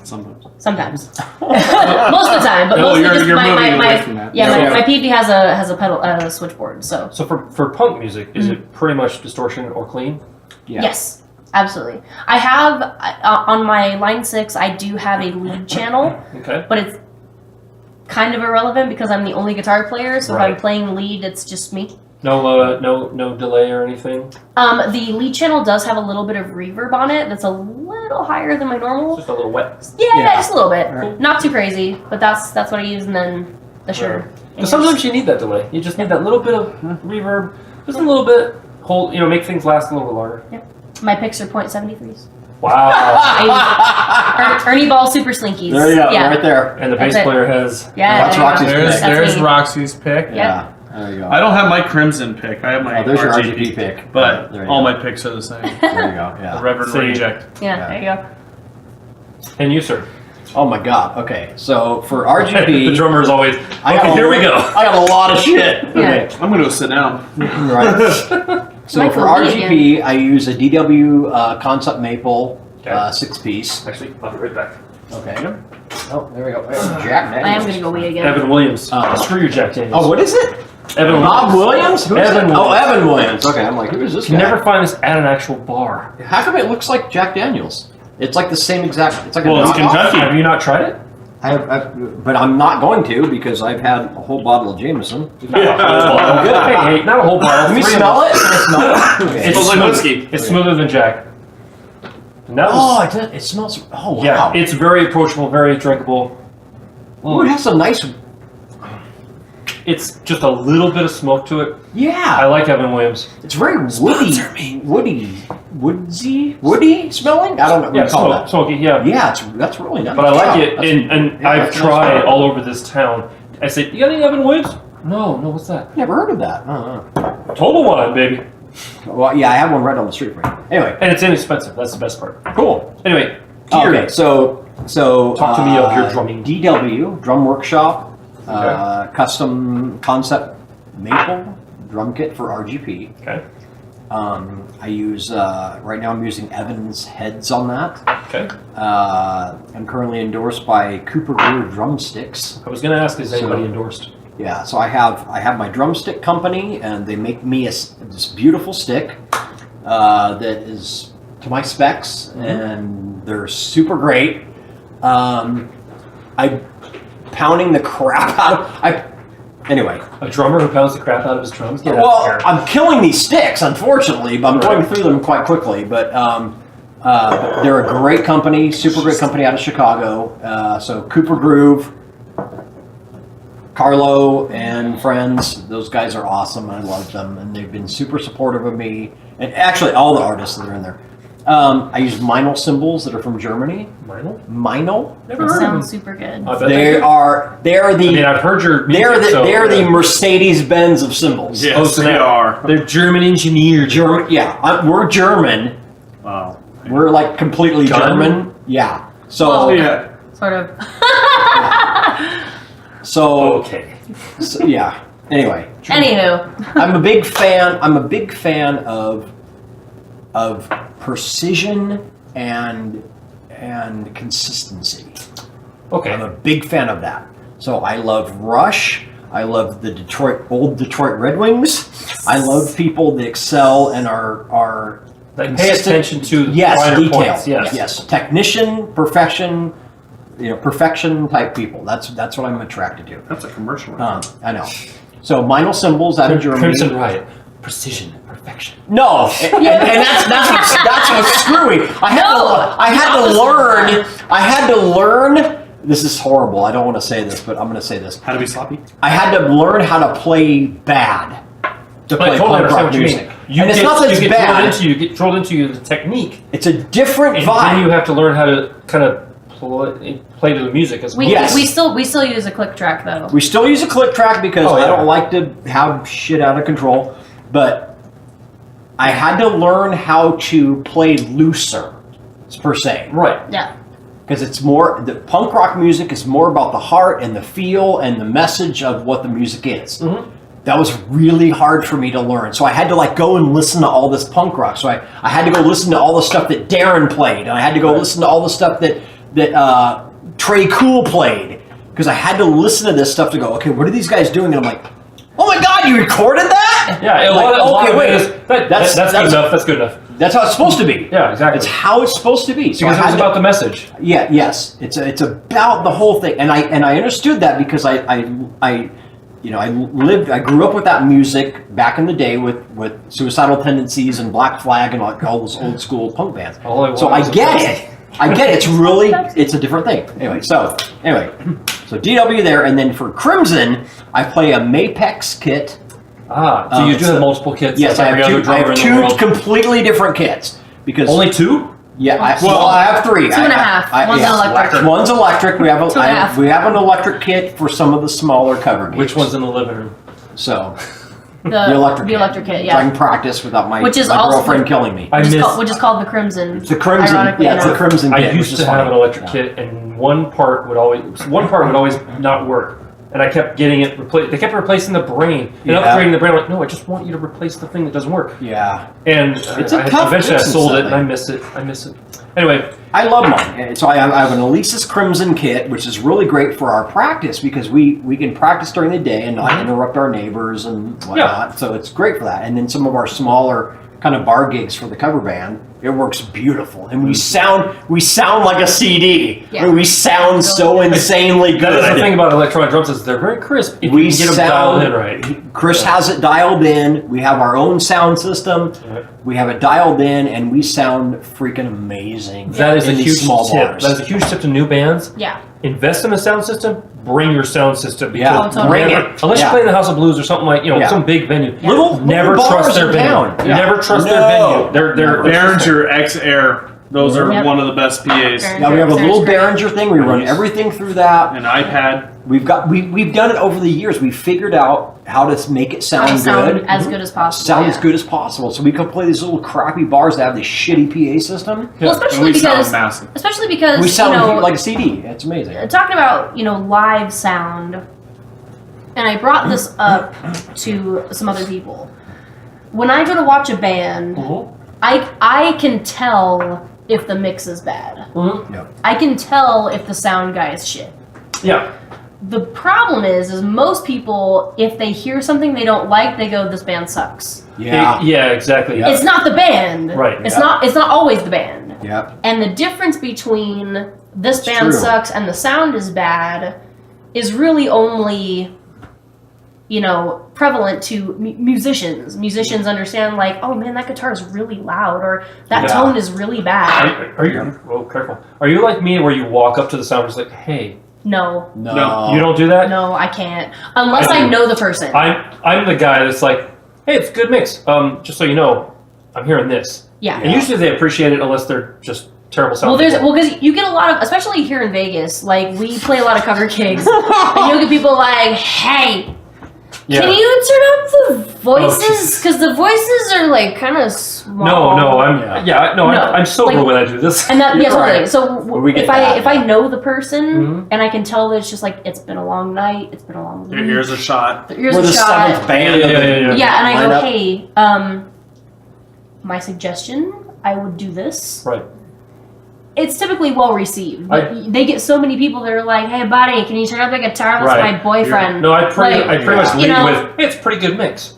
Sometimes. sometimes. Most of the time, but No, mostly you're just moving my away from that. yeah, Yeah. my PV has a pedal switchboard. So So for punk music, is it pretty much distortion or clean? Yeah. yes, absolutely. I have on my Line 6. I do have a lead channel, Okay. but it's kind of irrelevant because I'm the only guitar player. So if I'm Right. playing lead, it's just me. No delay or anything. The lead channel does have a little bit of reverb on it. That's a little higher than my normal. Just a little wet. Yeah, Yeah. just a little bit. Alright. Not too crazy, but that's what I use, and then the sugar. Because sometimes you need that delay. You just need that little bit of reverb, just a little bit. Make things last a little bit longer. My picks are .73s. Wow. I use Ernie Ball Super Slinkies. There you go, Yeah. right there. And the bass That's it. player has. Yeah. That's there you Roxy's go. pick. That's There's me. Roxy's pick. Yeah. There you go. I don't have my Crimson pick. I have my Oh, there's your RGB, RGB pick. but There you all go. my picks are the same. There you go. The Yeah. Reverend See. Reject. Yeah, there you go. And you, sir. Oh my God. Okay. So for The RGB, drummer is always. I got Okay, here we go. I got a lot of shit. Okay. I'm gonna go sit down. Right. So Michael for Lee RGB, I use a DW Concept Maple Okay. 6-piece. Actually, I'll be right back. Okay. Oh, there we go. Jack Daniels. I am gonna go wee again. Evan Williams. Screw you, Jack Daniels. Oh, what is it? Evan Bob Williams? Who is Evan it? Oh, Williams. Evan Williams. Okay, I'm like, who is this You guy? never find this at an actual bar. How come it looks like Jack Daniels? It's like the same exact. It's like Well, a it's knockoff. Kentucky. Have you not tried it? But I'm not going to because I've had a whole bottle of Jameson. Not a whole bottle. Good. Hey, not a whole bottle. Let me Three of smell them. it. Can I smell it? Okay. It's Smells like smooth. whiskey. It's smoother than Jack. And that was, Oh, it smells. Oh, wow. yeah, it's very approachable, very drinkable. Ooh, it has a nice. It's just a little bit of smoke to it. I Yeah. like Evan Williams. It's very woody smelling. I don't know what Yeah, you call that. smoky, yeah. Yeah, that's really nice. But I like Wow, it, that's- and yeah, I've that's a nice tried product. all over this town. I say, you got any Evan Williams? No, what's that? Never heard of that. Total Wine, baby. Well, yeah, I have one right on the street right now. Anyway, And it's inexpensive. That's the best part. cool. Anyway, gear. Okay, so Talk to me of your drumming. DW Drum Workshop, Okay. custom concept maple drum kit for RGP. Okay. I use right now. I'm using Evans heads on that. Okay. I'm currently endorsed by Cooper Greer drumsticks. I was going to ask, is anybody So- endorsed? Yeah, so I have my drumstick company, and they make me this beautiful stick that is to my specs, and they're super great. I'm pounding the crap out of Anyway, A drummer who pounds the crap out of his drums? Get out well, of here. I'm killing these sticks, unfortunately, but I'm going through them quite quickly. But they're a great company, super great company out of Chicago. So Cooper Groove, Carlo and friends, those guys are awesome. I love them, and they've been super supportive of me. And actually, all the artists that are in there. I use Meinl cymbals that are from Germany. Meinl? Meinl. Never It heard of sounds him. super good. I bet They're the I mean, I've heard your music, they're so, the Mercedes Benz of cymbals. Yes, Oh, so they they- are. They're German engineered. German, yeah, we're German. Wow. We're like completely Gun? German. Yeah. So Whoa. Yeah. Sort of. Okay. so yeah. Anyway, Anywho. I'm a big fan. I'm a big fan of precision and consistency. Okay. I'm a big fan of that. So I love Rush. I love the old Detroit Red Wings. I love people that excel and are Like, pay attention to yes, finer detail. points. Yes. Technician, perfection, perfection type people. That's what I'm attracted to. That's a commercial. I know. So Meinl cymbals out of Germany. Crimson Riot. Precision, perfection. No, and that's what's screwy. I had to learn. This is horrible. I don't want to say this, but I'm going to say this. How to be sloppy? I had to learn how to play bad to play I totally punk understand rock what you music. mean. And it's not that it's bad. You get drilled into the technique. It's a different And vibe. then you have to learn how to kind of play to the music as well. Yes. We still use a click track though. We still use a click track because Oh, yeah. I don't like to have shit out of control, but I had to learn how to play looser, per se. Right. Yeah. Because it's more, the punk rock music is more about the heart and the feel and the message of what the music is. Mm-hmm. That was really hard for me to learn. So I had to like go and listen to all this punk rock. So I had to go listen to all the stuff that Darren played. And I had to go listen to all the stuff that Trey Cool played. Because I had to listen to this stuff to go, okay, what are these guys doing? And I'm like, oh my God, you recorded that? Yeah, Like, that's good enough. That's good enough. That's how it's supposed to be. Yeah, exactly. It's how it's supposed to be. So Because I it was had about the message. Yeah, yes. It's about the whole thing. And I understood that because I grew up with that music back in the day with Suicidal Tendencies and Black Flag and all those old school punk bands. So I get it. It's a different thing. Anyway, so DW there, and then for Crimson, I play a Mapex kit. So you do have multiple kits. Yes, like I every have other drummer in the two world. completely different kits because Only two? yeah, I have three. Two and a half. One's electric. One's electric. We have Two and a half. we have an electric kit for some of the smaller cover gigs. Which one's in the living room? So The electric kit, So I can yeah. practice without my Which is my also- girlfriend killing me. Which is called the Crimson. It's the Crimson. Ironically Yeah, it's the enough. Crimson I kit. used which to is have funny. an electric Yeah. kit, and one part would always not work, and I kept getting it replaced. They kept replacing the brain and Yeah. upgrading the brain. I'm like, no, I just want you to replace the thing that doesn't work. Yeah, And It's a I tough eventually I business, sold that it, and I thing. miss it. I miss it. Anyway, I love mine. And so I have an Elisa's Crimson kit, which is really great for our practice because we can practice during the day and not interrupt our neighbors and whatnot. So it's great for that. And then some of our smaller kind of bar gigs for the cover band, it works beautiful, and we sound like a CD. Yeah. I mean, we sound so insanely good. that is the thing about electronic drums is they're very crisp. If We you can get them dialed in right. Chris has it dialed in. We have our own sound system. Right. We have it dialed in, and we sound freaking amazing. That is a in these huge small tip. bars. That is a huge tip to new bands. Yeah. Invest in a sound system. Bring your sound system. Yeah, Because totally. bring never- it. Unless Yeah. you play in the House of Blues or something like some big venue. Little Never bars trust their in venue. town. Yeah. Never trust their No. venue. They're Behringer X-Air. Those are Yep. one of the best PAs. Behringer. Now we have a little Sounds great. Behringer thing. We run everything through that. An iPad. We've done it over the years. We figured out how to make it sound How to sound good. as good as possible. Sound yeah. as good as possible. So we can play these little crappy bars that have this shitty PA system. Well, And especially we sound because massive. We sound you know, like a CD. It's amazing. talking about live sound, and I brought this up to some other people. When I go to watch a band, I can tell if the mix is bad. Yep. I can tell if the sound guy is shit. Yeah. The problem is most people, if they hear something they don't like, they go, "This band sucks." Yeah. Yeah, exactly. Yeah. It's not the band. Right. It's Yeah. not. It's not always the band. Yep. And the difference between this It's band true. sucks and the sound is bad is really only, prevalent to musicians. Musicians understand, like, oh man, that guitar is really loud, or that Yeah. tone is really bad. Are you? Oh, careful. Are you like me, where you walk up to the sound and just like, hey? No, No. You don't do that. no, I can't unless I I do. know the person. I'm the guy that's like, hey, it's a good mix. Just so you know, I'm hearing this. Yeah. And usually they appreciate it unless they're just terrible sound. Well, because you get a lot of, especially here in Vegas, like we play a lot of cover gigs, and you'll get people like, "Hey, can you turn up the voices? Because the voices are like kind of small." No, I'm sober like- when I do this. And that, You're yeah, totally. right. So We get if that, I know the person Mhm. and I can tell that it's just like it's been a long night, it's been a long week. Here's a shot. Here's We're a the shot. seventh band. Yeah, of the yeah. Yeah, and I go, lineup. "Hey, my suggestion, I would do this." Right. It's typically well received. But they get so many people that are like, "Hey, buddy, can you turn up the guitar? That's Right. my boyfriend." No, I pretty much Yeah. lead You know- with, hey, it's a pretty good mix.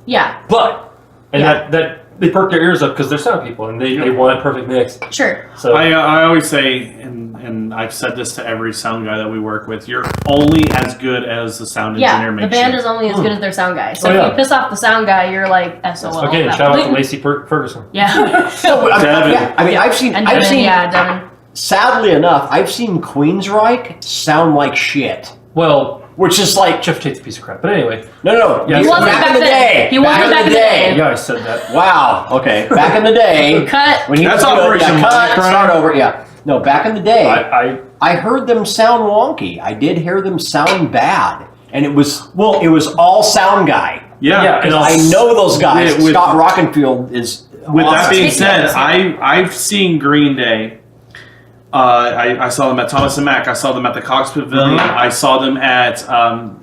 Yeah, But, and Yeah. that they perk their ears up because they're sound people and they want a perfect mix. sure. So I always say, and I've said this to every sound guy that we work with, you're only as good as the sound engineer Yeah, the makes band you. is only as good as their sound guy. So Oh, if yeah. you piss off the sound guy, you're like SOL. again, that shout out to point. Lacey Ferguson. Yeah. So, Devin. yeah, I mean, I've And Devin, seen. yeah, Devin. Sadly enough, I've seen Queensryche sound like shit, Well, which is like Jeff Tate's a piece of crap. But anyway, no. Yeah, He wasn't back back in the then. day. He wasn't back in the day. yeah, I said that. Wow. Okay. Back in the day, Cut. when he That's was good, Operation yeah, cut, Mindcrime. start over. Yeah. No, back in the day, I I heard them sound wonky. I did hear them sound bad, and it was all sound guy. Yeah, and I know those guys. With- Scott Rockenfield is. With that being said, Ridiculous. I've seen Green Day. I saw them at Thomas and Mack. I saw them at the Cox Pavilion. I saw them at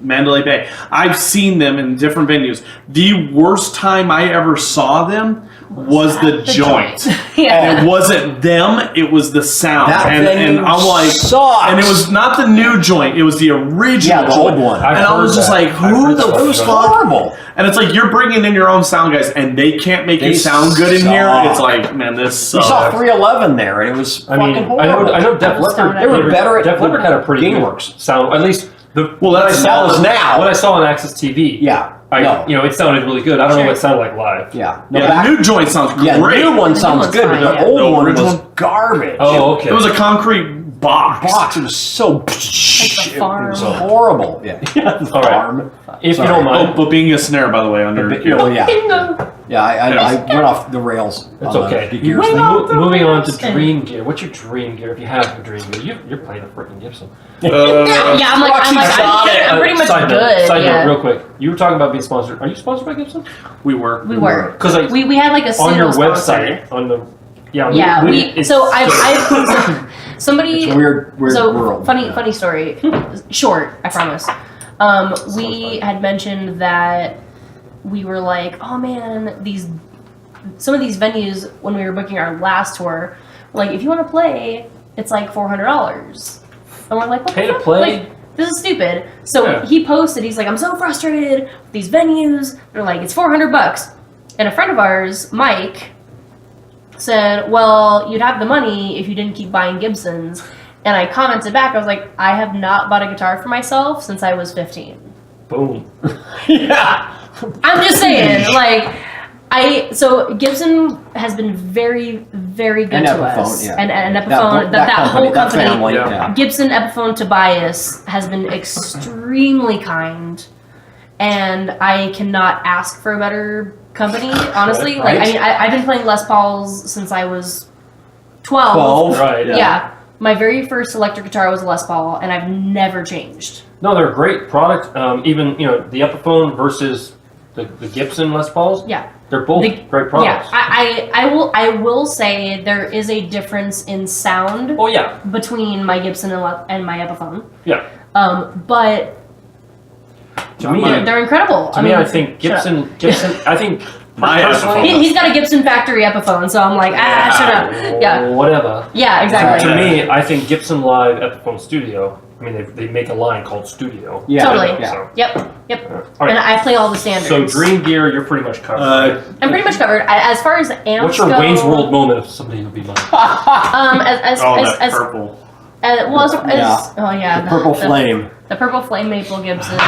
Mandalay Bay. I've seen them in different venues. The worst time I ever saw them was the joint. Yeah. And it wasn't them, it was the sound. That and venue I'm like, sucks. and it was not the new joint, it was the original Yeah, the old joint. one. I've And I was heard just that. like, I've who heard the that. It was fuck? horrible. And it's like, you're bringing in your own sound guys, and they can't make They it sound good in here. suck. It's like, man, this We sucks. saw 311 there, and it was I mean, fucking horrible. I know Def Leppard. They were better at Def Leppard had a pretty good Gameworks. sound. At least the Well, what I that's saw was now. What I saw on Access TV. Yeah. I it sounded really good. I don't know what it sounded like live. Yeah. No, Yeah, back- the new joint sounds great. yeah, the new one The new sounds one's good, but fine, the yeah. old The one was original- garbage. Oh, okay. It was a concrete box. It was so. the farm. It was horrible. Yeah. The All right. farm. If Sorry. you don't Oh, mind, but being a snare, by the way, under Oh, yeah. Bingo. Yeah, I went off the rails. it's on okay. The gears went thing. off the Moving on to rails. Dream Gear. What's your Dream Gear? If you have a Dream Gear, you're playing a freaking Gibson. Yeah, I'm like, I'm pretty much Side good. Note, side yeah. note, real quick. You were talking about being sponsored. Are you sponsored by Gibson? we were. We were. Because We had like a on your pseudo sponsor. website, on the yeah, Yeah, so I've somebody. It's a weird world. Funny story. Short, I promise. We had mentioned that we were like, oh man, some of these venues when we were booking our last tour, like if you want to play, it's like $400, and we're like, what Pay the to fuck? play? Like, this is stupid. So Yeah. he posted, he's like, I'm so frustrated with these venues. They're like, it's $400, and a friend of ours, Mike, said, well, you'd have the money if you didn't keep buying Gibsons. And I commented back, I was like, I have not bought a guitar for myself since I was 15. boom. Yeah. I'm just saying, like, so Gibson has been very, very good And to Epiphone, us. yeah. And Epiphone, that whole that company, family, Yeah. yeah. Gibson, Epiphone, Tobias has been extremely kind. And I cannot ask for a better company, honestly. Right. Like, I mean, I've been playing Les Pauls since I was 12. 12. Right. Yeah. My very first electric guitar was a Les Paul, and I've never changed. No, they're a great product. Even the Epiphone versus the Gibson Les Pauls. Yeah. They're both great products. Yeah. I will say there is a difference in sound Oh yeah. between my Gibson and my Epiphone. Yeah. But To me, they're incredible. I think Gibson. I think My personally. Epiphone. He's got a Gibson factory Epiphone, so I'm like, shut up. Yeah. Whatever. Yeah, exactly. To me, I think Gibson Live, Epiphone Studio. I mean, they make a line called Studio. Yeah. Totally. Yeah. So, Yep. all And right. I play all the standards. So Dream Gear, you're pretty much covered. right? I'm pretty much covered. As far as amps What's your go, Wayne's World moment if somebody would be mine? as that purple. well, as Yeah. oh yeah, The purple flame. The purple flame maple Gibson. Is,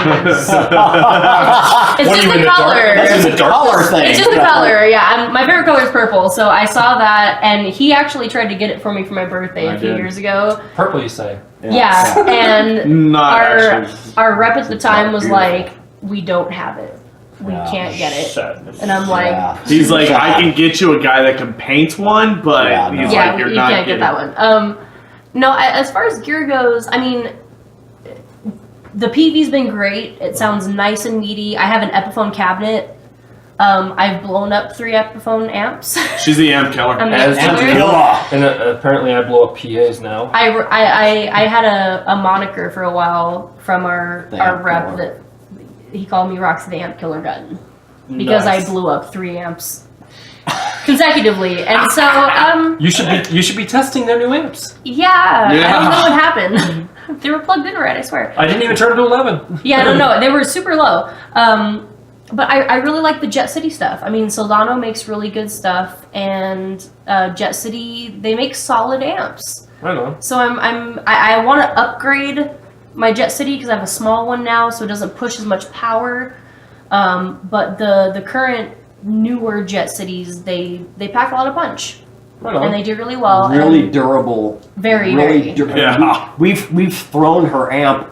What it's are just you in the dark? color. That's in the dark. Color thing. It's just the color. Yeah, my favorite color is purple. So I saw that, and he actually tried to get it for me for my birthday I a few did. years ago. Purple, you say? Yeah, and Not our actually. our rep at the time was beautiful. like, "We don't have it. We Yeah. can't get it." Sadness. And I'm like, Yeah. He's like, I can get you a guy that can paint one, but Yeah, no. he's yeah, like, you're you not can't get getting that one. No, as far as gear goes, I mean, the PV's been great. It sounds nice and meaty. I have an Epiphone cabinet. I've blown up 3 Epiphone amps. She's the amp killer. I'm As the amp did killer. you. And apparently I blow up PAs now. I had a moniker for a while from our The amp rep killer. that he called me Roxy the Amp Killer Gun because Nice. I blew up 3 amps consecutively, and so You should be testing their new amps. yeah, I Yeah. don't know what happened. They were plugged in right, I swear. I didn't even turn it to 11. Yeah, I don't know. They were super low. But I really like the Jet City stuff. I mean, Soldano makes really good stuff, and Jet City, they make solid amps. I know. So I want to upgrade my Jet City because I have a small one now, so it doesn't push as much power. But the current newer Jet Cities, they pack a lot of punch, Right on. and they do really well. Really and durable. very, Really very. durable. Yeah. We've thrown her amp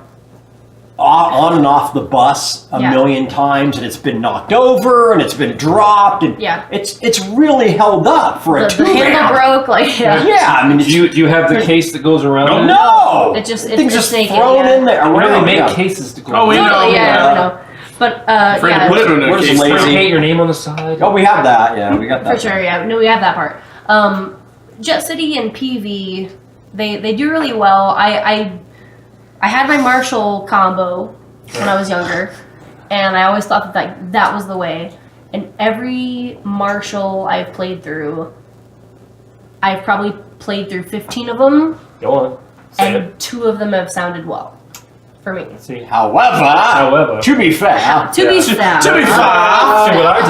on and off the bus a million times, and it's been knocked over and it's been dropped, and it's really held up for a The handle broke, like I mean, Do you have the case that goes around? no, it's things just naked, thrown in there. Where do they make Yeah. cases to go? Oh, we know. Totally, we know. But Afraid to put it in a Where's case. the lazy- Paint your name on the side. Oh, we have that. Yeah, we got that. for sure, no, we have that part. Jet City and PV, they do really well. I had my Marshall combo when I was younger, and I always thought that was the way. And every Marshall I've played through, I've probably played through 15 of them, Go on. Say and 2 of them have sounded well for me. it. See. However, to be fair, To be fair, To be fair. See what I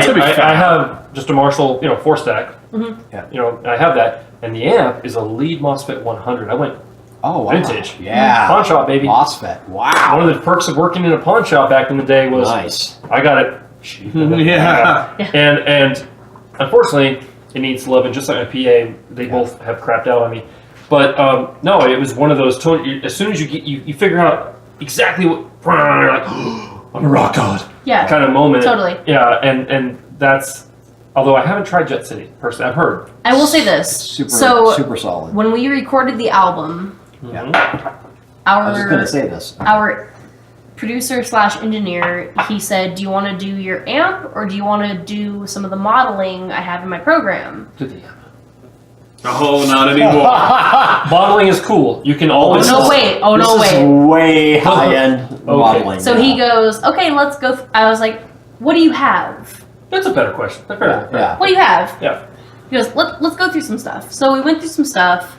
did. to be fair. I have just a Marshall, 4-stack. Mhm. Yeah. I have that, and the amp is a lead MOSFET 100. I went oh, wow. vintage. Yeah, Pawn shop, baby. MOSFET. Wow, One of the perks of working in a pawn shop back in the day was nice. I got it cheap. Yeah. And unfortunately, it needs love, and just like my PA, they both have crapped out on me. But no, it was one of those. As soon as you figure out exactly what you're like, I'm a rock god yeah, kind of moment. totally. Yeah, and that's. Although I haven't tried Jet City personally, I've heard. I will say this. Super solid. When we recorded the album, Yeah. I was just gonna say this. our producer / engineer, he said, do you want to do your amp or do you want to do some of the modeling I have in my program? Oh, not anymore. Modeling is cool. You can always. This is way high end modeling. So he goes, okay, let's go. I was like, what do you have? That's a better question. That's fair. Yeah. What do you have? Yeah. He goes, let's go through some stuff. So we went through some stuff.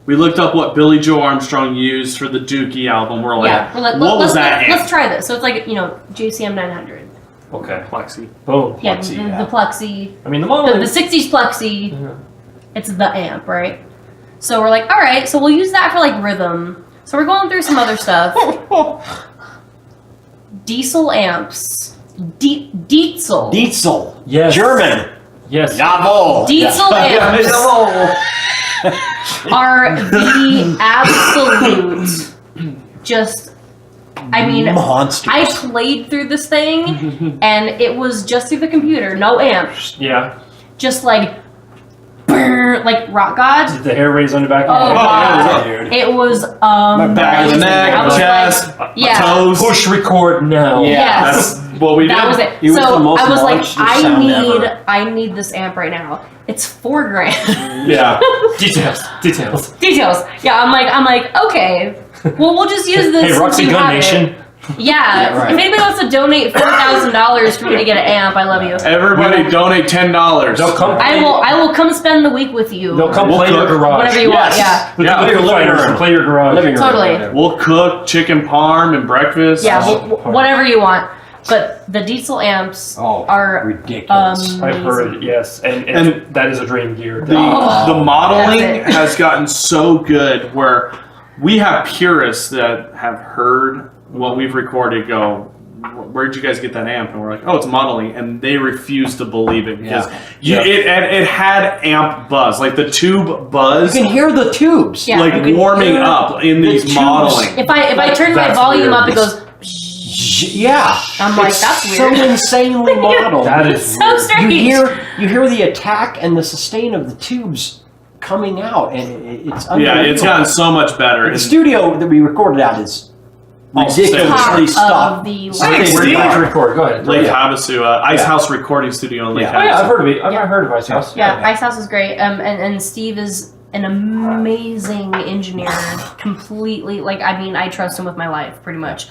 We looked up what Billy Joe Armstrong used for the Dookie album. We're like, We're like, what was that let's amp? try this. So it's like, JCM 900. Okay. Plexi. Boom. Yeah, Plexi, the Plexi. I mean, the The modeling. 60s Plexi. Yeah. It's the amp, right? So we're like, all right, so we'll use that for like rhythm. So we're going through some other stuff. Diesel amps. Diesel. Diesel. Yes. German. Yes. Jawohl. Diesel amps are the absolute just, I mean, Monsters. I played through this thing and it was just through the computer, no amps, Yeah. just like, brrr, like Rock God. Did the hair raise on your back? Oh, God. yeah, dude. It was Back of the neck, I was chest, like, yeah. toes. Push record now. Yeah. Yes. That's what we did. That was it. It was the So most I was like, monstrous sound ever. I need this amp right now. It's $4,000. Yeah. Details. Details. Yeah, I'm like, okay. Well, we'll just use this. Hey, Roxy since you Gun have it. Nation. Yeah. Yeah, right. If anybody wants to donate $4,000 for me to get an amp, I love you. Everybody donate $10. They'll come. I will come spend the week with you. They'll come We'll play your cook. garage. Whatever you want. Yeah. With Yeah, the your Foo living Fighters room. play your garage. Living room. Totally. We'll cook chicken parm and breakfast. Yeah. Oh, Whatever you want. But the diesel amps Oh, are ridiculous. I've heard it, yes. And And that is a dream gear. The Oh, modeling that's it. has gotten so good where we have purists that have heard what we've recorded go, where'd you guys get that amp? And we're like, oh, it's modeling. And they refuse to believe it because it had amp buzz, like the tube buzz, You can hear the tubes. Yeah. like You can warming hear up in the these tubes. modeling. If I turn my That's volume weird. up, it goes. Yeah. I'm like, It's that's so weird. insanely modeled. That It's is so weird. strange. you hear the attack and the sustain of the tubes coming out, and it's Yeah, unbelievable. it's gotten so much better. The And studio that we recorded at is ridiculously Top stuffed. of the Thanks, line. Steve. Where'd you record? Go ahead. Lake Yeah. Havasu, Ice Yeah. House Recording Studio in Lake Yeah. Oh yeah, I've Havasu. heard of it. I've Yeah. heard of Ice House. Yeah, Ice House is great. And Steve is an amazing engineer. Completely, I trust him with my life, pretty much.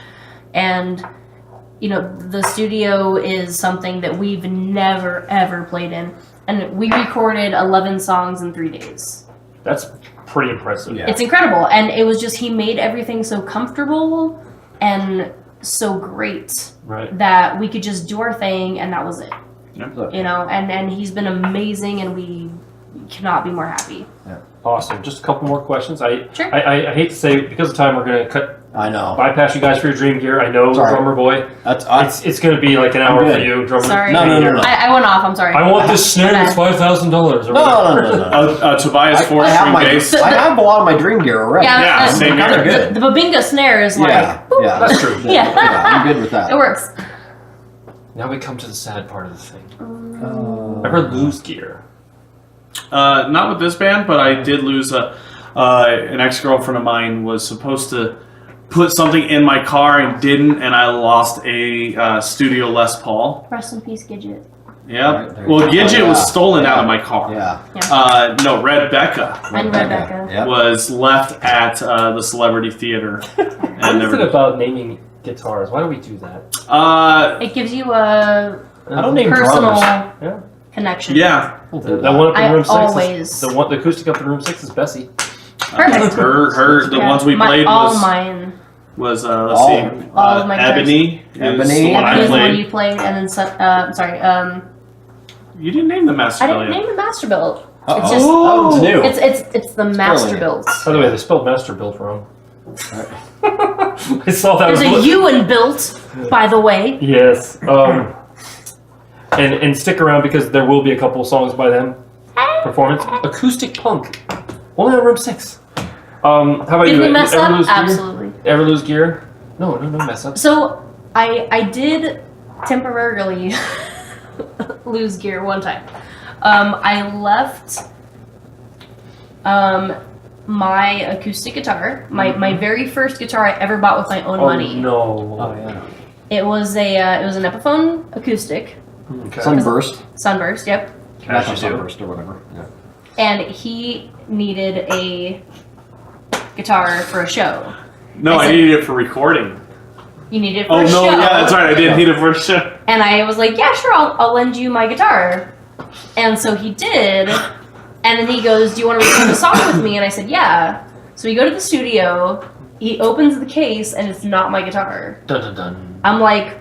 And, the studio is something that we've never, ever played in. And we recorded 11 songs in 3 days. That's pretty impressive. Yeah. It's incredible. And it was just, he made everything so comfortable and so great Right. that we could just do our thing and that was it. Look, And he's been amazing and we cannot be more happy. Awesome. Just a couple more questions. Sure. I hate to say, because of time, we're going to cut I know. bypass you guys for your dream gear. I know, Sorry. drummer boy. That's It's going to be like an hour for good. you, drummer. Sorry. No. I went off. I'm sorry. I want this snare that's $5,000. No. Tobias I four have string my. bass. I have a lot of my dream gear already. Yeah, uh, same Kind of here. good. The Babinga snare is like, Yeah. That's true. Yeah. I'm good with that. it works. Now we come to the sad part of the thing. Ever lose gear? Not with this band, but I did lose an ex-girlfriend of mine was supposed to put something in my car and didn't, and I lost a Studio Les Paul. Rest in peace, Gidget. Yep. Right, there Well, you go. Gidget Oh, was yeah. stolen out Yeah. of my car. Yeah. No, Rebecca And Rebecca. Yep. was left at the Celebrity Theater. What and is it about naming guitars? Why do we do that? It gives you a I don't name personal drummers. Yeah. connection. yeah, The one up in I room 6 always- the acoustic up in room 6 is Bessie. Perfect. the Yeah. ones we played all mine. was let's All- see, all of my guitars. Ebony. Is Ebony. the one I Ebony is the one played. you played, and then You didn't name the master I bell didn't yet. name the master build. Uh-oh. It's just That one's new. it's the master builds. By the way, they spelled master built wrong. I saw that. There's was a U in built, by the way. Yes. And stick around because there will be a couple songs by them. Performance. Acoustic punk. Only on room 6. How about Did you? we mess Ever up? lose gear? Absolutely. Ever lose gear? No mess up. So I did temporarily lose gear one time. I left my acoustic guitar, my very first guitar I ever bought with my own money. No. Oh yeah. It was an Epiphone acoustic, Okay. Sunburst. Sunburst, yep. Natural As you do. sunburst or whatever. Yeah. And he needed a guitar for a show. No, I needed it for recording. You needed it for Oh a no, show. yeah, that's right. I didn't need it for a show. And I was like, yeah, sure, I'll lend you my guitar. And so he did. And then he goes, do you want to record a song with me? And I said, yeah. So we go to the studio. He opens the case, and it's not my guitar. Dun dun dun. I'm like,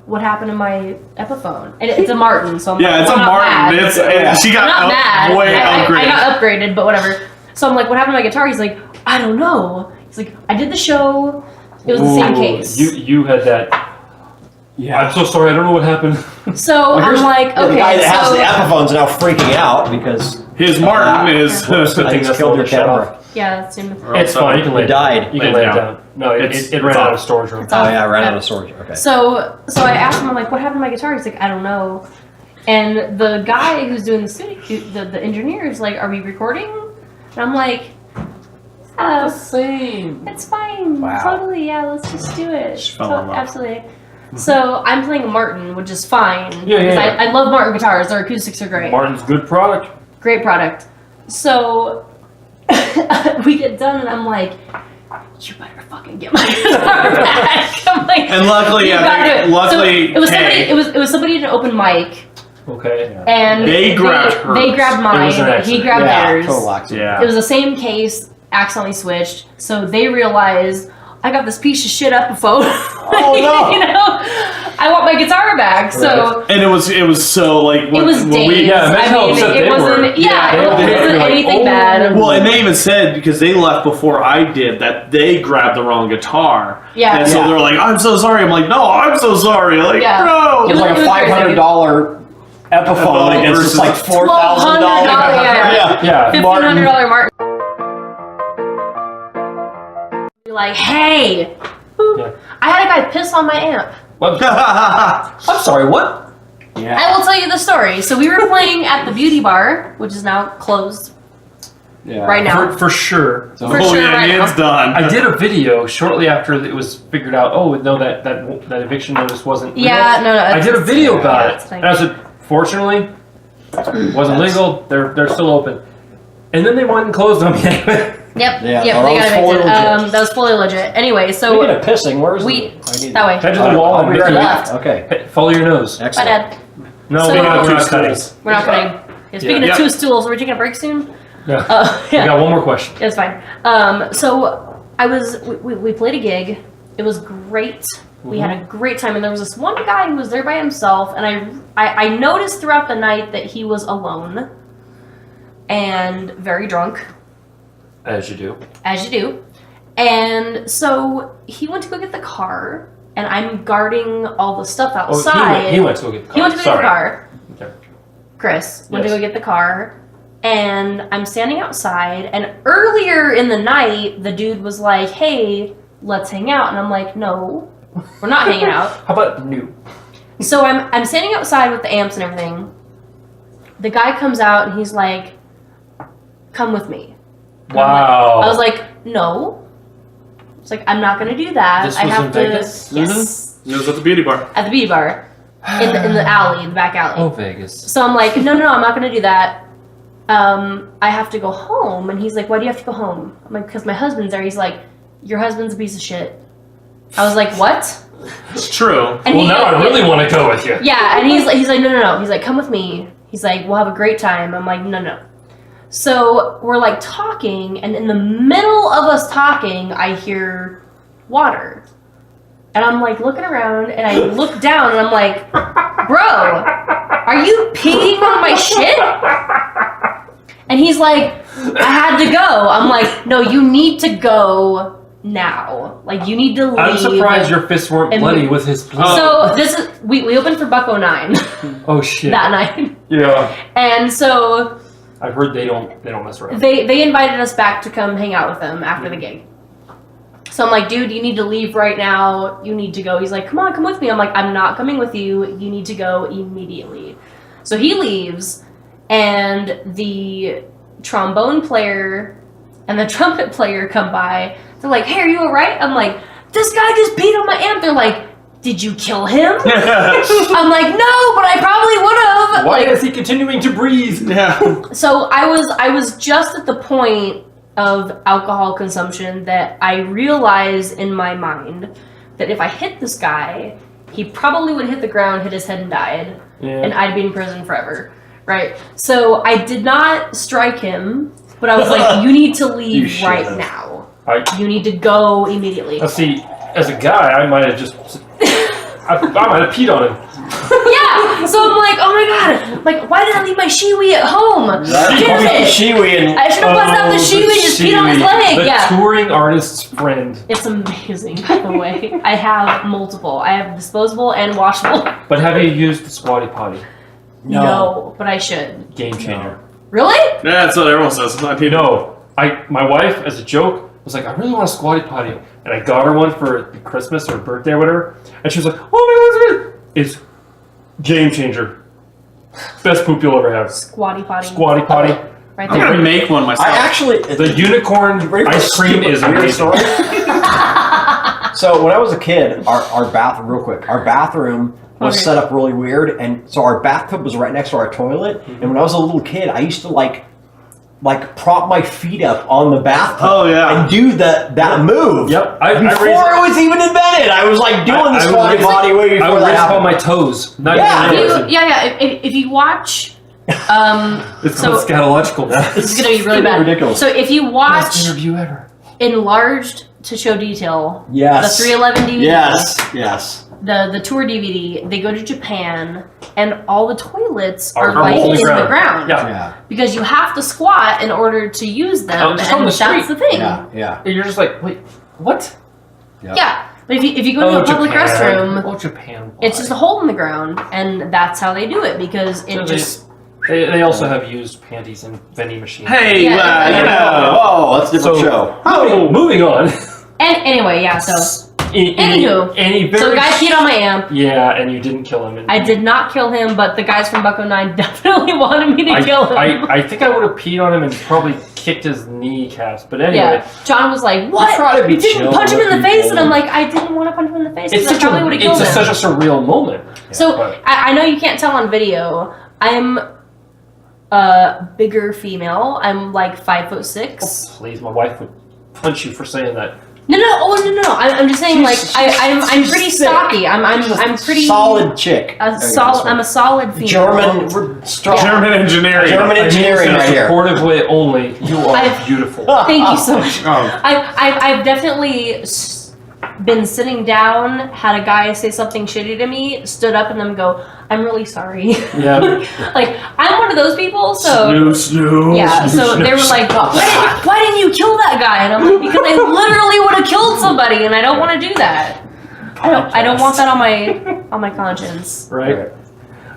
what happened to my Epiphone? And it's a Martin, so I'm Yeah, like, it's a I'm not Martin. mad. It's Yeah. she got I'm not mad. way I upgraded. got upgraded, but whatever. So I'm like, what happened to my guitar? He's like, I don't know. He's like, I did the show. It was the same Ooh, case. You had that. I'm so sorry. I don't know what happened. So Well, I'm like, the okay, guy that has so the Epiphone's now freaking out because His Martin is. Good thing I just that's killed all your shut camera. yeah, it's in. It's fine. You can lay It it down. died. You can Lay lay it it down. down. No, It's it ran off. out of storage room. It's Oh off. yeah, I ran Yeah. out of storage. Okay. So I asked him, I'm like, what happened to my guitar? He's like, I don't know. And the guy who's doing the studio, the engineer is like, are we recording? And I'm like, Same. it's fine. Wow. Totally, yeah, let's just do it. She fell in love. Absolutely. So I'm playing a Martin, which is fine. Yeah, yeah, 'cause yeah. I love Martin guitars. Their acoustics are great. Martin's good product. Great product. So we get done, and I'm like, you better fucking get my guitar back. I'm like, And luckily, you I gotta think- do it. luckily, so it was somebody. Kay- It was somebody at an open mic, Okay. and They grabbed hers. They grabbed It was an mine. He accident. grabbed yeah, theirs. total accident. Yeah. It was the same case, accidentally switched. So they realized I got this piece of shit Epiphone. Oh, no. You know, I want my guitar back. So And it was so like it was when days. yeah, imagine I how mean, upset it they wasn't. were. Yeah, Yeah, it they wasn't were like, anything oh. bad. Well, and they even said because they left before I did that they grabbed the wrong guitar. Yeah. And so Yeah. they're like, "I'm so sorry." I'm like, "No, I'm so sorry." Like, Yeah. no. It was like It a was $500 Epiphone against versus just like $4,000. $1,200, yeah. Yeah. $1,500 Martin. Be like, hey, Yeah. I had a guy piss on my amp. I'm sorry. What? Yeah. I will tell you the story. So we were playing at the beauty bar, which is now closed Yeah. right now. For sure. For oh sure yeah, right it's now. done. I did a video shortly after it was figured out. Oh no, that eviction notice wasn't legal. Yeah, no. I did a video about yeah, it, it's fine. and I said, fortunately, it wasn't legal. They're still open. And then they went and closed on me. Yep. Yeah, Yep. oh, They that got was fully evicted. legit. That was fully legit. Anyway, so Speaking of pissing, where's we the... that way. Head to the wall I'll and be make right your back. left. Okay. Hey, follow your nose. Bye, Excellent. Dad. No, So- we're not Two cutting. We're not cutting. Yeah, speaking Yeah. of two stools, we're taking a break soon. Yeah. We Yeah. got one more question. It's fine. So we played a gig. It was great. We had a great time, and there was this one guy who was there by himself, and I noticed throughout the night that he was alone and very drunk, As you do. as you do. And so he went to go get the car, and I'm guarding all the stuff Oh, outside. he went to go get the car. He went to go get the car. Okay. Chris went to Yes. go get the car, and I'm standing outside. And earlier in the night, the dude was like, "Hey, let's hang out," and I'm like, "No, we're not hanging out." How about new? So I'm standing outside with the amps and everything. The guy comes out and he's like, "Come with me." And Wow. I was like, "No." It's like, I'm not gonna do that. This I was have in to. Vegas? Yes, It was at the beauty bar. at the beauty bar, in the alley, the back alley. Oh, Vegas. So I'm like, no, I'm not gonna do that. I have to go home. And he's like, why do you have to go home? I'm like, because my husband's there. He's like, your husband's a piece of shit. I was like, what? It's true. And Well, now I really want to go with you. Yeah, and he's like, no. He's like, come with me. He's like, we'll have a great time. I'm like, no. So we're like talking, and in the middle of us talking, I hear water. And I'm like looking around, and I look down, and I'm like, bro, are you peeing on my shit? And he's like, I had to go. I'm like, no, you need to go now. Like, you need to leave. I'm surprised your fists weren't And- bloody with his blood. So this is we opened for Bucko 9 Oh shit. that night, Yeah. and so I've heard they don't mess around. they invited us back to come hang out with them after the gig. So I'm like, dude, you need to leave right now. You need to go. He's like, come on, come with me. I'm like, I'm not coming with you. You need to go immediately. So he leaves, and the trombone player and the trumpet player come by. They're like, hey, are you all right? I'm like, this guy just peed on my amp. They're like, did you kill him? I'm like, no, but I probably would have. Why Like, is he continuing to breathe? Yeah. so I was just at the point of alcohol consumption that I realized in my mind that if I hit this guy, he probably would hit the ground, hit his head, and died, and Yeah. I'd be in prison forever, right? So I did not strike him, but I was like, you need to leave You right should've. now. I You need to go immediately. see. As a guy, I might have just. I might have peed on him. Yeah. So I'm like, oh my god, like why did I leave my SheWee at home? Damn it. SheWee and I should have buzzed out the SheWee and just peed on his leg. The Yeah. touring artist's friend. It's amazing, by the way. I have multiple. I have disposable and washable. But have you used the Squatty Potty? No, but I should. Game changer. Really? Yeah, that's what everyone says. No, my wife, as a joke, was like, I really want a Squatty Potty, and I got her one for Christmas or birthday or whatever, and she was like, oh my god, it's game changer. Best poop you'll ever have. Squatty Potty. Squatty Potty. Right I'm there. gonna make one myself. I actually The unicorn ice cream is weird amazing. story. So when I was a kid, our bathroom, real quick, our bathroom was Okay. set up really weird, and so our bathtub was right next to our toilet. And when I was a little kid, I used to like prop my feet up on the bathtub Oh, yeah. and do that move. Yep. Before it was even invented, I was like doing the Squatty Potty way I before would that raise on my happened. toes. Not Yeah. even If realizing. if you watch, It's so called scatological now. this is gonna be really bad. Ridiculous. So if you Best watch interview ever. enlarged to show detail, Yes. the 311 DVD, Yes. the tour DVD, they go to Japan, and all the toilets are Are like holes in in the the ground. Yeah. Yeah. Because you have to squat in order to use them, Oh, just on and the street. that's the thing. Yeah. And you're just like, wait, what? Yeah, but if you go to a public restroom, Oh, Japan. it's just a hole in the ground, and that's how they do it because it So just. They also have used panties in vending machines. Hey, Yeah. you know. Whoa, that's a different So- show. Moving on. And anyway, yeah. So Anywho, any so the guy peed on my amp. Yeah, and you didn't kill him. And I did not kill him, but the guys from Bucko 9 definitely wanted me to kill him. I think I would have peed on him and probably kicked his kneecaps. But anyway, Yeah, John was like, "What? try to be You didn't chill punch him with in the face?" people. And I'm like, "I didn't want to punch him in the face it's because I such probably would have killed him." such a surreal moment. So but- I know you can't tell on video. I'm a bigger female. I'm like 5'6". Please, my wife would punch you for saying that. No. I'm just saying, like I'm pretty she's sick. stocky. I'm pretty solid chick. I'm a solid female. German, we're strong. German engineering. German engineering in a right here. supportive way only. You are I've- beautiful. Thank you so much. Oh. I've definitely been sitting down, had a guy say something shitty to me, stood up and then go, "I'm really sorry." Yeah. Like, I'm one of those people, so Snoo. yeah. So they were like, why didn't you kill that guy? And I'm like, because I literally would have killed somebody, and I don't want to do that. I don't want that on my conscience. Right.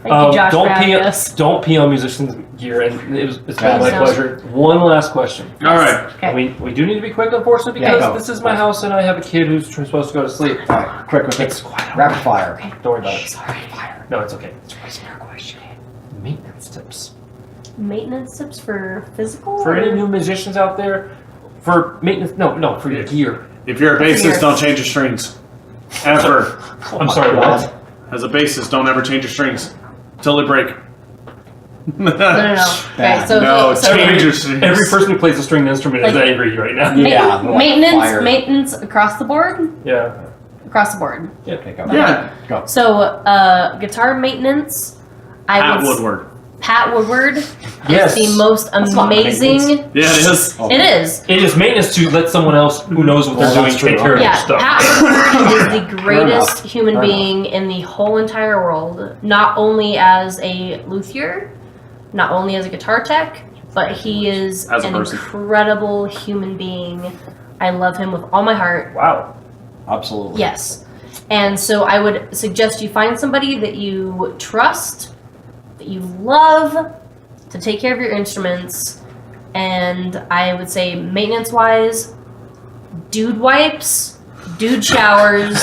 Thank you, Josh, for having us. Don't pee on musicians' gear, and it's been my Please don't. pleasure. One last question. All right. Okay. We do need to be quick, unfortunately, Yeah, because go. this is my house and I have a kid who's supposed to go to sleep. All right, quick. It's quiet. Rapid fire. Don't worry about it. Sorry. No, it's okay. It's a question. Maintenance tips Maintenance tips for physical? for or- any new musicians out there. For maintenance, no, for your gear. If you're a bassist, don't change your strings. Ever. I'm sorry, what? As a bassist, don't ever change your strings until they break. No. Okay, so No, so change your strings. Every person who plays a stringed instrument is Like- angry right now. Yeah, they're like fired. maintenance across the board. Yeah. Across the board. Okay, go. Yeah. Go. So guitar maintenance. Pat Woodward. Pat Woodward Yes. is the most not amazing. Yeah, it is. Oh. It is. It is maintenance to let someone else who knows what Well, they're doing that's true. take care of Yeah, their stuff. Pat Woodward is the greatest enough. human Fair being in the whole entire world. Not only as a luthier, not only as a guitar tech, but he is As a an person. incredible human being. I love him with all my heart. Wow. Absolutely. Yes. And so I would suggest you find somebody that you trust, that you love, to take care of your instruments. And I would say maintenance wise, dude wipes, dude showers,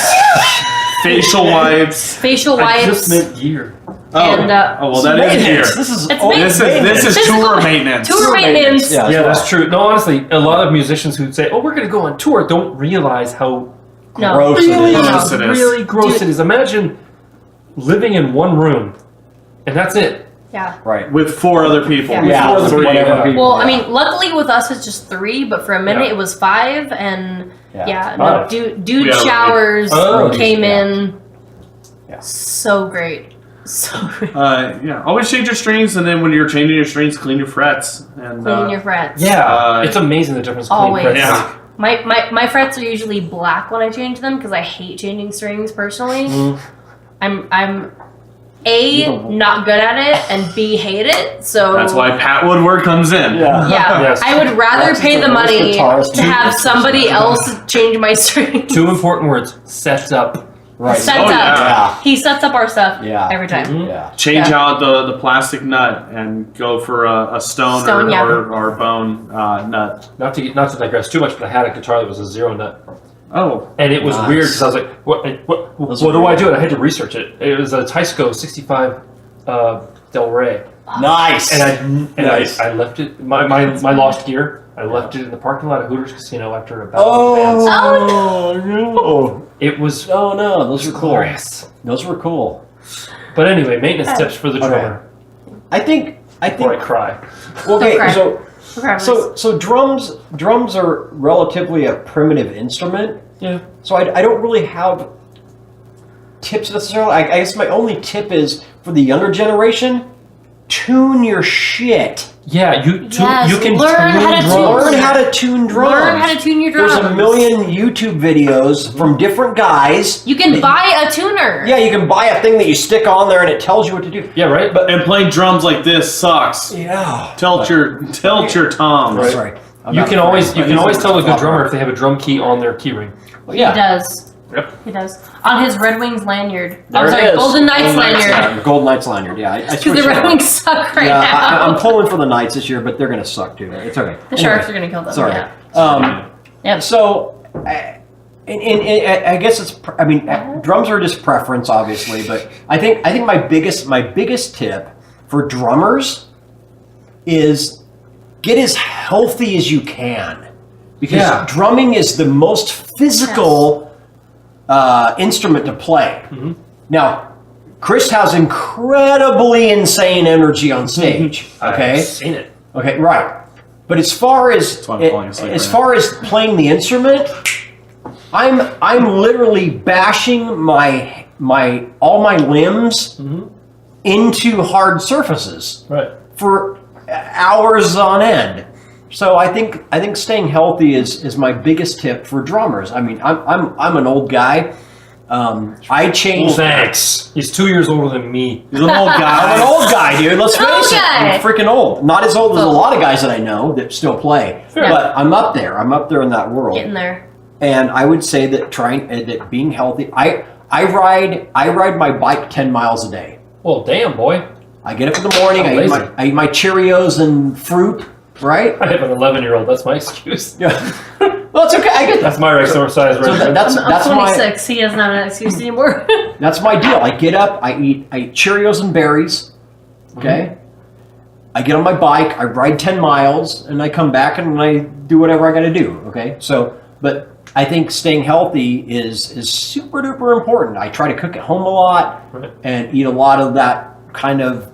Facial wipes. facial I just wipes. meant gear. Oh, And, well, that is here. This is It's oh, maintenance. This is Physical- tour maintenance. Tour maintenance. Yeah, Yeah, that's true. No, honestly, a lot of musicians who say, "Oh, we're going to go on tour," don't realize how No. gross really, it is. Gross it is. really gross Dude. it is. Imagine living in one room, and that's it. Yeah. Right. With 4 other people. Yeah. Yeah, Before the three, whatever yeah. people. Well, I mean, luckily with us it's just 3, but for a minute Yeah. it was 5, and yeah, no, Five. dude Yeah, showers Oh. came Yeah. in. Yeah. So great. So great. Yeah, always change your strings, and then when you're changing your strings, clean your frets. And Cleaning your frets. Yeah, it's amazing the difference. between Always. frets. Yeah. My frets are usually black when I change them because I hate changing strings personally. Mm. I'm A, not good at it, and B, hate it. So that's why Pat Woodward comes in. Yeah. Yeah, Yes. I would rather That's pay the the worst money guitarist to have somebody else change my strings. 2 important words: sets up. Right. Sets Oh, up. yeah. He sets up our stuff Yeah. every time. Mhm. Yeah. Change Yeah. out the plastic nut and go for a stone, Stone, or, yeah. or bone nut. Not to digress too much, but I had a guitar that was a 0 nut, Oh, and it was Nice. weird because I was like, "What Those what are do I great. do?" And I had to research it. It was a Tyco 65 Del Rey, Nice. and Nice. I left it my lost gear. I left it in the parking lot of Hooters Casino after about bands. Oh no! It was Oh no! Those are cool. glorious. Those were cool. But anyway, maintenance tips for the Okay. drummer I think. before I cry. Okay. Okay. So drums are relatively a primitive instrument. Yeah. So I don't really have tips necessarily. I guess my only tip is for the younger generation: tune your shit. Yeah, you Yes, can learn tune how to drums. tune. Learn how to tune drums. Learn how to tune your drums. There's a million YouTube videos from different guys. You can buy a tuner. Yeah, you can buy a thing that you stick on there and it tells you what to do. Yeah, right. But and playing drums like this sucks. Yeah. Tilt your toms. Right. Sorry. you can always tell a good drummer if they have a drum key on their key ring. Well, He yeah. does. Yep. He does. On his Red Wings lanyard. There I'm it sorry, is. Golden Knights Golden Knights lanyard. Golden Knights lanyard. Yeah, I Because switched the it Red up. Wings suck right Yeah, now. I'm pulling for the Knights this year, but they're going to suck too. It's okay. The Sharks are going to kill them. Sorry. Yeah. Yep. So, I guess it's. I mean, drums are just preference, obviously, but I think my biggest tip for drummers is get as healthy as you can, because Yeah. drumming is the most physical instrument to play. Mhm. Now, Chris has incredibly insane energy on stage. Okay. I've seen it. Okay, right. But as far as why I'm falling asleep as right far as playing the instrument, I'm literally bashing all my limbs Mhm. into hard surfaces Right. for hours on end. So I think staying healthy is my biggest tip for drummers. I mean, I'm an old guy. I changed. Thanks. He's 2 years older than me. He's an old I'm guy. an old guy, dude. Let's face it. guy. I'm freaking old. Not as old as a lot of guys that I know that still play, Fair. but I'm up there. I'm up there in that world. Getting there. And I would say that being healthy. I ride my bike 10 miles a day. Well, damn, boy. I get up in the morning. I'm lazy. I eat my Cheerios and fruit. Right? I have an 11-year-old. That's my excuse. Yeah. Well, it's okay. I get That's my exercise So regimen. that's I'm my 26. He doesn't have an excuse anymore. that's my deal. I get up. I eat Cheerios and berries. Okay. I get on my bike. I ride 10 miles, and I come back and I do whatever I got to do. Okay. So, but I think staying healthy is super duper important. I try to cook at home a lot Right. and eat a lot of that kind of.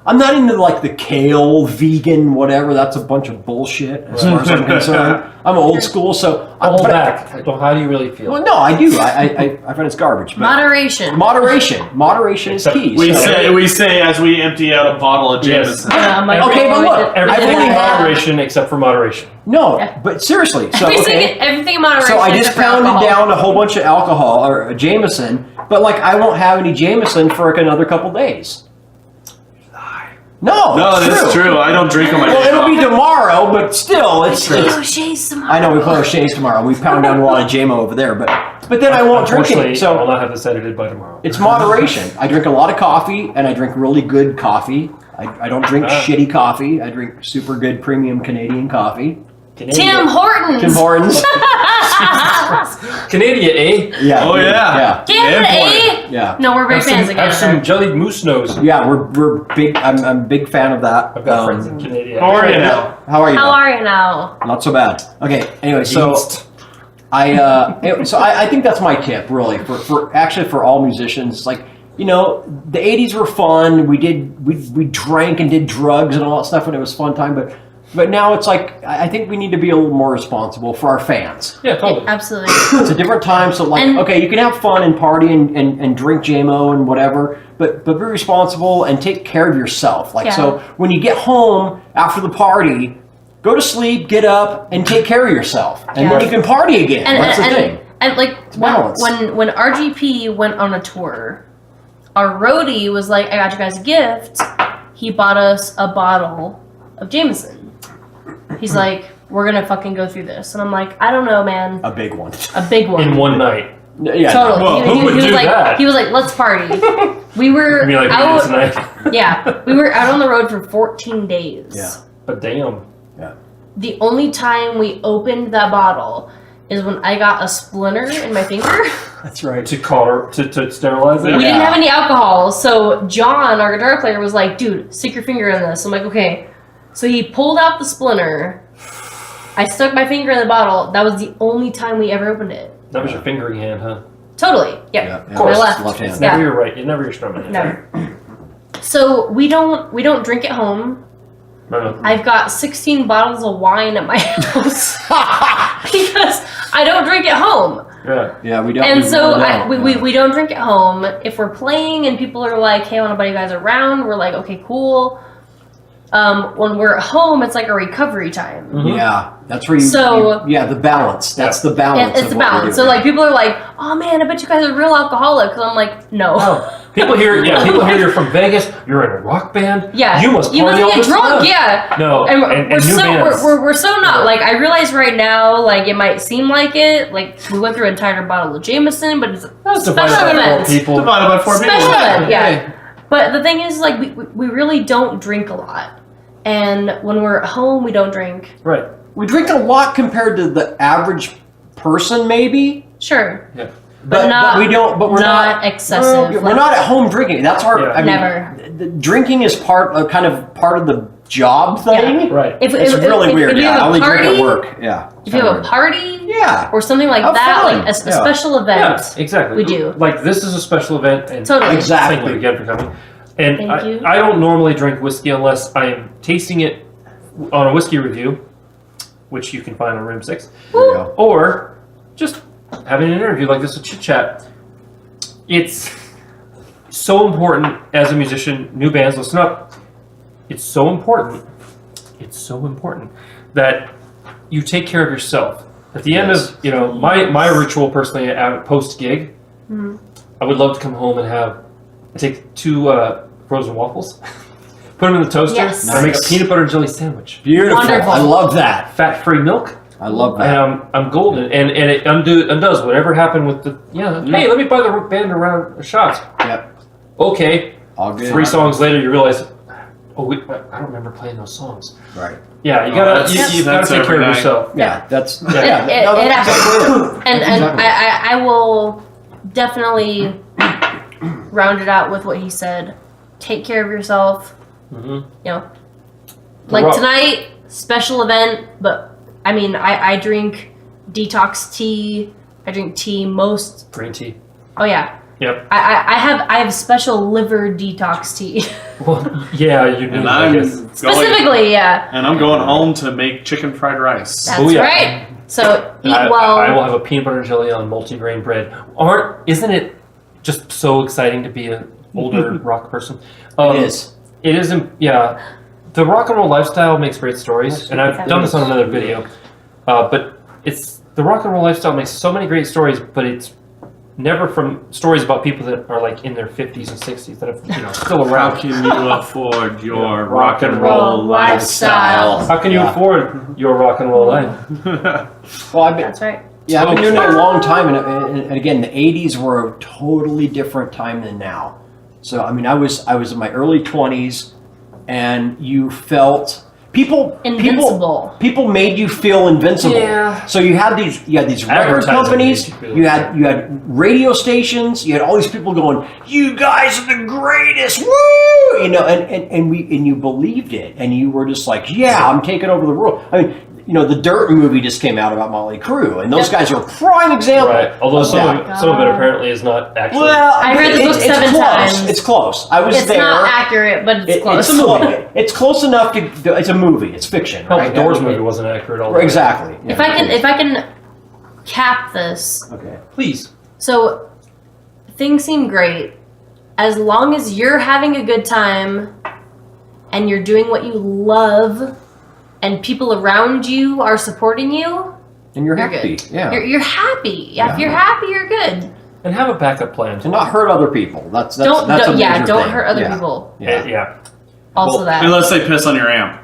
I'm not into like the kale, vegan, whatever. That's a bunch of bullshit as far as I'm concerned. I'm old school, so Hold but- back. How do you really feel? Well, no, I do. I find it's garbage. But Moderation. Moderation is key. We So- say as we empty out a bottle of Jameson. Yeah, I'm like, Okay, but look, Everything I've only in had- moderation except for moderation. no, Yeah. but seriously. So everything in moderation. So I just except for pounded alcohol. down a whole bunch of alcohol or Jameson, but like I won't have any Jameson for like another couple days. No, No, it's that's true. I don't drink on my Well, day it'll off. be tomorrow, but still, it's. Oh, Shay's tomorrow. I know we play O'Shea's tomorrow. We pound down a lot of JMO over there, but then I won't drink Unfortunately, it. I will So not have this edited by tomorrow. it's moderation. I drink a lot of coffee, and I drink really good coffee. I don't drink Ah. shitty coffee. I drink super good premium Canadian coffee. Tim Hortons. Tim Hortons. Canadian, eh? Yeah. Oh, dude. yeah. Canada, Import eh? Yeah. No, we're big fans of Have some Canada. jellied moose nose. Yeah, we're big. I'm a big fan of that. I've got friends in Canada. How are you now? How are you? How are you now? Not so bad. Okay. Anyway, so Yeast. I think that's my tip really for all musicians. Like, you know, the 80s were fun. We drank and did drugs and all that stuff, and it was a fun time. But now it's like I think we need to be a little more responsible for our fans. Yeah, totally. Absolutely. It's a different time, so like, And- okay, you can have fun and party and drink JMO and whatever, but be responsible and take care of yourself. Like, Yeah. so when you get home after the party, go to sleep, get up, and take care of yourself, and then Yeah. you can party again. That's the thing. And like balance. when RGP went on a tour, our roadie was like, "I got you guys a gift." He bought us a bottle of Jameson. He's like, "We're gonna fucking go through this," and I'm like, "I don't know, man. A big one. A big one." In one night. Yeah. Totally. Well, who would was do like, that? He was like, "Let's party." We were You'd be like, out. tonight. Yeah, we were out on the road for 14 days. Yeah. But damn. The only time we opened that bottle is when I got a splinter in my finger. That's right. To sterilize it? We didn't have any alcohol, so John, our guitar player, was like, "Dude, stick your finger in this." I'm like, "Okay." So he pulled out the splinter. I stuck my finger in the bottle. That was the only time we ever opened it. That was your fingering hand, huh? Totally. Yep. Yeah, Of course. left It's hand. Yeah. never your right. It's never your strum hand. Never. So we don't drink at home. No. I've got 16 bottles of wine at my house because I don't drink at home. Yeah. Yeah, we don't. And we so really don't. we don't drink at home. If we're playing and people are like, "Hey, I want to buy you guys around," we're like, "Okay, cool." When we're at home, it's like a recovery time. Mhm. Yeah, that's where you. So- yeah, the balance. That's the balance. It's of the what we're balance. So doing. like people are like, "Oh man, I bet you guys are real alcoholics." And I'm like, "No." Oh, people hear you're from Vegas. You're in a rock band. Yeah. You must party all get this drunk. time. Yeah. No. And, And we're new so bands. we're so not like I realize right now like it might seem like it like we went through an entire bottle of Jameson, but it's a That's special divided by four event. people. Divided by 4 people. Special event, yeah. Hey, But the thing is, like, we really don't drink a lot. And when we're at home, we don't drink. Right. we drink a lot compared to the average person, maybe. Sure. Yeah. But not- we don't. But we're not not excessive, We're like- not at home drinking. That's our. Yeah. I mean, Never. the drinking is part of the job thing. Right. If, It's really weird. If you Yeah, I have only a party, drink at work. Yeah. if you have a party Yeah. or something like Have that, fun. like a Yeah. special event, Yeah, exactly. we do. Like this is a special event, and Totally. Exactly. thank you again for coming. And Thank you. I don't normally drink whiskey unless I am tasting it on a whiskey review, which you can find on Room 6, There you go. or just having an interview like this, a chit chat. It's so important as a musician, new bands, listen up. It's so important it's so important that you take care of yourself. At the end of, my ritual personally at post gig, I would love to come home and I take 2 frozen waffles, put them in the toaster, Yes. and make a peanut butter and jelly sandwich. Beautiful. Wonderful. I love that. Fat-free milk. I love that. And I'm golden, and it undoes whatever happened with the Hey, let me buy the band a round of shots. Yep. Okay. All good. 3 songs later, you realize, I don't remember playing those songs. Right. Yeah, you gotta that's take care every of night. yourself. Yeah, that's It happens. And Exactly. I will definitely round it out with what he said. Take care of yourself. Mm-hmm. Like tonight, special event, but I mean, I drink detox tea. I drink tea most. Green tea. Oh yeah. Yep. I have special liver detox tea. Well, yeah, you do. And I I'm guess. going, Specifically, yeah. and I'm going home to make chicken fried rice. That's Oh, yeah. right. So eat I well. will have a peanut butter and jelly on multigrain bread. Isn't it just so exciting to be an older rock person? It is. It isn't. Yeah, the rock and roll lifestyle makes great stories, and I've done this on another video. But the rock and roll lifestyle makes so many great stories, but it's never from stories about people that are like in their 50s and 60s that have still How around. can you afford your rock and roll lifestyle? How can you afford your rock and roll life? Well, I've been, That's right. yeah, I've been doing it a long time, and again, the '80s were a totally different time than now. So, I mean, I was in my early 20s, and you felt Invincible. People made you feel invincible. Yeah. So you had these record Advertising companies, made you feel you had radio stations, you had all these people going, "You guys are the greatest, woo!" And you believed it, and you were just like, "Yeah, I'm taking over the world." I mean, the Dirt movie just came out about Motley Crue, and those guys are a prime example. Right. Although of some that. of it apparently is not actually. Well, I read the book it's 7 close. times. It's close. I was It's there. not accurate, but it's close. It's close enough to. It's a movie. It's fiction. Hell, Right? the Doors movie wasn't accurate all the way. Exactly. If I can cap this, Okay. Please. so things seem great as long as you're having a good time and you're doing what you love and people around you are supporting you. And you're You're happy. good. Yeah. You're happy. Yeah, if Yeah. you're happy, you're good. And have a backup plan. To not hurt other people. That's a Don't major don't thing. hurt other Yeah. people. Yeah. Yeah. Also Well, that. unless they piss on your amp.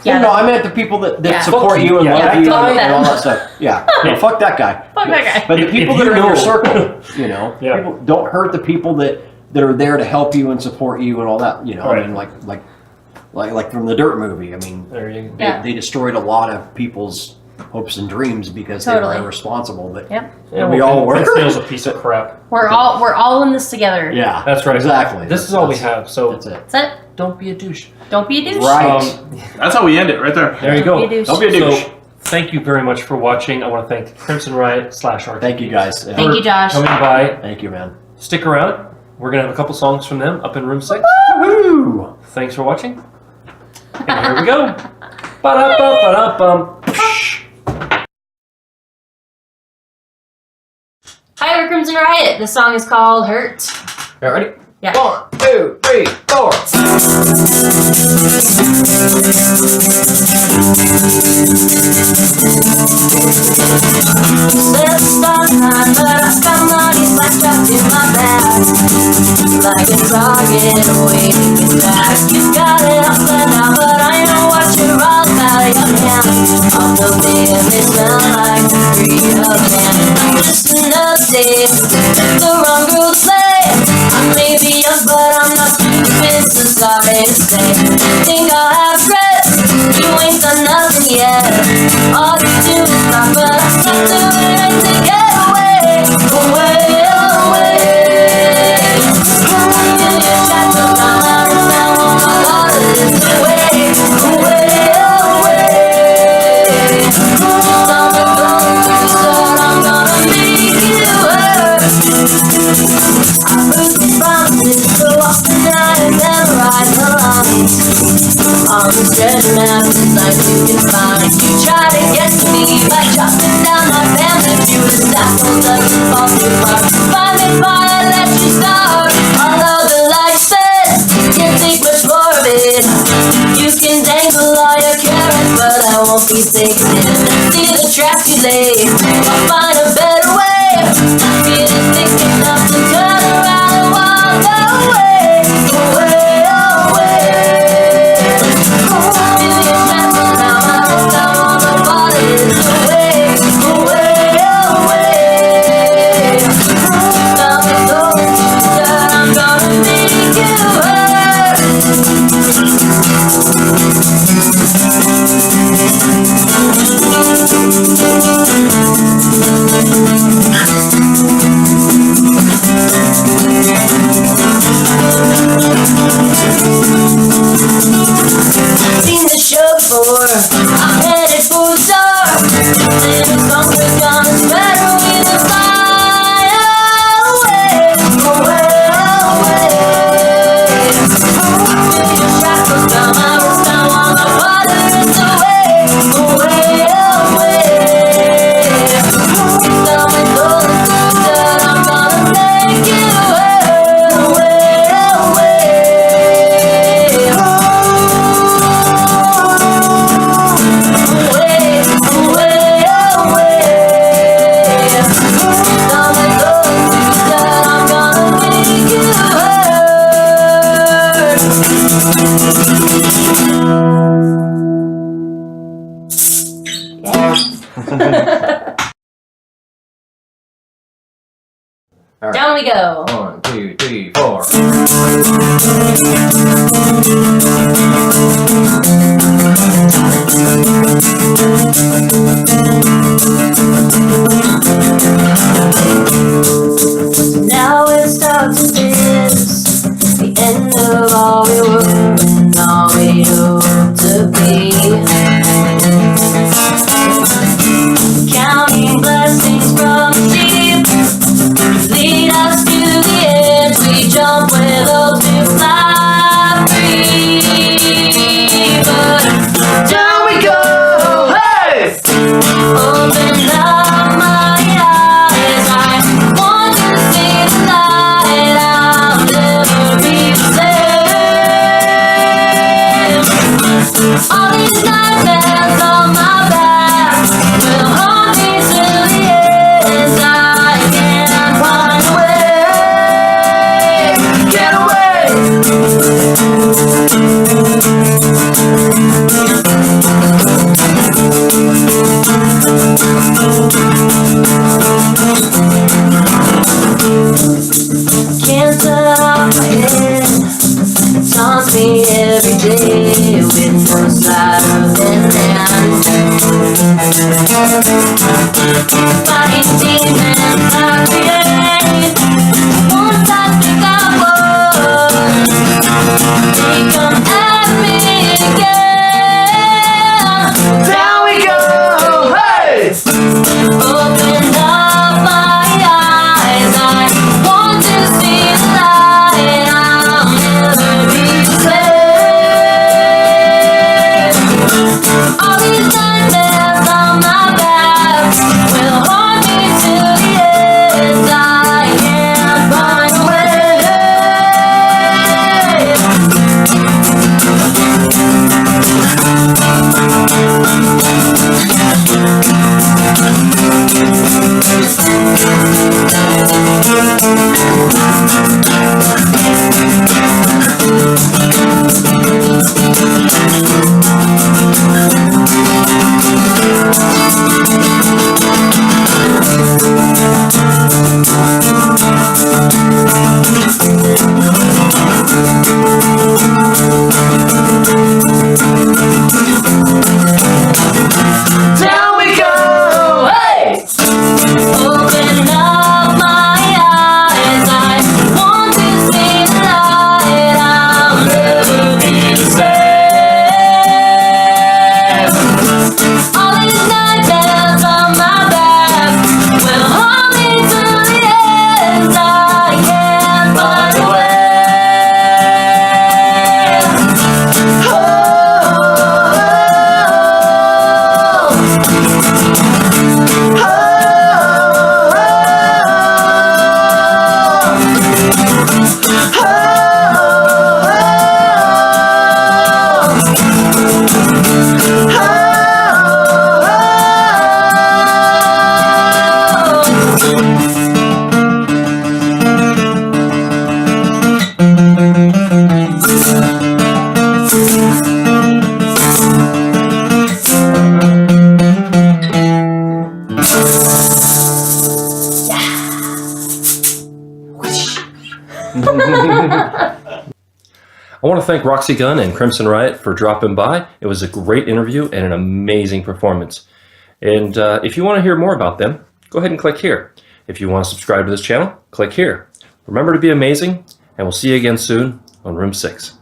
Yeah. No, I meant the people that Yeah. support Fuck you and you. love Yeah, you fuck and them. all that stuff. Yeah. No, fuck that guy. Fuck that guy. But the people If that you are in your know- circle, Yeah. people, don't hurt the people that are there to help you and support you and all that. Right. I mean, like from the Dirt movie. I mean, There you go. Yeah. they destroyed a lot of people's hopes and dreams because they Totally. were irresponsible. But Yep. Yeah, we all were. Vince Neil's a piece of crap. We're all in this together. Yeah, That's right. Exactly. This is all we have. So That's it. That's it. don't be a douche. Don't be a douche. Right. That's how we end it, right there. There you Don't go. be a douche. Don't be a douche. So thank you very much for watching. I want to thank Crimson Riot /RTP. Thank you guys. Yeah. Thank you, Josh. Coming by. Thank you, man. Stick around. We're gonna have a couple songs from them up in room 6. Woohoo! Thanks for watching. And here we go. Ba-da-ba-ba-da-bum. Hi, we're Crimson Riot. The song is called Hurt. All right, ready? Yeah. 1, 2, 3, 4. Let's start time, but I got money slashed up in my back, like a target waiting to back. You got it up and down, but I know what you're all about. Your hand on the bed, they smell like the tree of man. Just another day, the wrong girl to play. I may be young, but I'm not stupid, so sorry to say. Think I'll have regrets, you ain't done nothing yet. All you do is not, but I stop doing it to get away, away, away. In your shadow, I'm out of town, oh my God, it's away, away, away. I'm going through, so I'm gonna make you hurt. I heard the promises so often I memorize the lines on the treasure map inside you can find. You try to get to me by chopping down my family feud. The apples doesn't fall too far. Find me fire, let you starve. Although the light says you think much more of it, you can dangle all your say I'll find a better way. I'm feeling sick enough to turn around and walk away, away, away. Million times and now I think I want the bodies away, away, away. Now it's all that I'm gonna make you hurt. Seen the show before, I'm headed for a star. And the song is gonna spread with the fire away, away, away. Million shackles down my wrist, I want the waters away, away, away. Now with all the things that I'm gonna make you hurt, away, Down we go. 1, 2, 3, 4. now it starts to this, the end of all we were and all we hope to be. Counting blessings from the deep, lead us to the edge. We jump where those who fly free. But down we go, hey! Open up my eyes, I want to see the light. I'll never be the same. All these nightmares on my back will haunt me till the end. I can't find a way, get away. Can't turn off my head, it taunts me every day with no sleight of hand. Fighting demons I create, once I think I won, they come at me again. Down we go, hey! Open up my eyes, I want to see the light. I'll never be the same. All these nightmares on my back will haunt me till the end. I can't find a way. Down we go, hey! Open up my eyes, I want to see the light. I'll never be the same. All these nightmares on my back will haunt me till the end. I can't find a way. I want to thank Roxy Gunn and Crimson Riot for dropping by. It was a great interview and an amazing performance. And if you want to hear more about them, go ahead and click here. If you want to subscribe to this channel, click here. Remember to be amazing, and we'll see you again soon on Room 6.